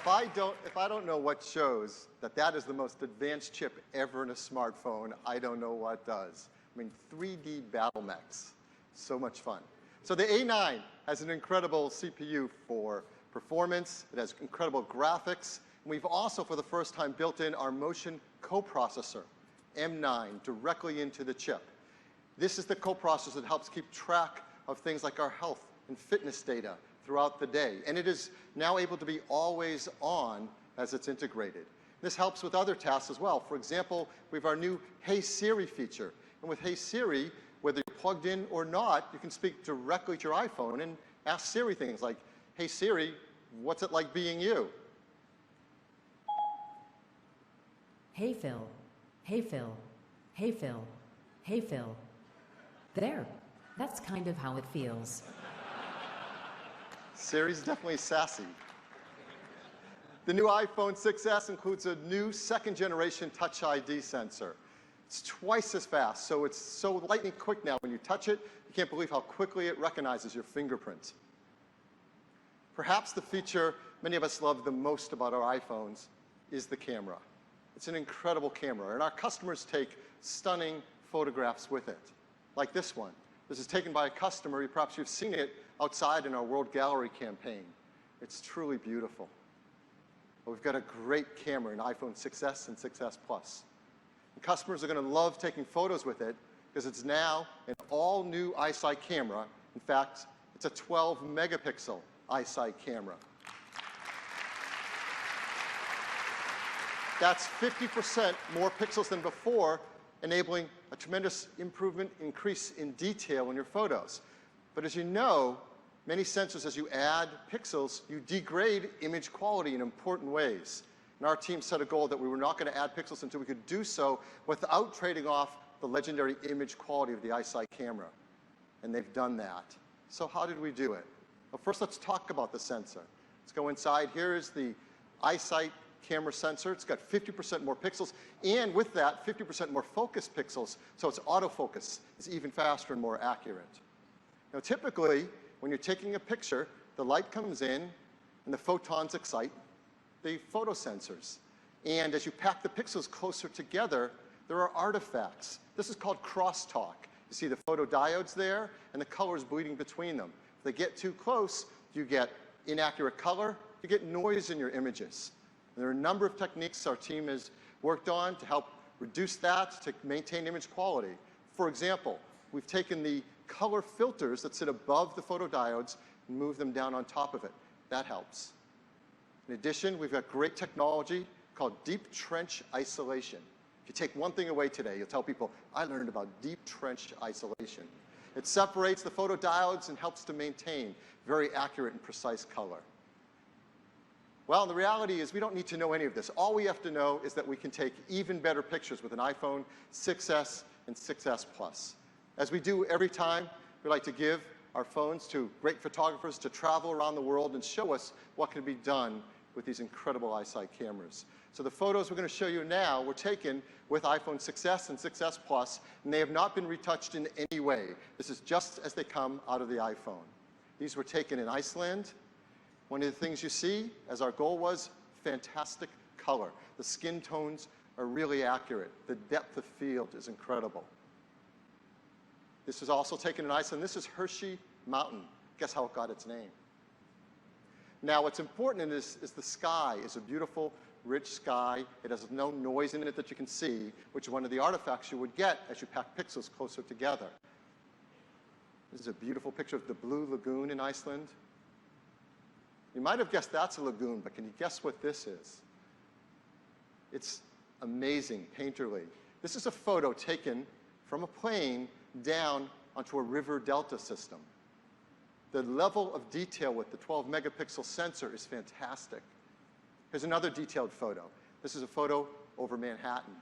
if I don't know what shows that is the most advanced chip ever in a smartphone, I don't know what does. I mean, 3D battle mechs, so much fun. So the A9 has an incredible CPU for performance. It has incredible graphics. And we've also, for the first time, built in our motion coprocessor, M9, directly into the chip. This is the coprocessor that helps keep track of things like our health and fitness data throughout the day. And it is now able to be always on as it's integrated. This helps with other tasks as well. For example, we have our new Hey Siri feature. And with Hey Siri, whether you're plugged in or not, you can speak directly to your iPhone and ask Siri things like, hey Siri, what's it like being you? Hey Phil, hey Phil, hey Phil, hey Phil. There, that's kind of how it feels. Siri's definitely sassy. The new iPhone 6s includes a new second-generation Touch ID sensor. It's twice as fast, so it's so lightning quick now. When you touch it, you can't believe how quickly it recognizes your fingerprint. Perhaps the feature many of us love the most about our iPhones is the camera. It's an incredible camera, and our customers take stunning photographs with it, like this one. This is taken by a customer. Perhaps you've seen it outside in our World Gallery campaign. It's truly beautiful. But we've got a great camera in iPhone 6s and 6s Plus. And customers are going to love taking photos with it because it's now an all-new iSight camera. In fact, it's a 12-megapixel iSight camera. That's 50% more pixels than before, enabling a tremendous improvement, increase in detail in your photos. But as you know, many sensors, as you add pixels, you degrade image quality in important ways. And our team set a goal that we were not going to add pixels until we could do so without trading off the legendary image quality of the iSight camera. And they've done that. So how did we do it? Well, first let's talk about the sensor. Let's go inside. Here is the iSight camera sensor. It's got 50% more pixels, and with that, 50% more focus pixels, so its autofocus is even faster and more accurate. Now, typically, when you're taking a picture, the light comes in, and the photons excite the photosensors. And as you pack the pixels closer together, there are artifacts. This is called crosstalk. You see the photodiodes there, and the colors bleeding between them. If they get too close, you get inaccurate color, you get noise in your images. And there are a number of techniques our team has worked on to help reduce that, to maintain image quality. For example, we've taken the color filters that sit above the photodiodes and moved them down on top of it. That helps. In addition, we've got great technology called deep trench isolation. If you take one thing away today, you'll tell people, I learned about deep trench isolation. It separates the photodiodes and helps to maintain very accurate and precise color. Well, the reality is we don't need to know any of this. All we have to know is that we can take even better pictures with an iPhone 6s and 6s Plus. As we do every time, we like to give our phones to great photographers to travel around the world and show us what can be done with these incredible iSight cameras. So the photos we're going to show you now were taken with iPhone 6s and 6s Plus, and they have not been retouched in any way. This is just as they come out of the iPhone. These were taken in Iceland. One of the things you see, as our goal was, fantastic color. The skin tones are really accurate. The depth of field is incredible. This was also taken in Iceland. This is Hershey Mountain. Guess how it got its name? Now, what's important in this is the sky is a beautiful, rich sky. It has no noise in it that you can see, which is one of the artifacts you would get as you pack pixels closer together. This is a beautiful picture of the Blue Lagoon in Iceland. You might have guessed that's a lagoon, but can you guess what this is? It's amazing, painterly. This is a photo taken from a plane down onto a river delta system. The level of detail with the 12-megapixel sensor is fantastic. Here's another detailed photo. This is a photo over Manhattan.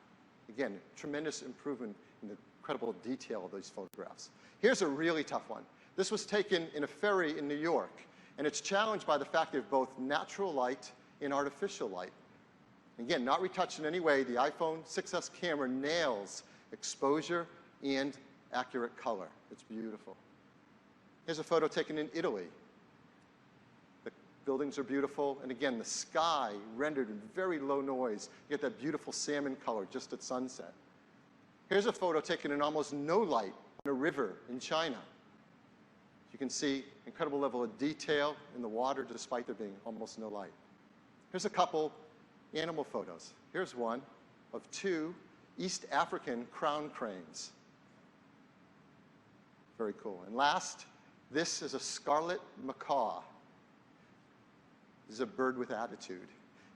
Again, tremendous improvement in the incredible detail of these photographs. Here's a really tough one. This was taken in a ferry in New York, and it's challenged by the fact of both natural light and artificial light. Again, not retouched in any way, the iPhone 6S camera nails exposure and accurate color. It's beautiful. Here's a photo taken in Italy. The buildings are beautiful, and again, the sky rendered in very low noise. You get that beautiful salmon color just at sunset. Here's a photo taken in almost no light on a river in China. You can see incredible level of detail in the water despite there being almost no light. Here's a couple animal photos. Here's one of 2 East African crown cranes. Very cool. And last, this is a scarlet macaw. This is a bird with attitude.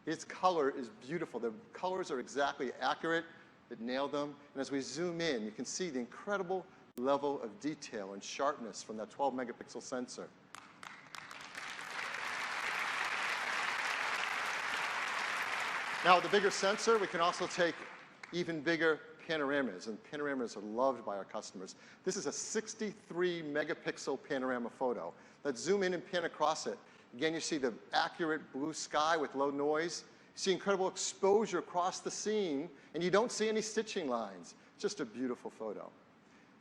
Its color is beautiful. The colors are exactly accurate. It nailed them. And as we zoom in, you can see the incredible level of detail and sharpness from that 12 megapixel sensor. Now, with the bigger sensor, we can also take even bigger panoramas, and panoramas are loved by our customers. This is a 63 megapixel panorama photo. Let's zoom in and pan across it. Again, you see the accurate blue sky with low noise. You see incredible exposure across the scene, and you don't see any stitching lines. Just a beautiful photo.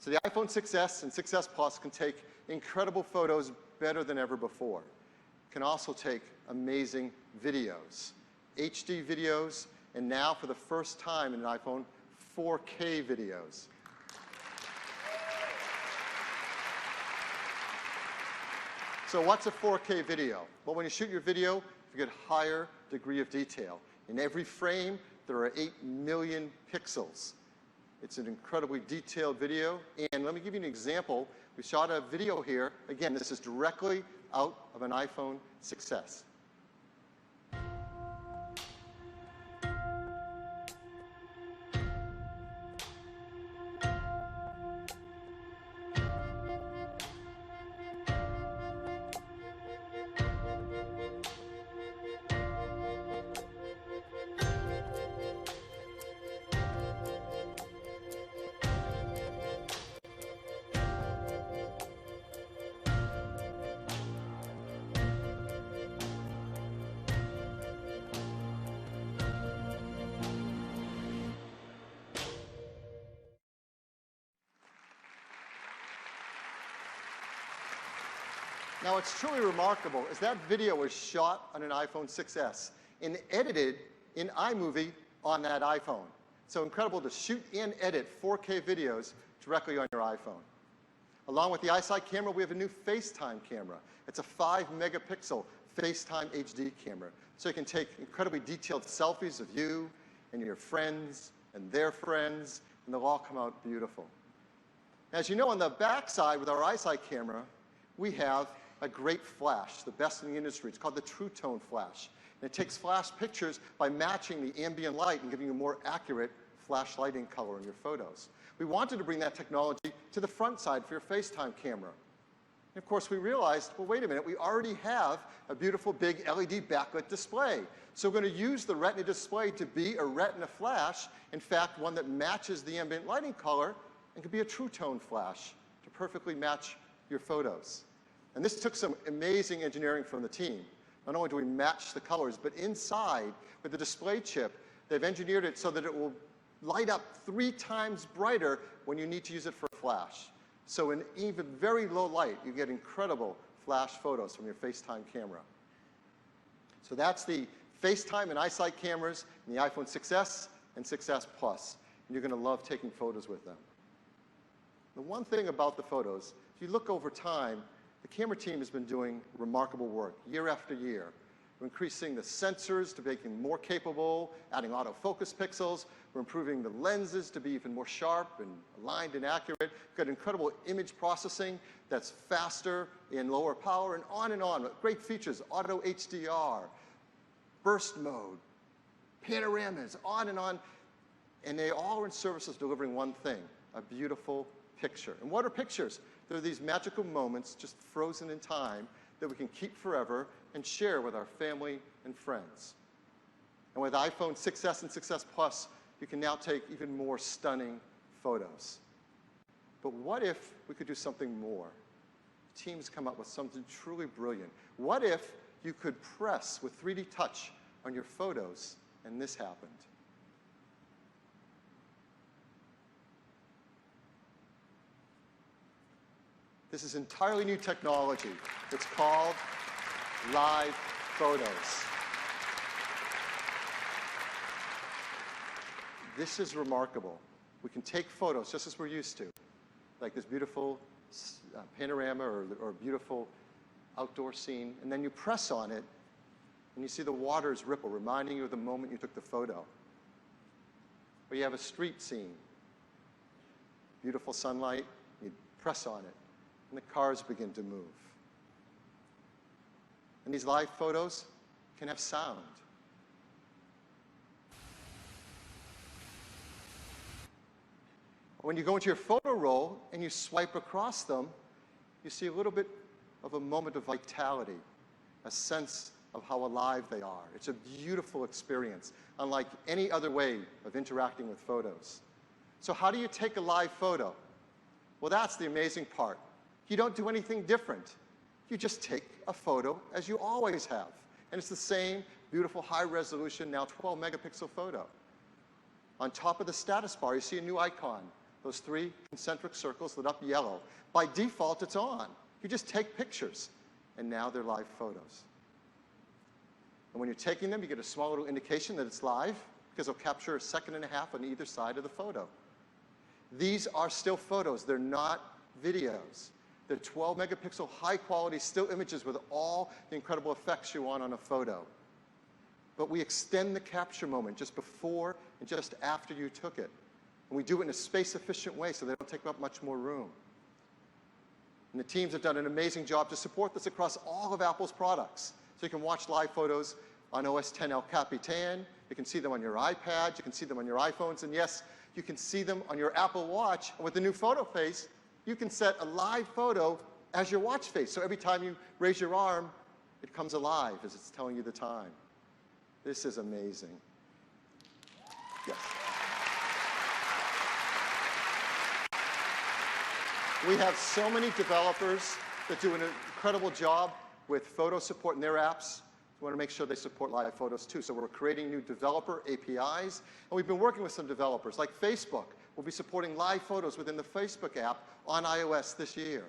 So the iPhone 6S and 6S Plus can take incredible photos better than ever before. It can also take amazing videos, HD videos, and now for the first time in an iPhone, 4K videos. So what's a 4K video? Well, when you shoot your video, you get a higher degree of detail. In every frame, there are 8 million pixels. It's an incredibly detailed video. And let me give you an example. We shot a video here. Again, this is directly out of an iPhone 6S. Now, what's truly remarkable is that video was shot on an iPhone 6S and edited in iMovie on that iPhone. So incredible to shoot and edit 4K videos directly on your iPhone. Along with the iSight camera, we have a new FaceTime camera. It's a 5 megapixel FaceTime HD camera. So you can take incredibly detailed selfies of you and your friends and their friends, and they'll all come out beautiful. As you know, on the back side with our iSight camera, we have a great flash, the best in the industry. It's called the True Tone Flash. And it takes flash pictures by matching the ambient light and giving you a more accurate flash lighting color in your photos. We wanted to bring that technology to the front side for your FaceTime camera. And of course, we realized, well, wait a minute, we already have a beautiful big LED backlit display. So we're going to use the Retina display to be a Retina flash, in fact, one that matches the ambient lighting color and could be a True Tone flash to perfectly match your photos. And this took some amazing engineering from the team. Not only do we match the colors, but inside, with the display chip, they've engineered it so that it will light up 3 times brighter when you need to use it for a flash. So in even very low light, you get incredible flash photos from your FaceTime camera. So that's the FaceTime and iSight cameras in the iPhone 6S and 6S Plus. And you're going to love taking photos with them. The one thing about the photos, if you look over time, the camera team has been doing remarkable work year after year. We're increasing the sensors to make them more capable, adding autofocus pixels. We're improving the lenses to be even more sharp and aligned and accurate. We've got incredible image processing that's faster and lower power, and on. Great features, auto HDR, burst mode, panoramas, on. And they all are in service of delivering one thing, a beautiful picture. And what are pictures? They're these magical moments just frozen in time that we can keep forever and share with our family and friends. And with iPhone 6S and 6S Plus, you can now take even more stunning photos. But what if we could do something more? Teams come up with something truly brilliant. What if you could press with 3D touch on your photos and this happened? This is entirely new technology. It's called live photos. This is remarkable. We can take photos just as we're used to, like this beautiful panorama or beautiful outdoor scene, and then you press on it, and you see the waters ripple, reminding you of the moment you took the photo. Or you have a street scene, beautiful sunlight, you press on it, and the cars begin to move. And these live photos can have sound. When you go into your photo roll and you swipe across them, you see a little bit of a moment of vitality, a sense of how alive they are. It's a beautiful experience, unlike any other way of interacting with photos. So how do you take a live photo? Well, that's the amazing part. You don't do anything different. You just take a photo as you always have. And it's the same beautiful high-resolution, now 12-megapixel photo. On top of the status bar, you see a new icon. Those 3 concentric circles lit up yellow. By default, it's on. You just take pictures, and now they're live photos. And when you're taking them, you get a small little indication that it's live, because it'll capture a second and a half on either side of the photo. These are still photos. They're not videos. They're 12-megapixel, high-quality still images with all the incredible effects you want on a photo. But we extend the capture moment just before and just after you took it. And we do it in a space-efficient way so they don't take up much more room. And the teams have done an amazing job to support this across all of Apple's products. So you can watch live photos on OS X El Capitan, you can see them on your iPad, you can see them on your iPhones, and yes, you can see them on your Apple Watch. And with the new photo face, you can set a live photo as your watch face. So every time you raise your arm, it comes alive as it's telling you the time. This is amazing. Yes. We have so many developers that do an incredible job with photo support in their apps. We want to make sure they support live photos too. So we're creating new developer APIs. And we've been working with some developers, like Facebook. We'll be supporting live photos within the Facebook app on iOS this year.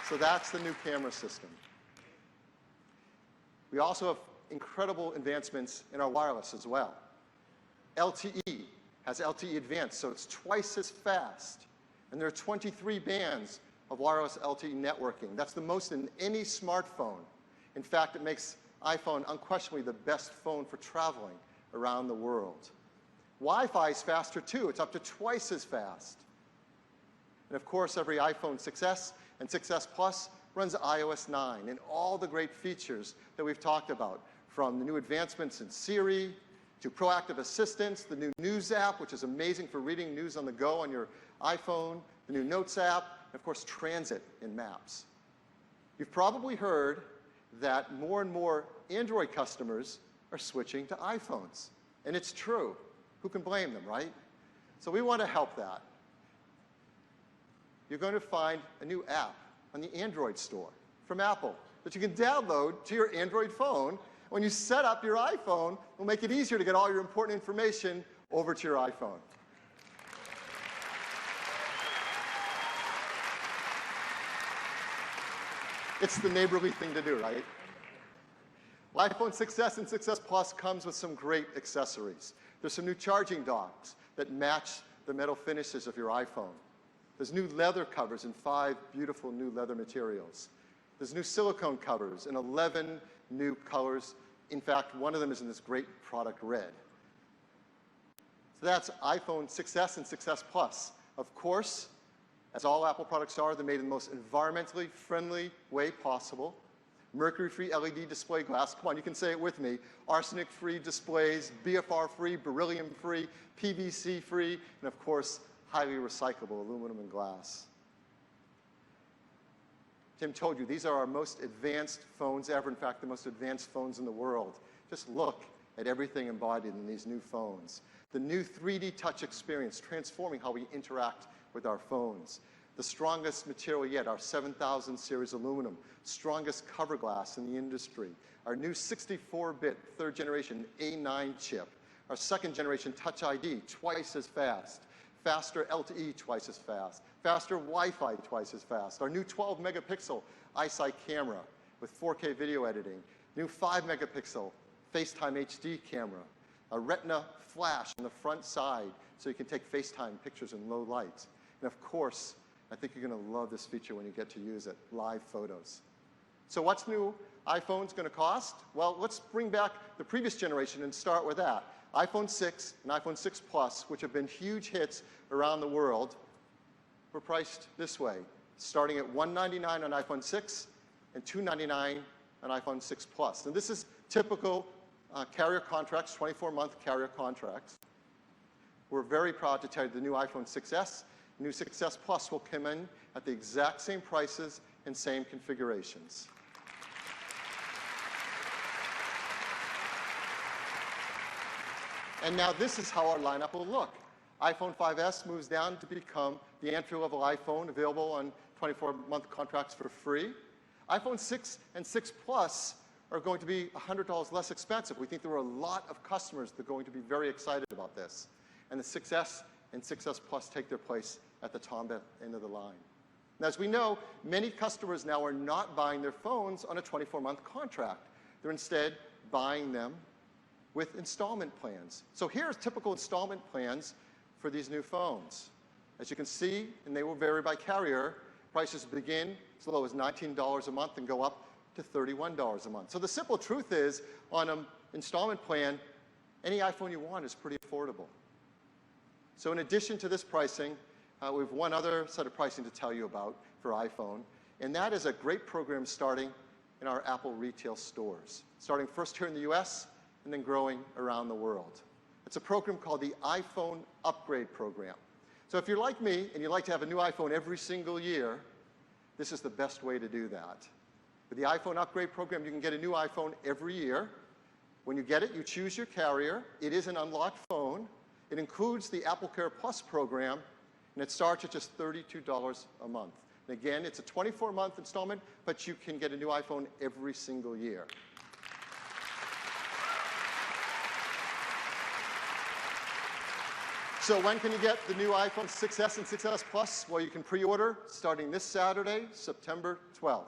So that's the new camera system. We also have incredible advancements in our wireless as well. LTE has LTE Advanced, so it's twice as fast. And there are 23 bands of wireless LTE networking. That's the most in any smartphone. In fact, it makes iPhone unquestionably the best phone for traveling around the world. Wi-Fi is faster too. It's up to twice as fast. And of course, every iPhone 6S and 6S Plus runs iOS 9 and all the great features that we've talked about, from the new advancements in Siri to proactive assistance, the new News app, which is amazing for reading news on the go on your iPhone, the new Notes app, and of course, Transit in Maps. You've probably heard that more and more Android customers are switching to iPhones. And it's true. Who can blame them, right? So we want to help that. You're going to find a new app on the Android store from Apple that you can download to your Android phone. When you set up your iPhone, it'll make it easier to get all your important information over to your iPhone. It's the neighborly thing to do, right? iPhone 6S and 6S Plus comes with some great accessories. There's some new charging docks that match the metal finishes of your iPhone. There's new leather covers in 5 beautiful new leather materials. There's new silicone covers in 11 new colors. In fact, one of them is in this great product red. So that's iPhone 6S and 6S Plus. Of course, as all Apple products are, they're made in the most environmentally friendly way possible. Mercury-free LED display glass. Come on, you can say it with me. Arsenic-free displays, BFR-free, beryllium-free, PVC-free, and of course, highly recyclable aluminum and glass. Tim told you, these are our most advanced phones ever. In fact, the most advanced phones in the world. Just look at everything embodied in these new phones. The new 3D touch experience, transforming how we interact with our phones. The strongest material yet, our 7000 series aluminum, strongest cover glass in the industry. Our new 64-bit third generation A9 chip. Our second generation Touch ID, twice as fast. Faster LTE, twice as fast. Faster Wi-Fi, twice as fast. Our new 12 megapixel iSight camera with 4K video editing. New 5 megapixel FaceTime HD camera. A Retina flash on the front side so you can take FaceTime pictures in low light. And of course, I think you're going to love this feature when you get to use it, live photos. So what's new iPhone's going to cost? Well, let's bring back the previous generation and start with that. iPhone 6 and iPhone 6 Plus, which have been huge hits around the world, were priced this way, starting at $199 on iPhone 6 and $299 on iPhone 6 Plus. And this is typical carrier contracts, 24-month carrier contracts. We're very proud to tell you the new iPhone 6s, new 6s Plus will come in at the exact same prices and same configurations. And now this is how our lineup will look. iPhone 5s moves down to become the entry-level iPhone, available on 24-month contracts for free. iPhone 6 and 6 Plus are going to be $100 less expensive. We think there are a lot of customers that are going to be very excited about this. And the 6s and 6s Plus take their place at the top end of the line. Now, as we know, many customers now are not buying their phones on a 24-month contract. They're instead buying them with installment plans. So here's typical installment plans for these new phones. As you can see, and they will vary by carrier, prices begin as low as $19 a month and go up to $31 a month. So the simple truth is, on an installment plan, any iPhone you want is pretty affordable. So in addition to this pricing, we have one other set of pricing to tell you about for iPhone, and that is a great program starting in our Apple retail stores, starting first here in the US and then growing around the world. It's a program called the iPhone Upgrade Program. So if you're like me and you like to have a new iPhone every single year, this is the best way to do that. With the iPhone Upgrade Program, you can get a new iPhone every year. When you get it, you choose your carrier. It is an unlocked phone. It includes the AppleCare Plus program, and it starts at just $32 a month. And again, it's a 24-month installment, but you can get a new iPhone every single year. So when can you get the new iPhone 6s and 6s Plus? Well, you can pre-order starting this Saturday, September 12th.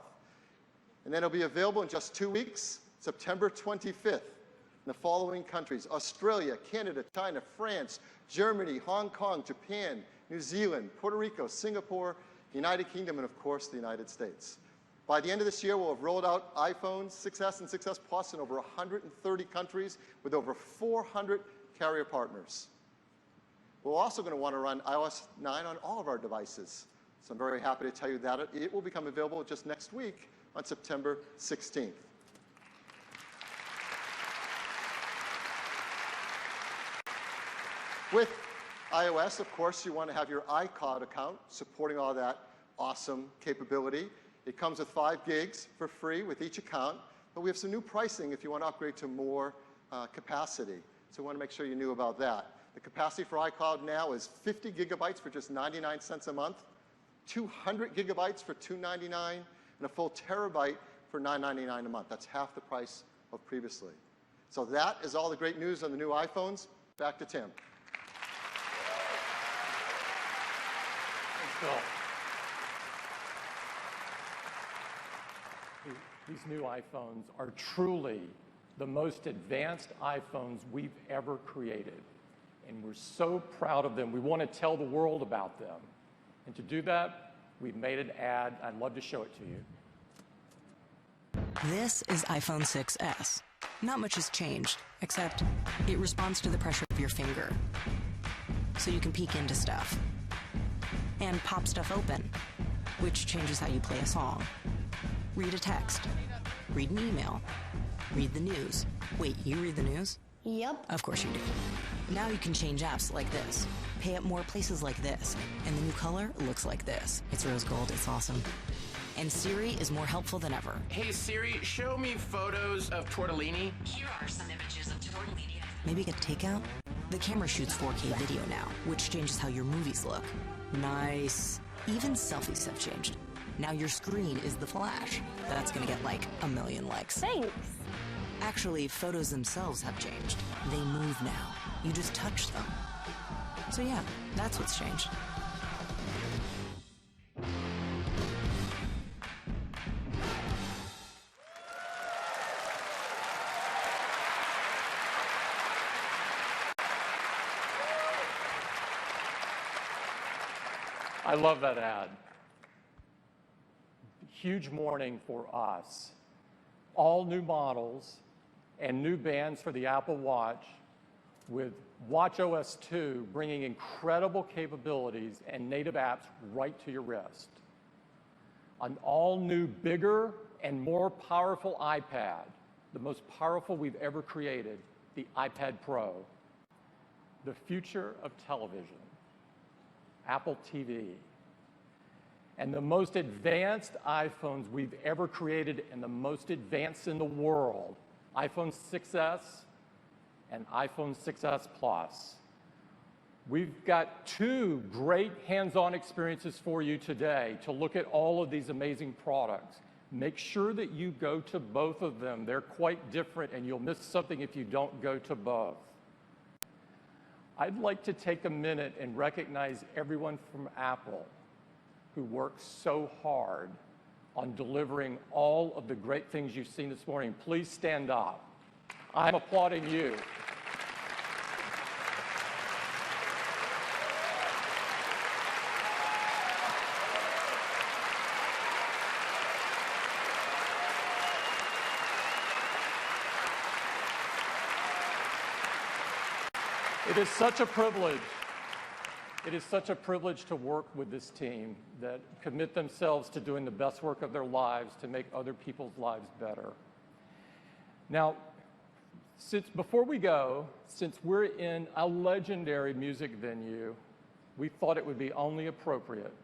And then it'll be available in just 2 weeks, September 25th, in the following countries: Australia, Canada, China, France, Germany, Hong Kong, Japan, New Zealand, Puerto Rico, Singapore, the United Kingdom, and of course, the United States. By the end of this year, we'll have rolled out iPhone 6s and 6s Plus in over 130 countries with over 400 carrier partners. We're also going to want to run iOS 9 on all of our devices. So I'm very happy to tell you that it will become available just next week on September 16th. With iOS, of course, you want to have your iCloud account supporting all that awesome capability. It comes with 5 gigs for free with each account, but we have some new pricing if you want to upgrade to more capacity. So we want to make sure you knew about that. The capacity for iCloud now is 50 gigabytes for just 99 cents a month, 200 gigabytes for $2.99, and a full terabyte for $9.99 a month. That's half the price of previously. So that is all the great news on the new iPhones. Back to Tim. Thanks, Bill. These new iPhones are truly the most advanced iPhones we've ever created. And we're so proud of them. We want to tell the world about them. And to do that, we've made an ad. I'd love to show it to you. This is iPhone 6s. Not much has changed, except it responds to the pressure of your finger. So you can peek into stuff. And pop stuff open, which changes how you play a song. Read a text. Read an email. Read the news. Wait, you read the news? Yep. Of course you do. Now you can change apps like this, pay at more places like this, and the new color looks like this. It's rose gold, it's awesome. And Siri is more helpful than ever. Hey Siri, show me photos of tortellini. Here are some images of Maybe get takeout? The camera shoots 4K video now, which changes how your movies look. Nice. Even selfies have changed. Now your screen is the flash. That's gonna get like 1 million likes. Thanks. Actually, photos themselves have changed. They move now. You just touch them. So yeah, that's what's changed. I love that ad. Huge morning for us. All new models and new bands for the Apple Watch with watchOS 2 bringing incredible capabilities and native apps right to your wrist. An all new, bigger and more powerful iPad, the most powerful we've ever created, the iPad Pro. The future of television. Apple TV, and the most advanced iPhones we've ever created and the most advanced in the world, iPhone 6s and iPhone 6s Plus. We've got 2 great hands-on experiences for you today to look at all of these amazing products. Make sure that you go to both of them. They're quite different and you'll miss something if you don't go to both. I'd like to take a minute and recognize everyone from Apple who worked so hard on delivering all of the great things you've seen this morning. Please stand up. I'm applauding you. It is such a privilege. It is such a privilege to work with this team that commit themselves to doing the best work of their lives to make other people's lives better. Now, before we go, since we're in a legendary music venue, we thought it would be only appropriate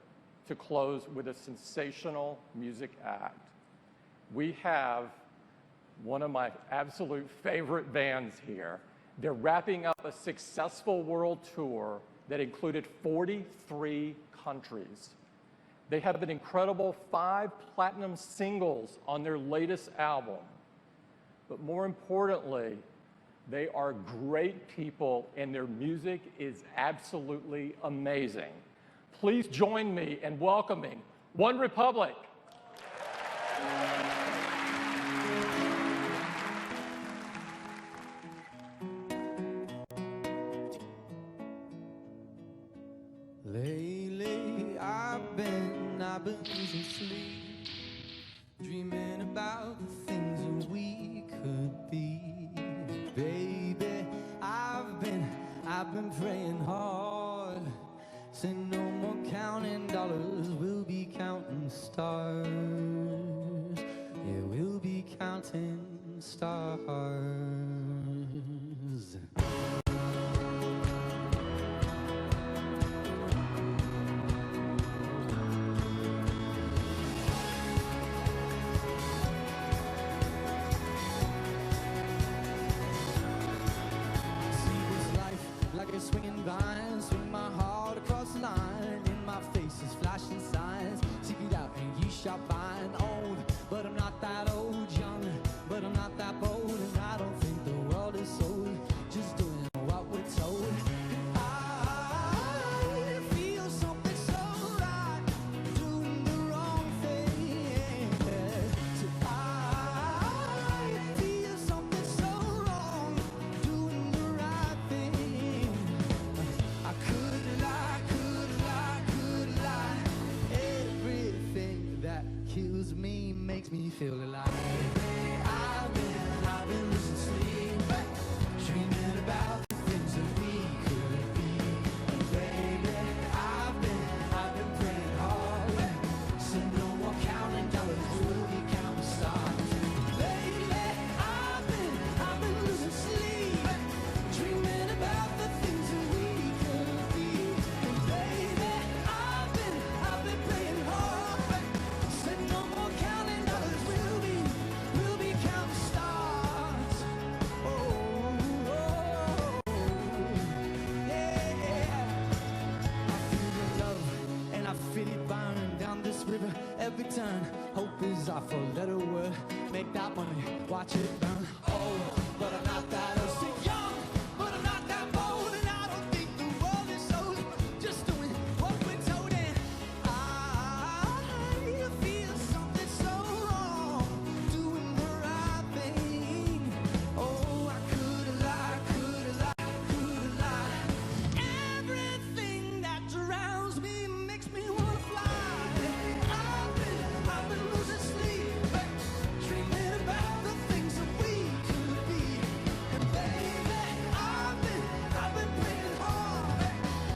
to close with a sensational music act. We have one of my absolute favorite bands here. They're wrapping up a successful world tour that included 43 countries. They have an incredible 5 platinum singles on their latest album. But more importantly, they are great people and their music is absolutely amazing. Please join me in welcoming One Republic. Lately, I've been losing sleep, dreaming about the things that we could be. Baby, I've been praying hard. Say no more counting dollars, we'll be counting stars. Yeah, we'll be counting stars. Swinging vines, swing my heart across the line. In my face is flashing signs. Seek it out and ye shall find. Old, but I'm not that old. Young, but I'm not that bold. And I don't think the world is sold. Just doing what we're told. I feel something so right, doing the wrong thing. So I feel something so wrong, doing the right thing. I could lie. Everything that kills me makes me feel alive. I've been losing sleep, dreaming about the things that we could be. Baby, I've been praying hard. So no more counting dollars, we'll be counting stars. Lately, I've been losing sleep, dreaming about the things that we could be. Baby, I've been praying hard. Said no more counting dollars, we'll be turn. Hope is our four-letter word. Make that money, watch it burn. Oh, but I'm not that old. Still young, but I'm not that bold. And I don't think the world is sold. Just doing what we're told. And I feel something so wrong. Doing the right thing. Oh, I could've lied, could've lied, could've lied. Everything that drowns me makes me wanna fly. I've been losing sleep, dreaming about the things that we could be. And baby, I've been playing hard.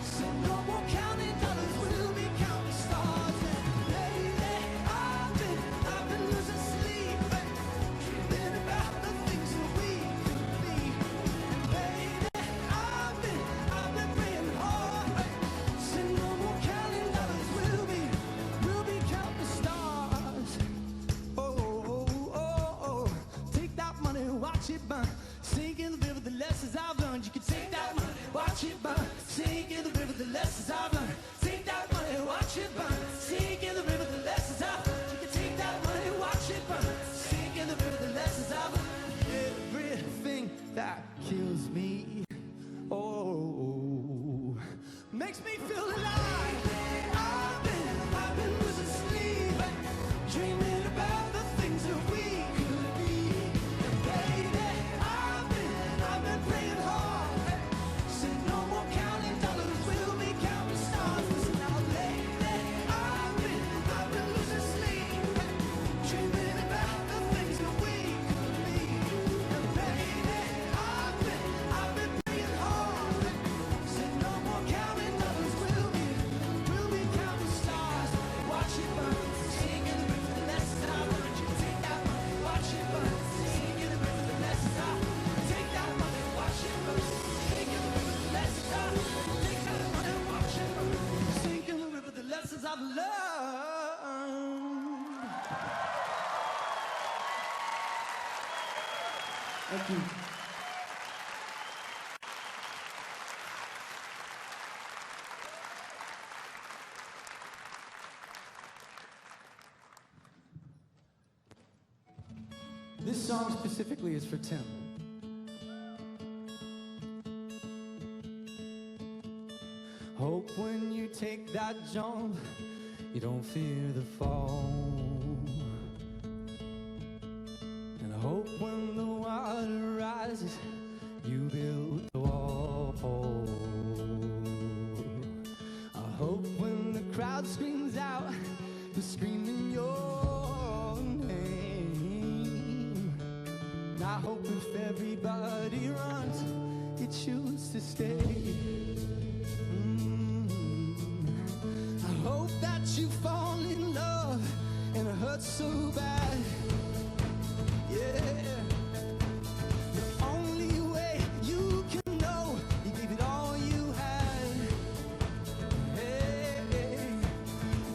So no more counting dollars, we'll be counting stars. And lately, I've been losing sleep, dreaming about the things that we could be. And baby, I've been playing hard. So no more counting dollars, we'll be counting stars. Oh, oh, oh, oh. Take that money, watch it burn. Sink in the river, the lessons I've learned. You can take that money, watch it burn. Sink in the river, the lessons I've learned. Take that money, watch it burn. Sink in the river, the lessons I've learned. You can take that money, watch it burn. Sink in the river, the lessons I've learned. Everything that kills me, oh, makes me feel alive. I've been losing sleep, dreaming about the things that we could be. And baby, I've been playing hard. So no more counting dollars, we'll be counting stars. Listen now, lately, I've been losing sleep, dreaming about the things that we could be. And baby, I've been playing hard. So no more counting dollars, we'll be counting stars. Watch it burn, sing in the river, the lessons I learned. You take that money, watch it burn, sing in the river, the lessons I learned. Take that money, watch it burn, sing in the river, the lessons I learned. Take that money, watch it burn, sing in the river, the lessons I've learned. Thank you. This song specifically is for Tim. Hope when you take that jump, you don't fear the fall. And hope when the water rises, you build a wall. I hope when the crowd screams out, you're screaming your name. And I hope if everybody runs, you choose to stay. I hope that you fall in love and it hurts so bad. Yeah. The only way you can know, you gave it all you had. Hey.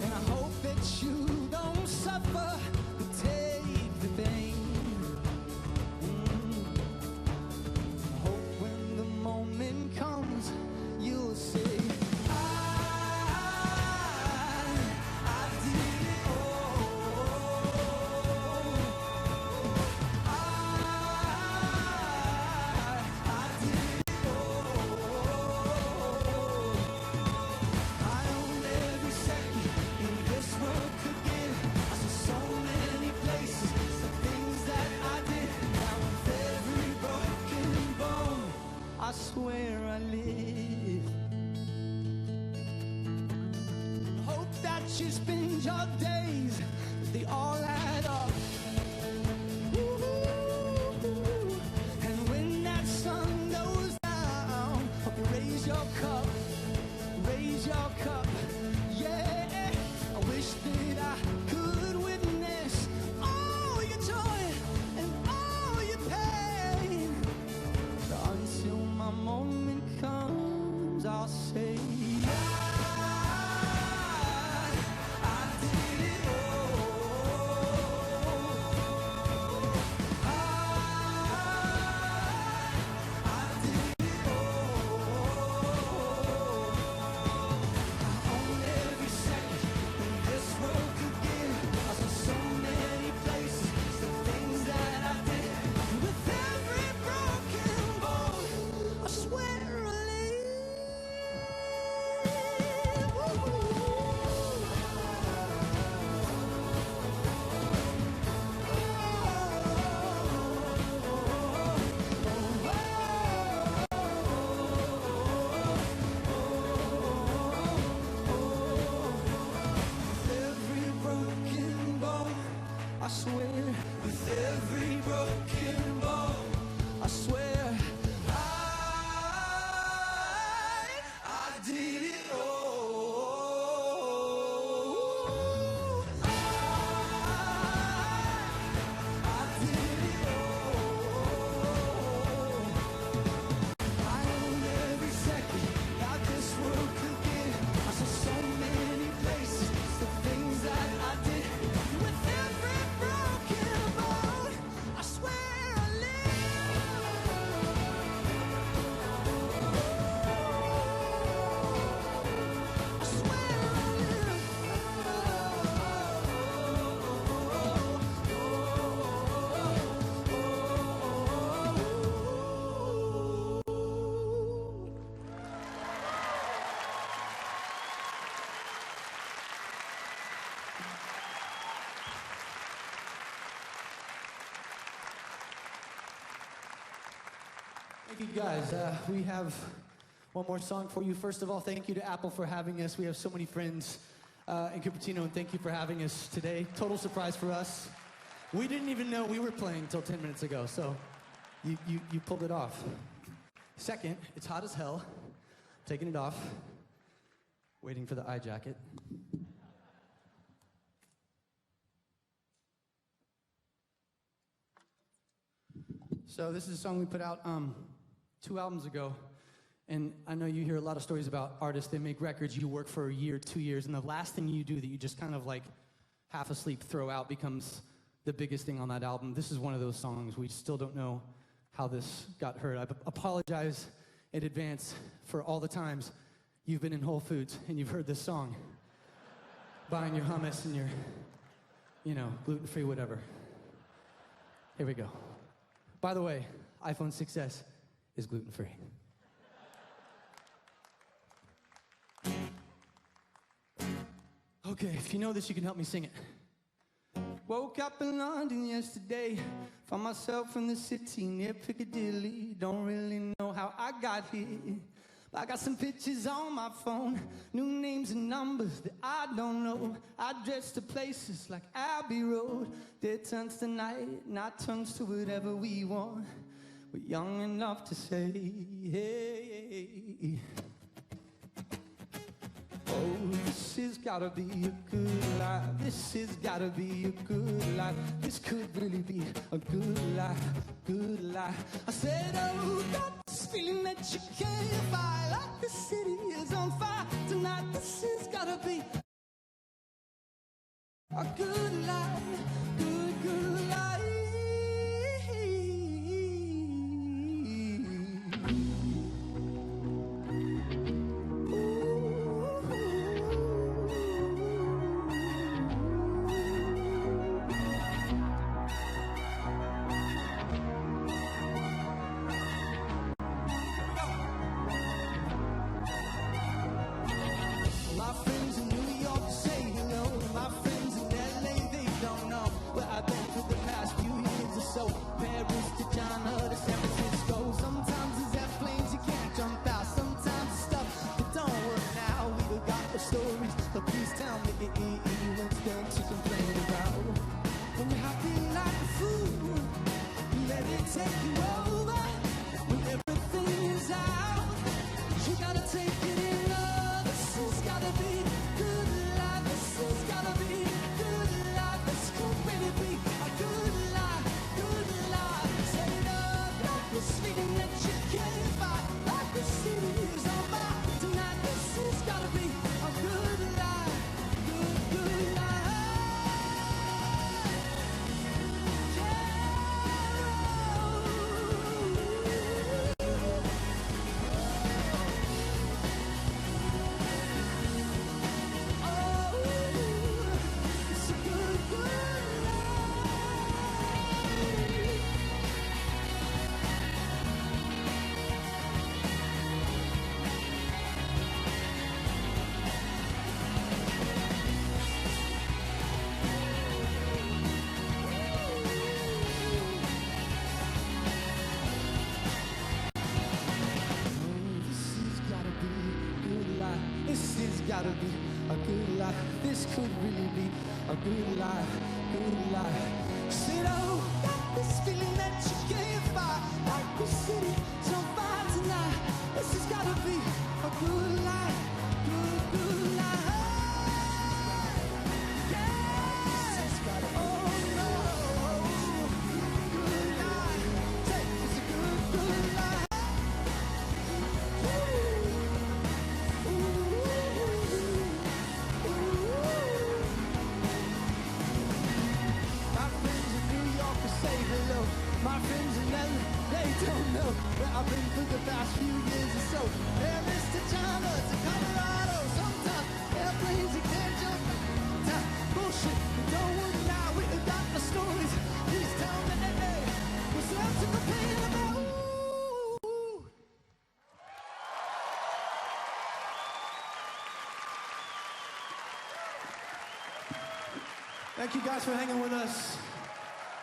And I hope that you don't suffer, but take the pain. I hope when the moment comes, you'll say, I did it all. I did it all. I own every second in this world could give. I saw so many places, the things that I did. Now with every broken bone, I swear I live. Hope that you spend your days, they all add up. Ooh, and when that sun goes down, hope you raise your cup, raise your cup. Yeah, I wish that I could witness all your joy and all your pain. Until my moment comes, I'll say, I did it all. I did it all. I own every second in this world could give. I saw you guys. We have one more song for you. First of all, thank you to Apple for having us. We have so many friends in Cupertino, and thank you for having us today. Total surprise for us. We didn't even know we were playing until 10 minutes ago, so you pulled it off. Second, it's hot as hell. Taking it off. Waiting for the eye jacket. So this is a song we put out 2 albums ago. And I know you hear a lot of stories about artists. They make records, you work for a year, 2 years, and the last thing you do that you just kind of like half asleep throw out becomes the biggest thing on that album. This is one of those songs. We still don't know how this got heard. I apologize in advance for all the times you've been in Whole Foods and you've heard this song. Buying your hummus and your, gluten-free whatever. Here we go. By the way, iPhone 6S is gluten-free. Okay, if you know this, you can help me sing it. Woke up in London yesterday, found myself in the city near Piccadilly. Don't really know how I got here, but I got some pictures on my phone, new names and numbers that I don't know, address to places like Abbey Road. Day turns to night, night turns to whatever we want. We're young enough to say, hey. Oh, this has gotta be a good life. This has gotta be a good life. This could really be a good life, good life. I said, oh, got this feeling that you can't fight. Like the city is on fire tonight. This has gotta be a good life, good life. Gotta be a good life. This could really be a good life, good life. Said, oh, got this feeling that you can't fight. Like the city, so fine tonight. This has gotta be a good life, good life. My friends in LA, they don't know where I've been for the past few years or so. Paris to China to Colorado. Sometimes airplanes you can't jump. Bullshit, don't work now. We got the stories. Please tell me, hey, what's left to complain about? Ooh. Thank you guys for hanging with us.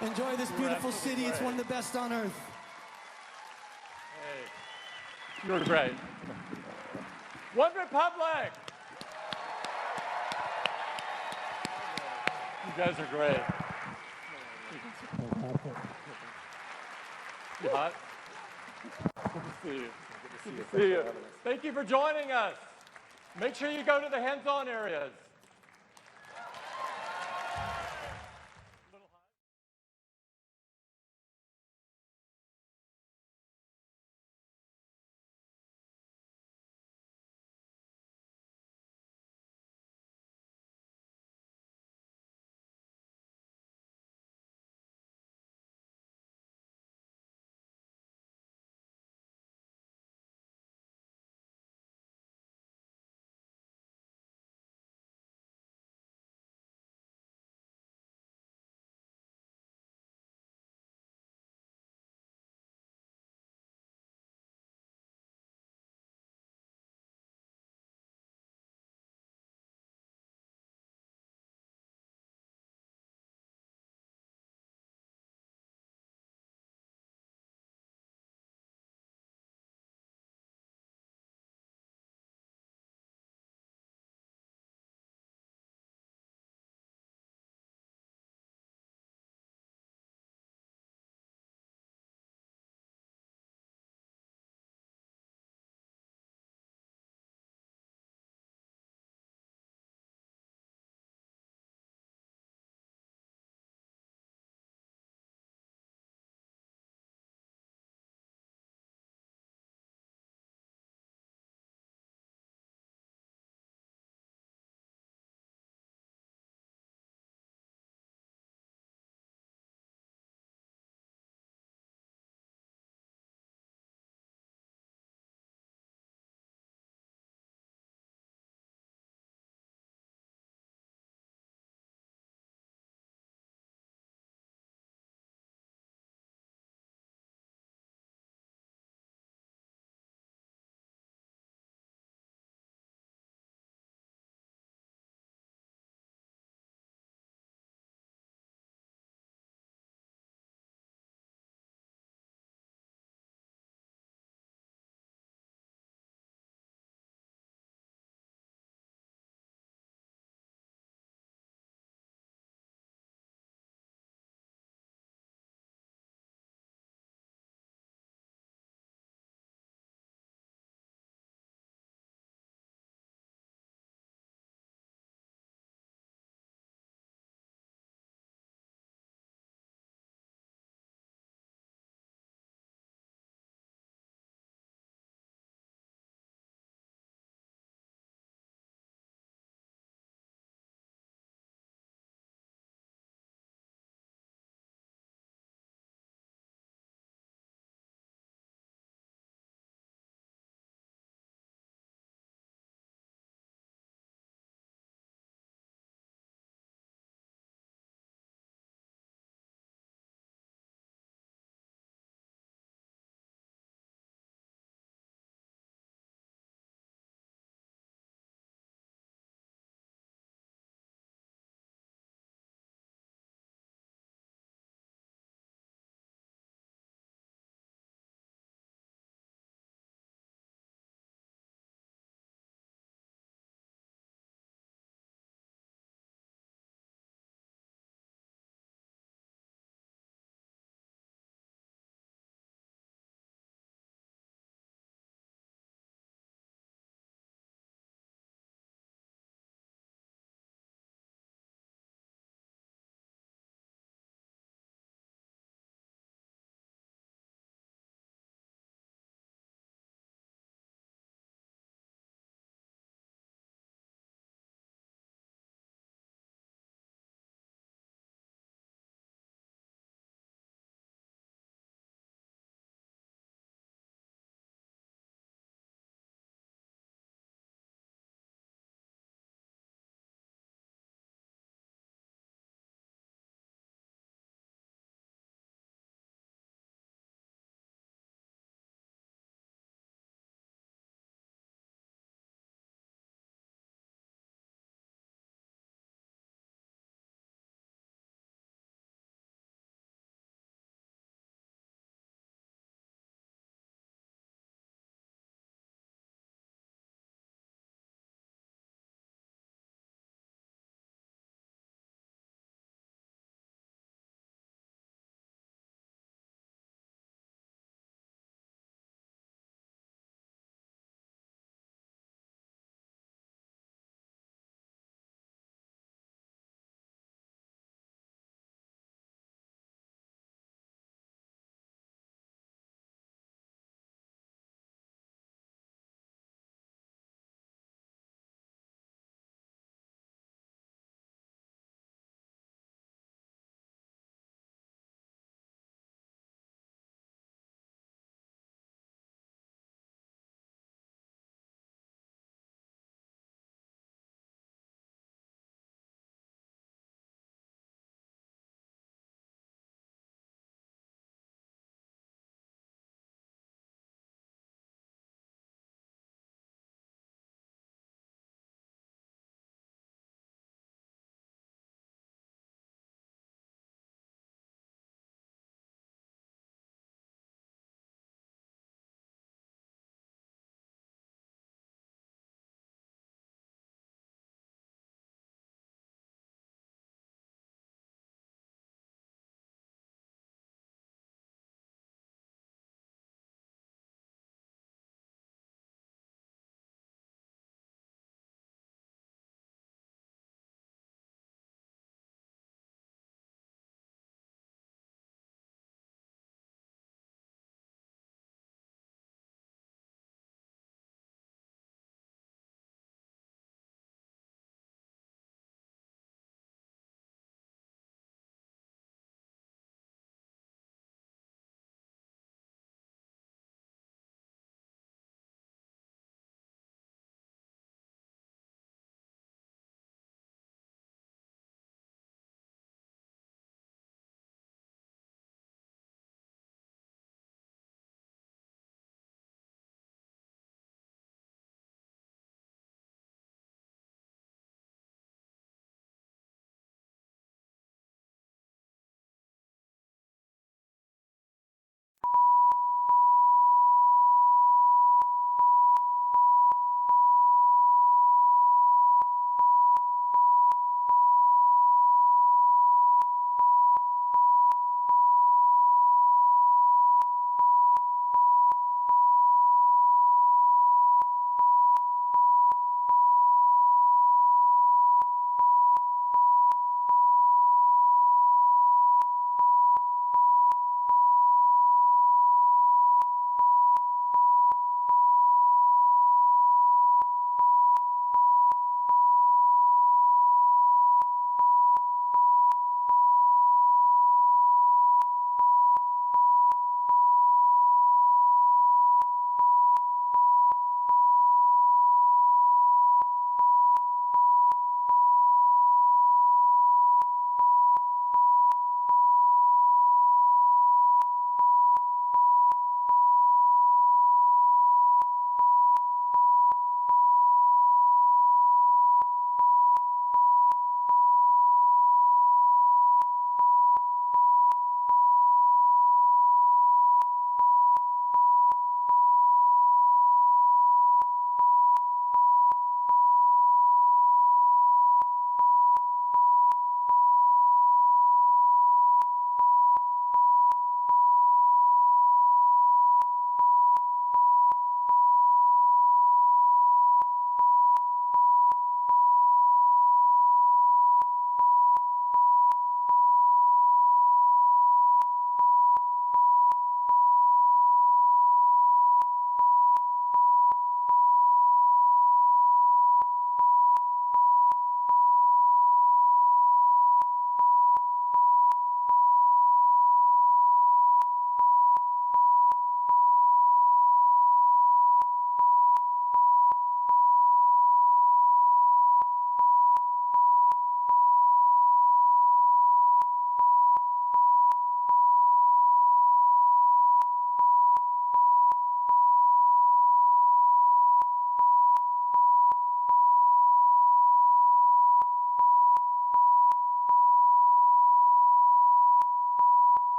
Enjoy this beautiful city. It's one of the best on earth. Hey. You're great. One Republic. You guys are great. You hot? Good to see you. Good to see you. Thank you for joining us. Make sure you go to the hands-on areas.